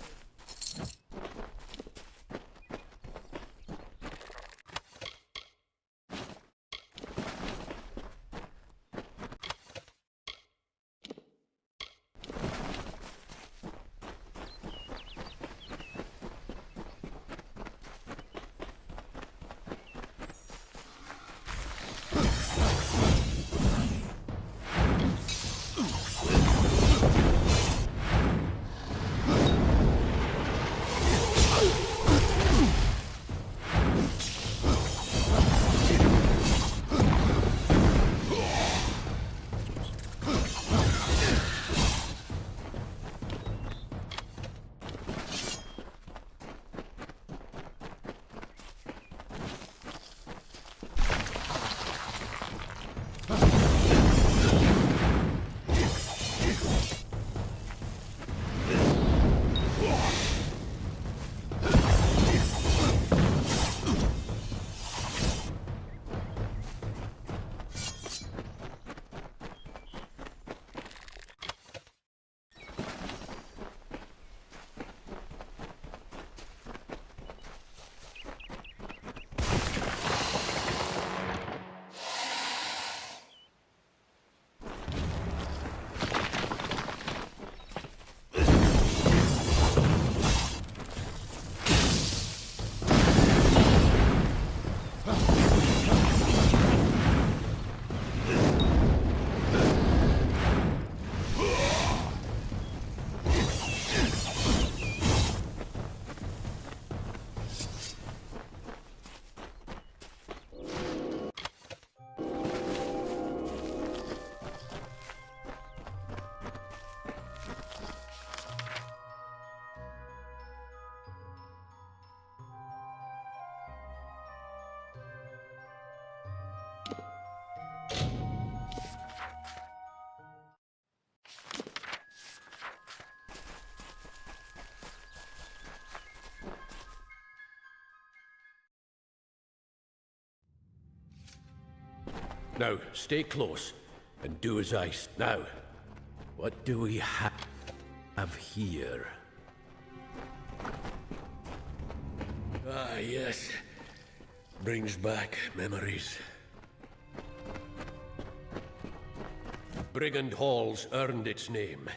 Now, stay close, and do as I... Now, What do we have here? Ah, yes. Brings back memories. Brigand Hall's earned its name.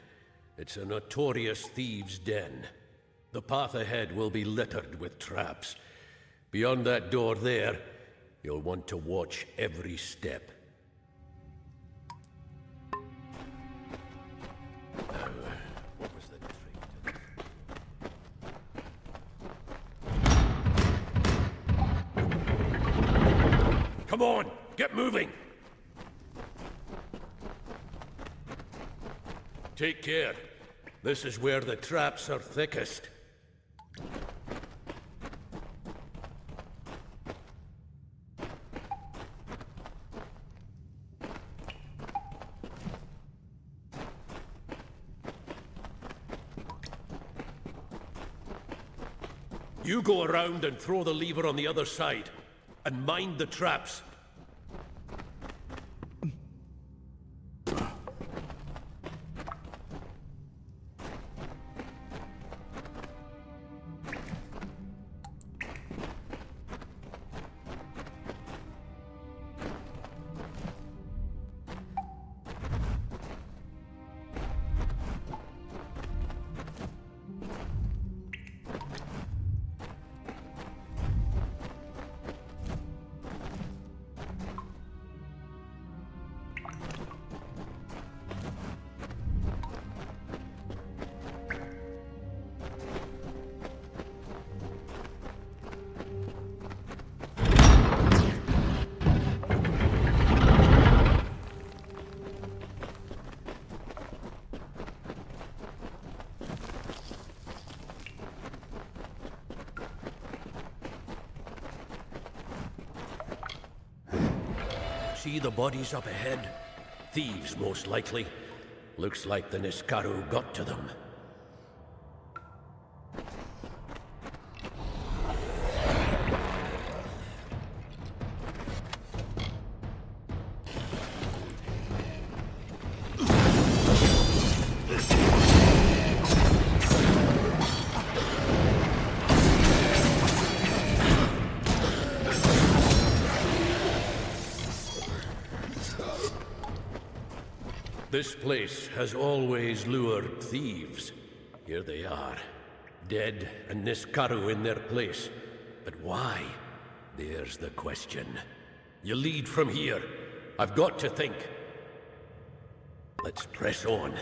It's a notorious thieves' den. The path ahead will be littered with traps. Beyond that door there, you'll want to watch every step. What was the trait? Come on, get moving! Take care. This is where the traps are thickest. You go around and throw the lever on the other side. And mind the traps. See the bodies up ahead? Thieves, most likely. Looks like the Niskaru got to them. This place has always lured thieves. Here they are, dead and Niskaru in their place. But why? There's the question. You lead from here. I've got to think. Let's press on.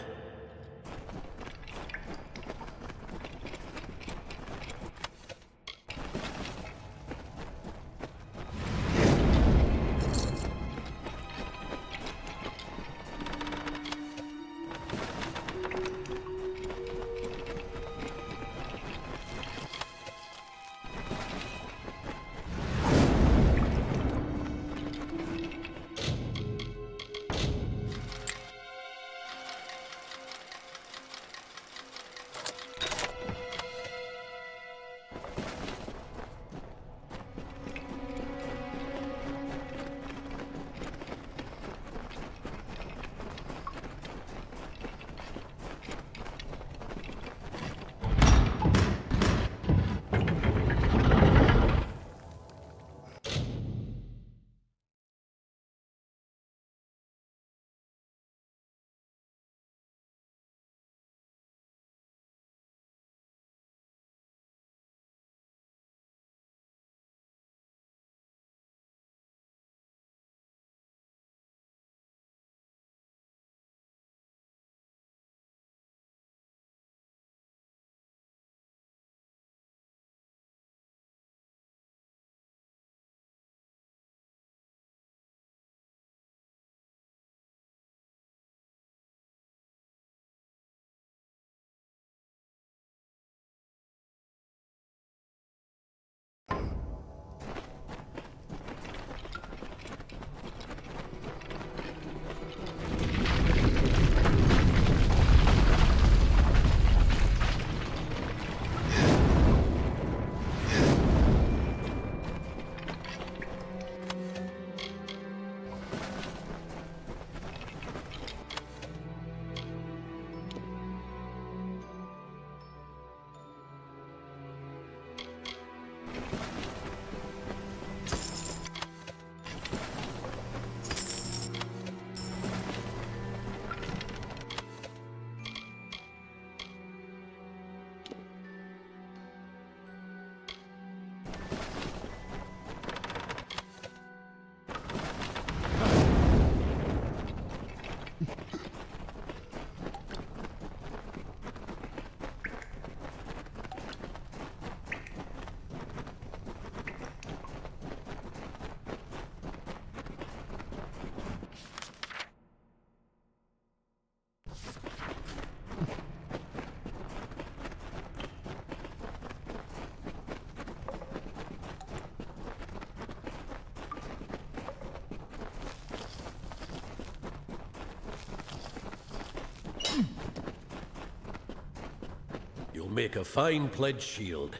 You'll make a fine pledge shield.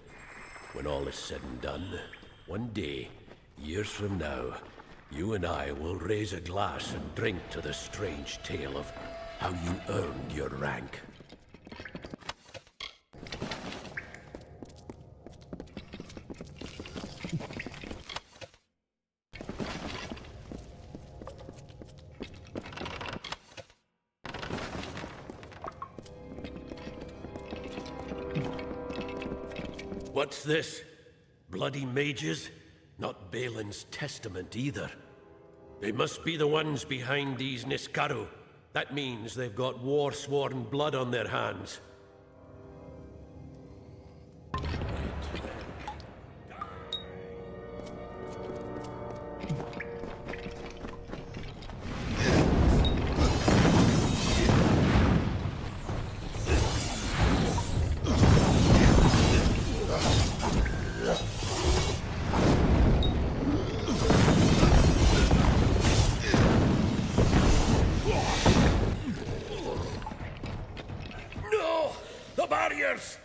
When all is said and done, one day, years from now, you and I will raise a glass and drink to the strange tale of how you earned your rank. What's this? Bloody mages? Not Balin's testament either. They must be the ones behind these Niskaru. That means they've got war-sworn blood on their hands. Barriers!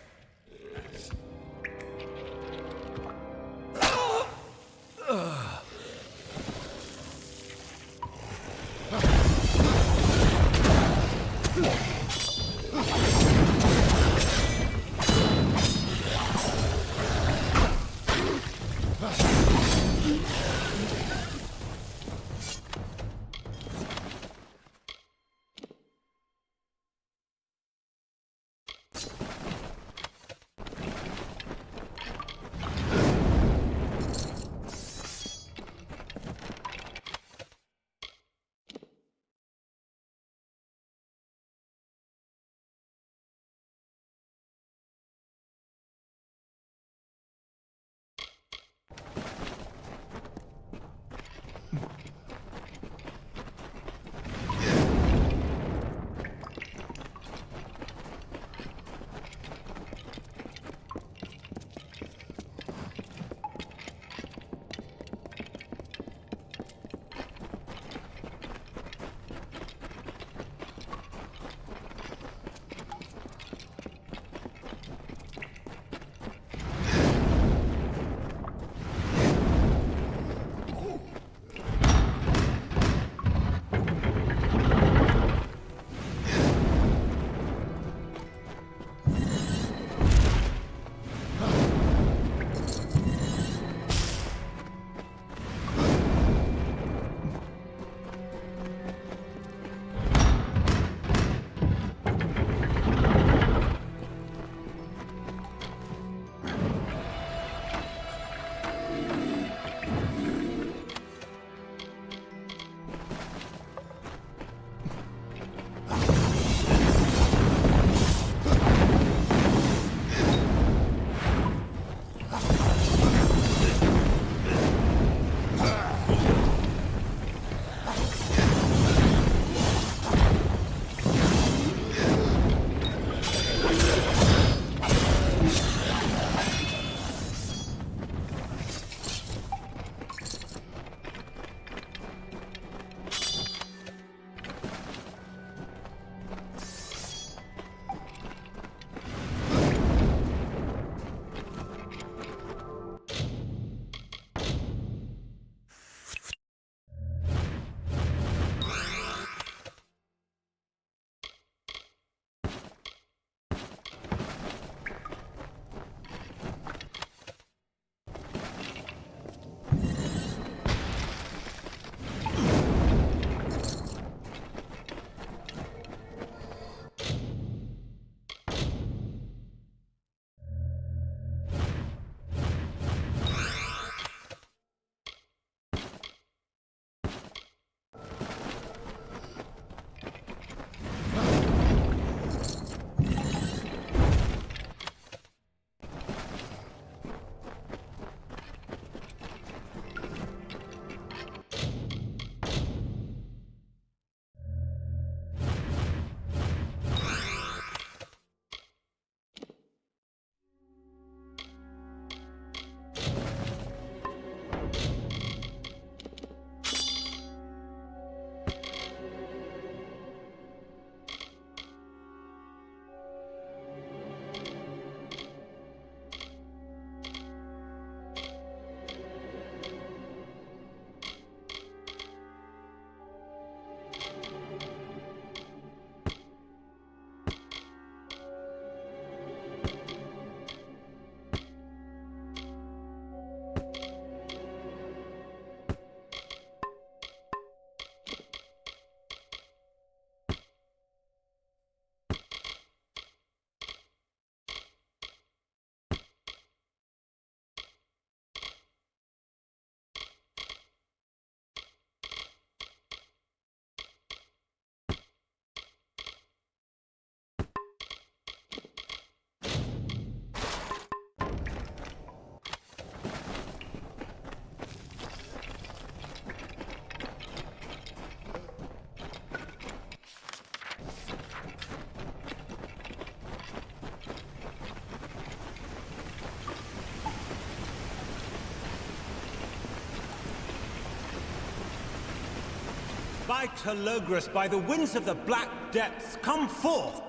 By Telogris, by the winds of the black depths, come forth!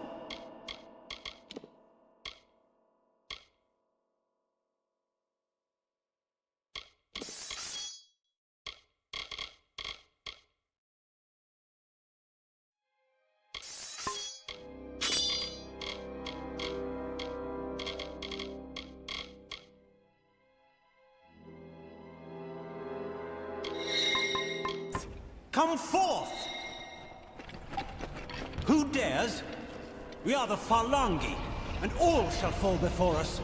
Come forth! Who dares? We are the Phalangi, and all shall fall before us.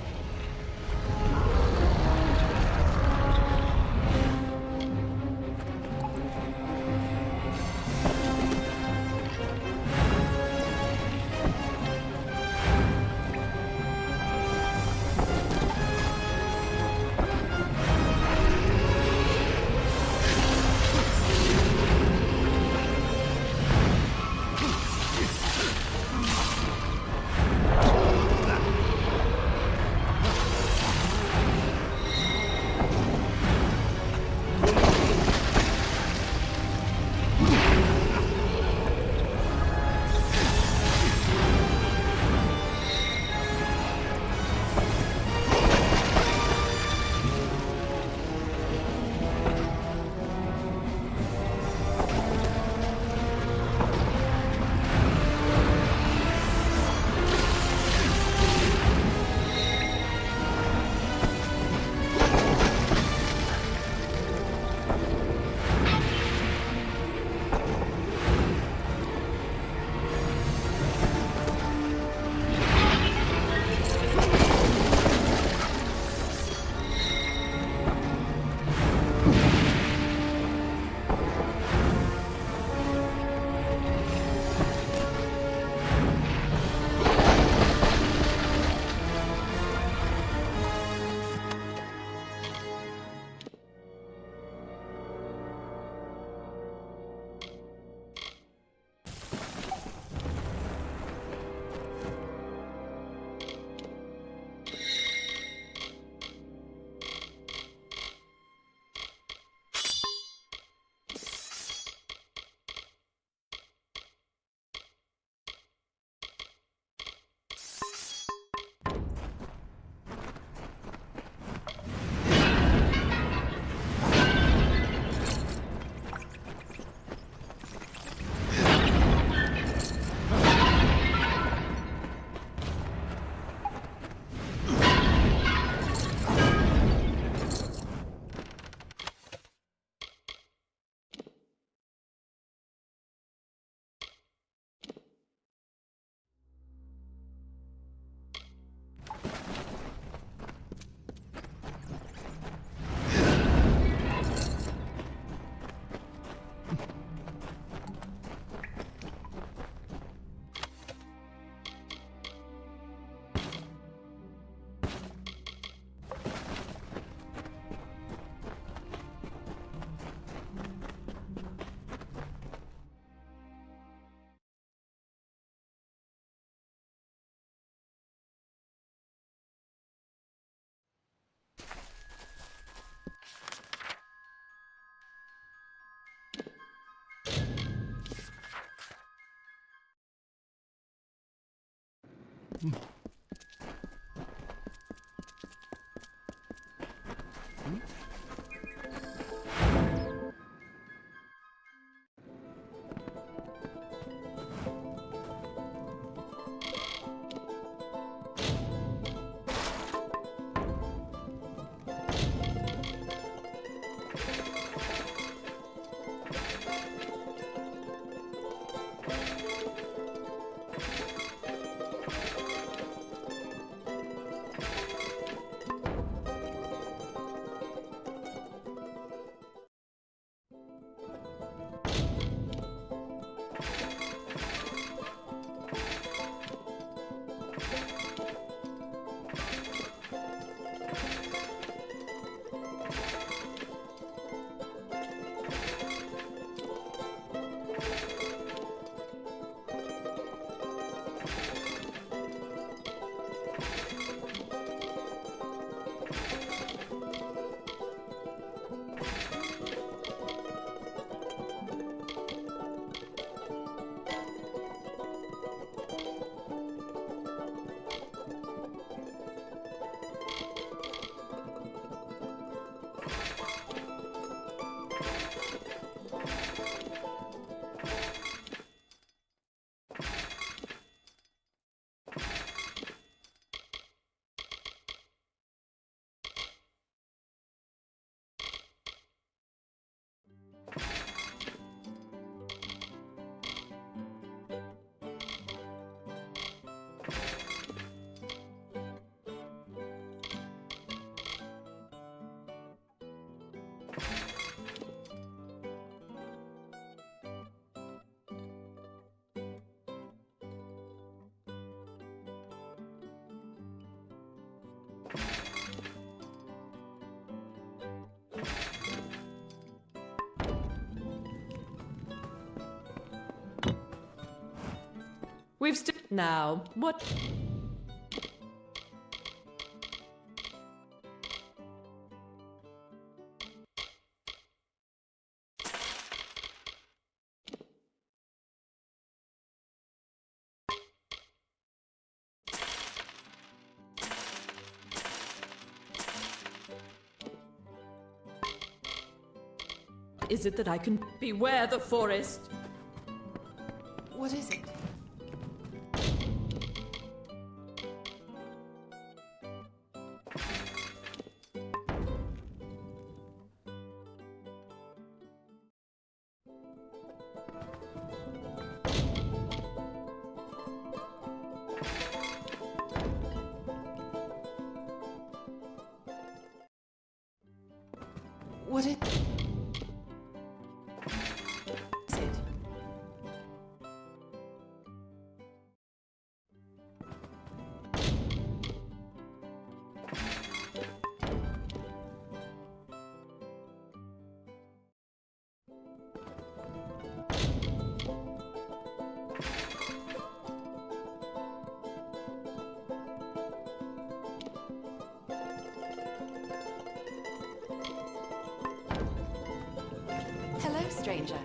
We've still... Now, what... Is it that I can beware the forest? What is it? What is it? Hello, stranger.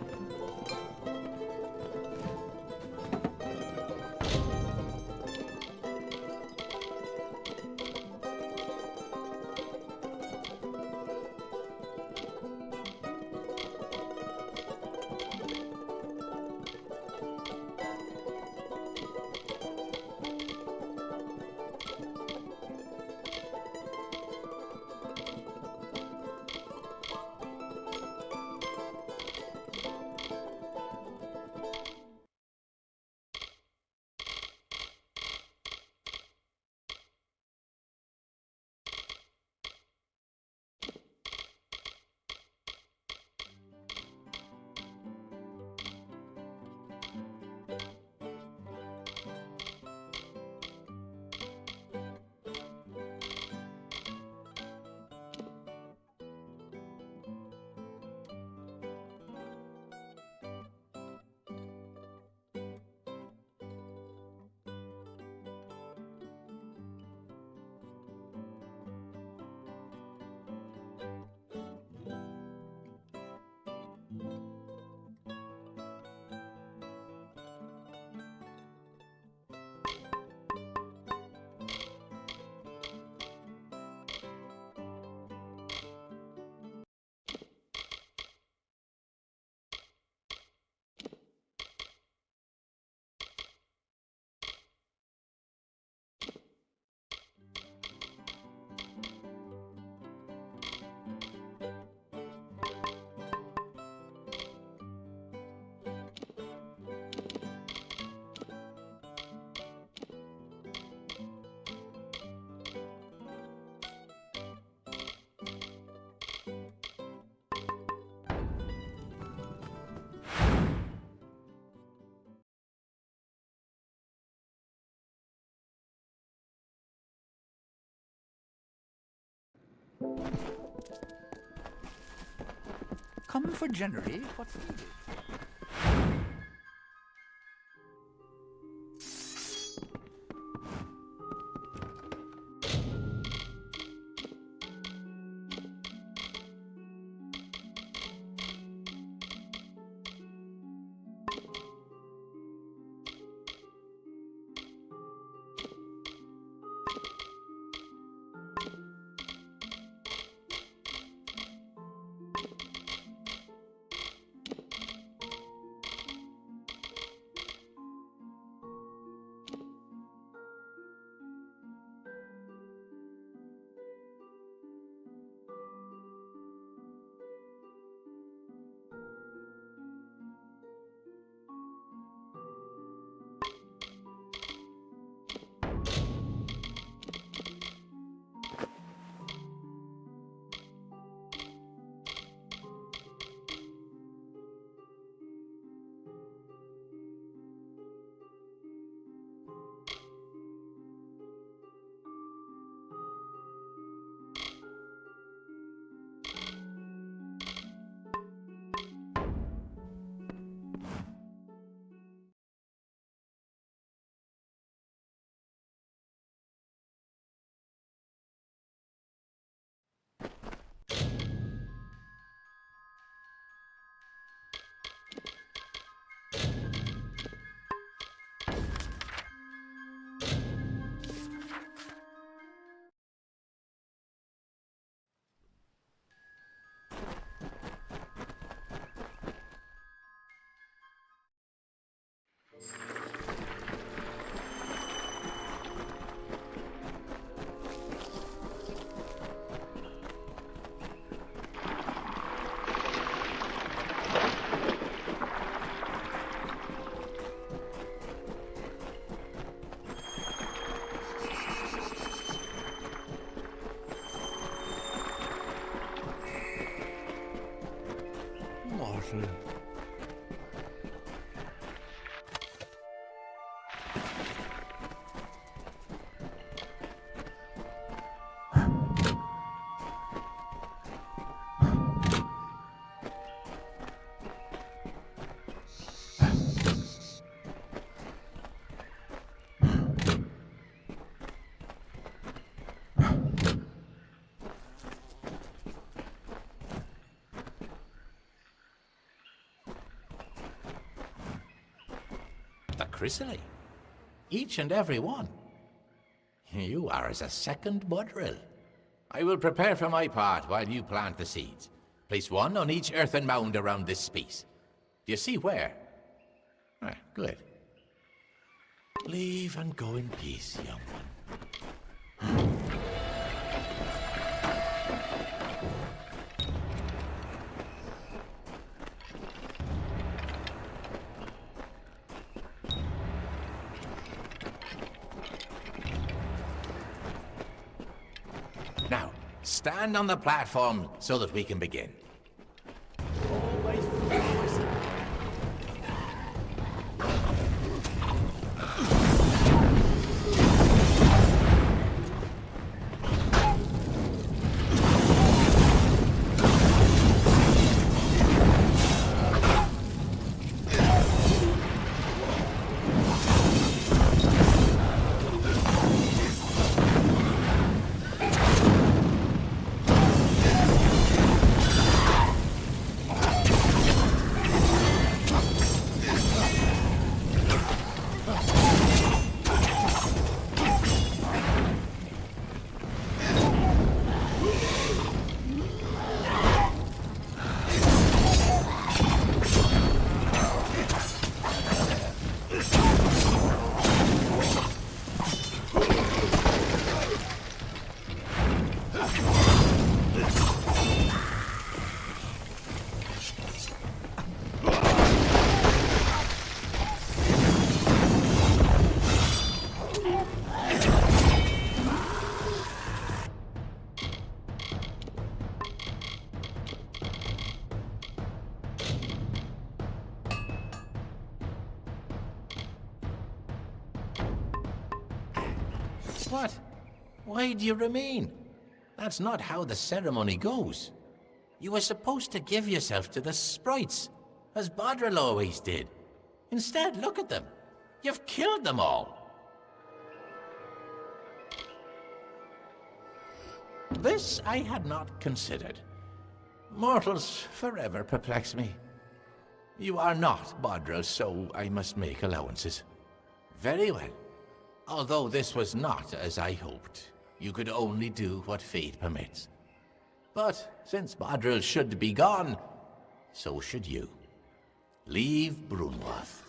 Come for generally what's needed. chrysalis. Each and every one. You are as a second Budrill. I will prepare for my part while you plant the seeds. Place one on each earthen mound around this space. Do you see where? Ah, good. Leave and go in peace, young one. Now, stand on the platform so that we can begin. What? Why do you remain? That's not how the ceremony goes. You were supposed to give yourself to the sprites, as Bodril always did. Instead, look at them. You've killed them all. This I had not considered. Mortals forever perplex me. You are not Bodril, so I must make allowances. Very well. Although this was not as I hoped, you could only do what fate permits. But since Bodril should be gone, so should you. Leave Brunwath.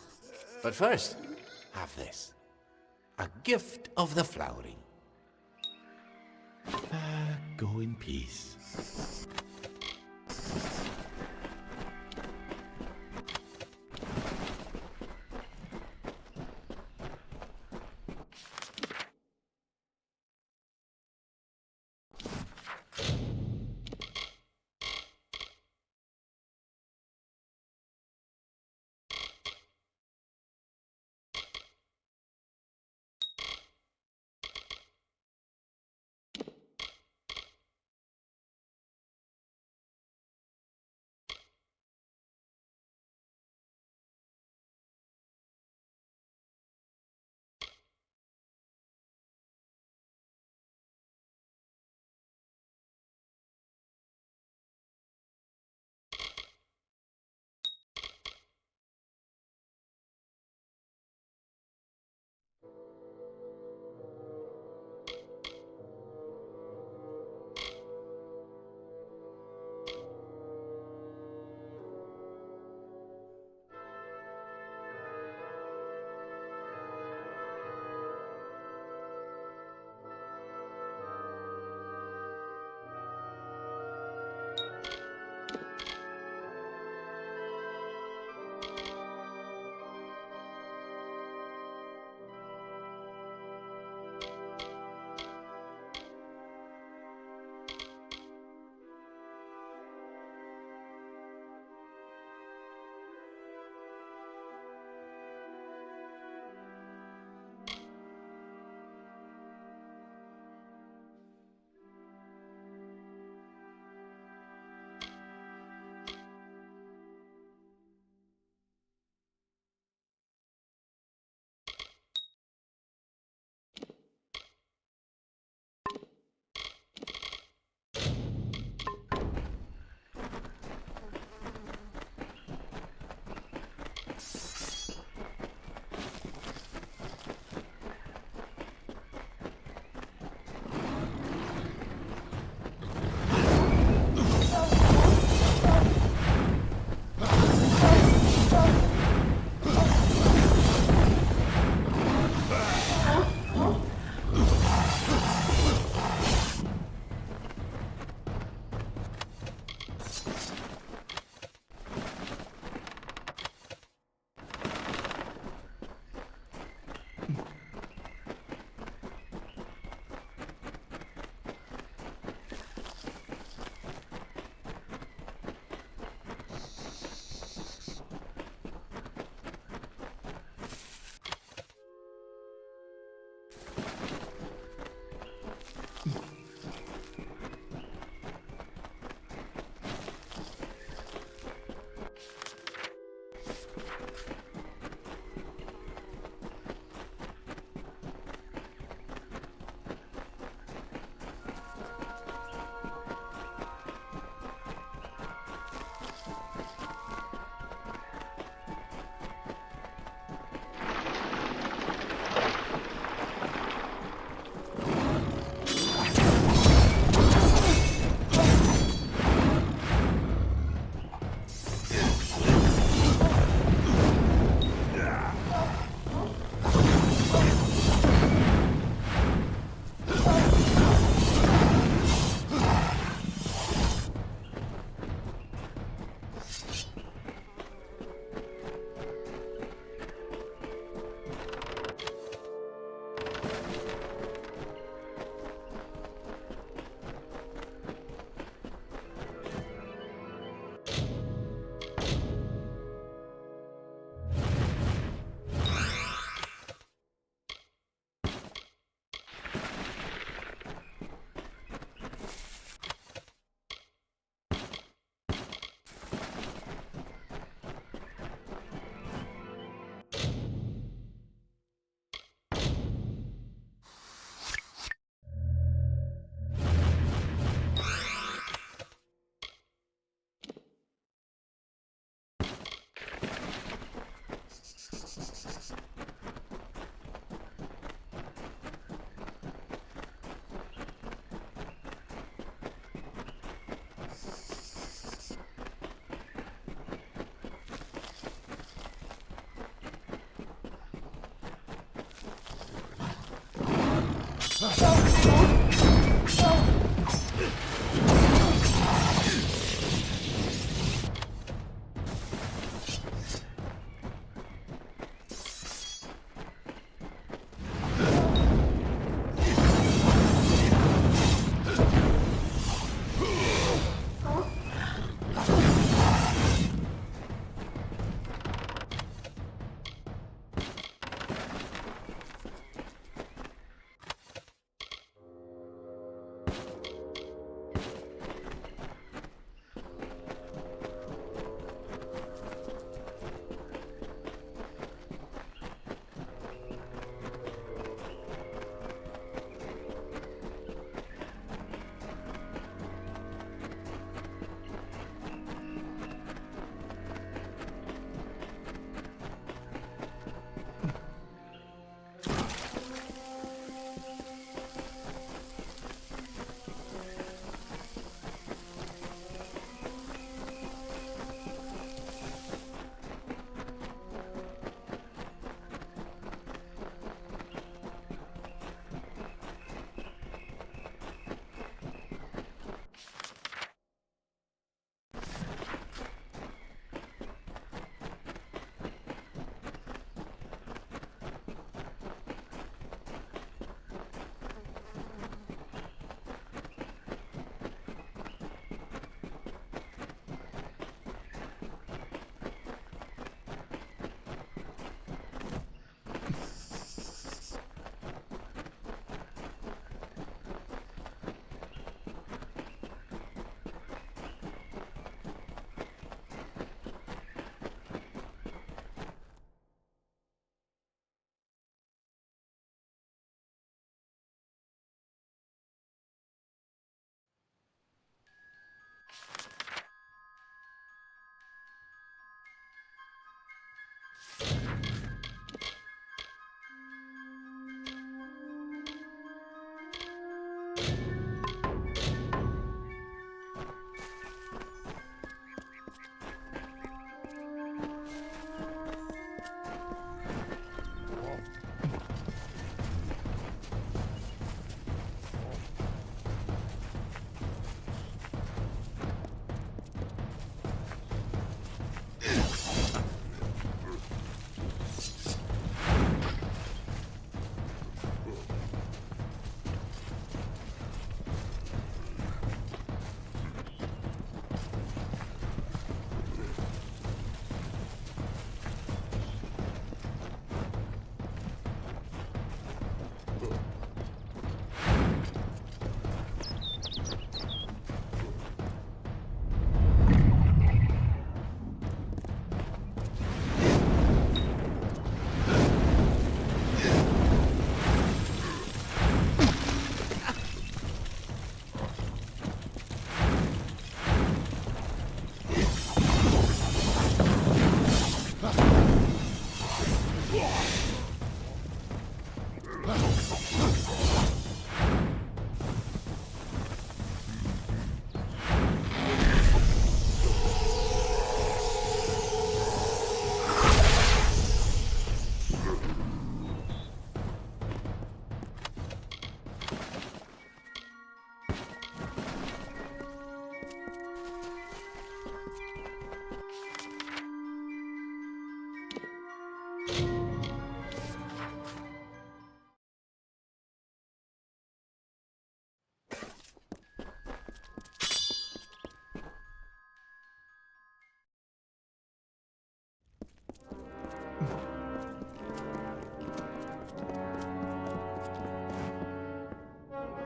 But first, have this. A gift of the flowering. Go in peace.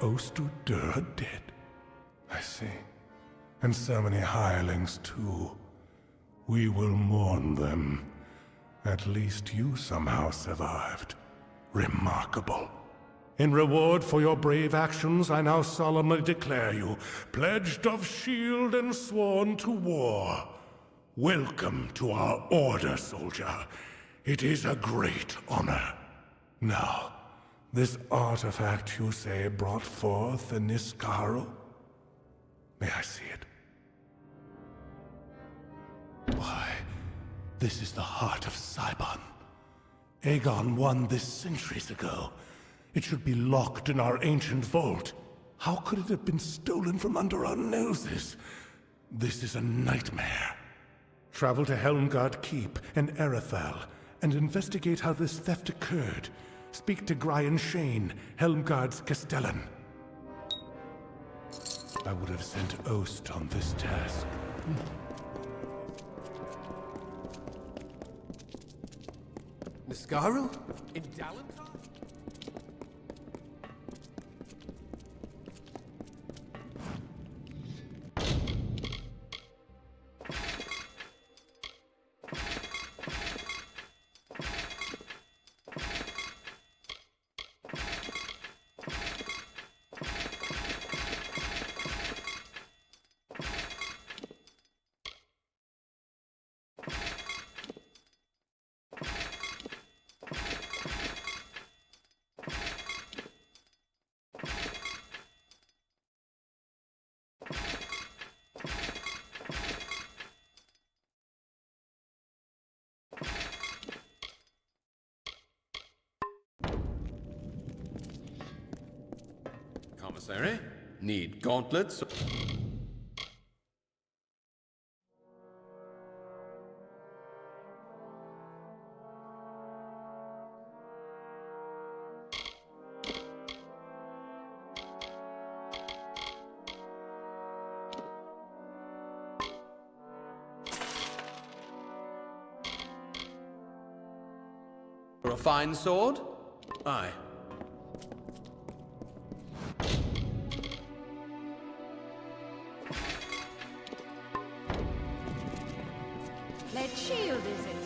Ostudur dead. I see. And so many hirelings, too. We will mourn them. At least you somehow survived. Remarkable. In reward for your brave actions, I now solemnly declare you pledged of shield and sworn to war. Welcome to our order, soldier. It is a great honor. Now, this artifact, you say, brought forth the Niskaru? May I see it? Why, this is the heart of Cybon. Aegon won this centuries ago. It should be locked in our ancient vault. How could it have been stolen from under our noses? This is a nightmare. Travel to Helmgard Keep and Erethal, and investigate how this theft occurred. Speak to Brian Shane, Helmgard's Castellan. I would have sent Ost on this task. Niskaru? In Dallin? Commissary? Need gauntlets? For a fine sword? Aye. Lead shield, is it?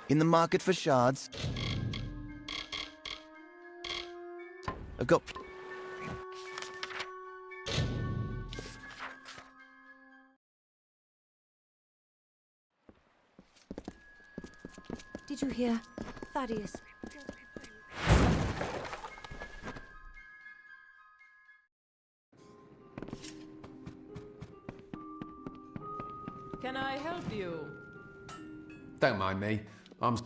In the market for shards? I've got... Did you hear? Thaddeus. Can I help you? Don't mind me. I'm...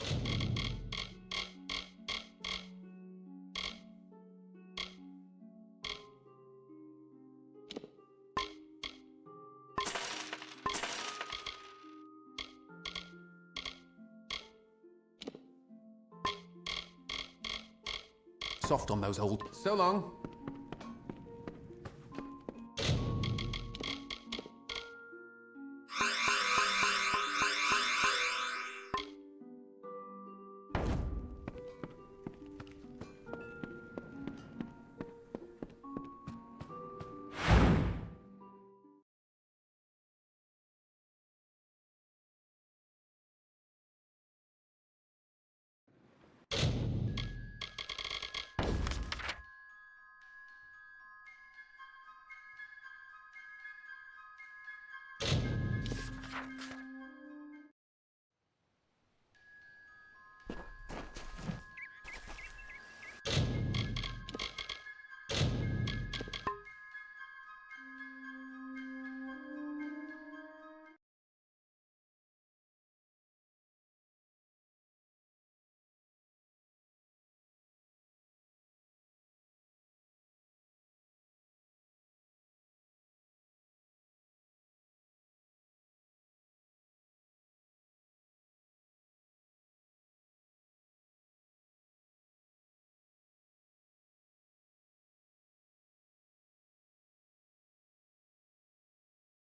soft on those old... So long.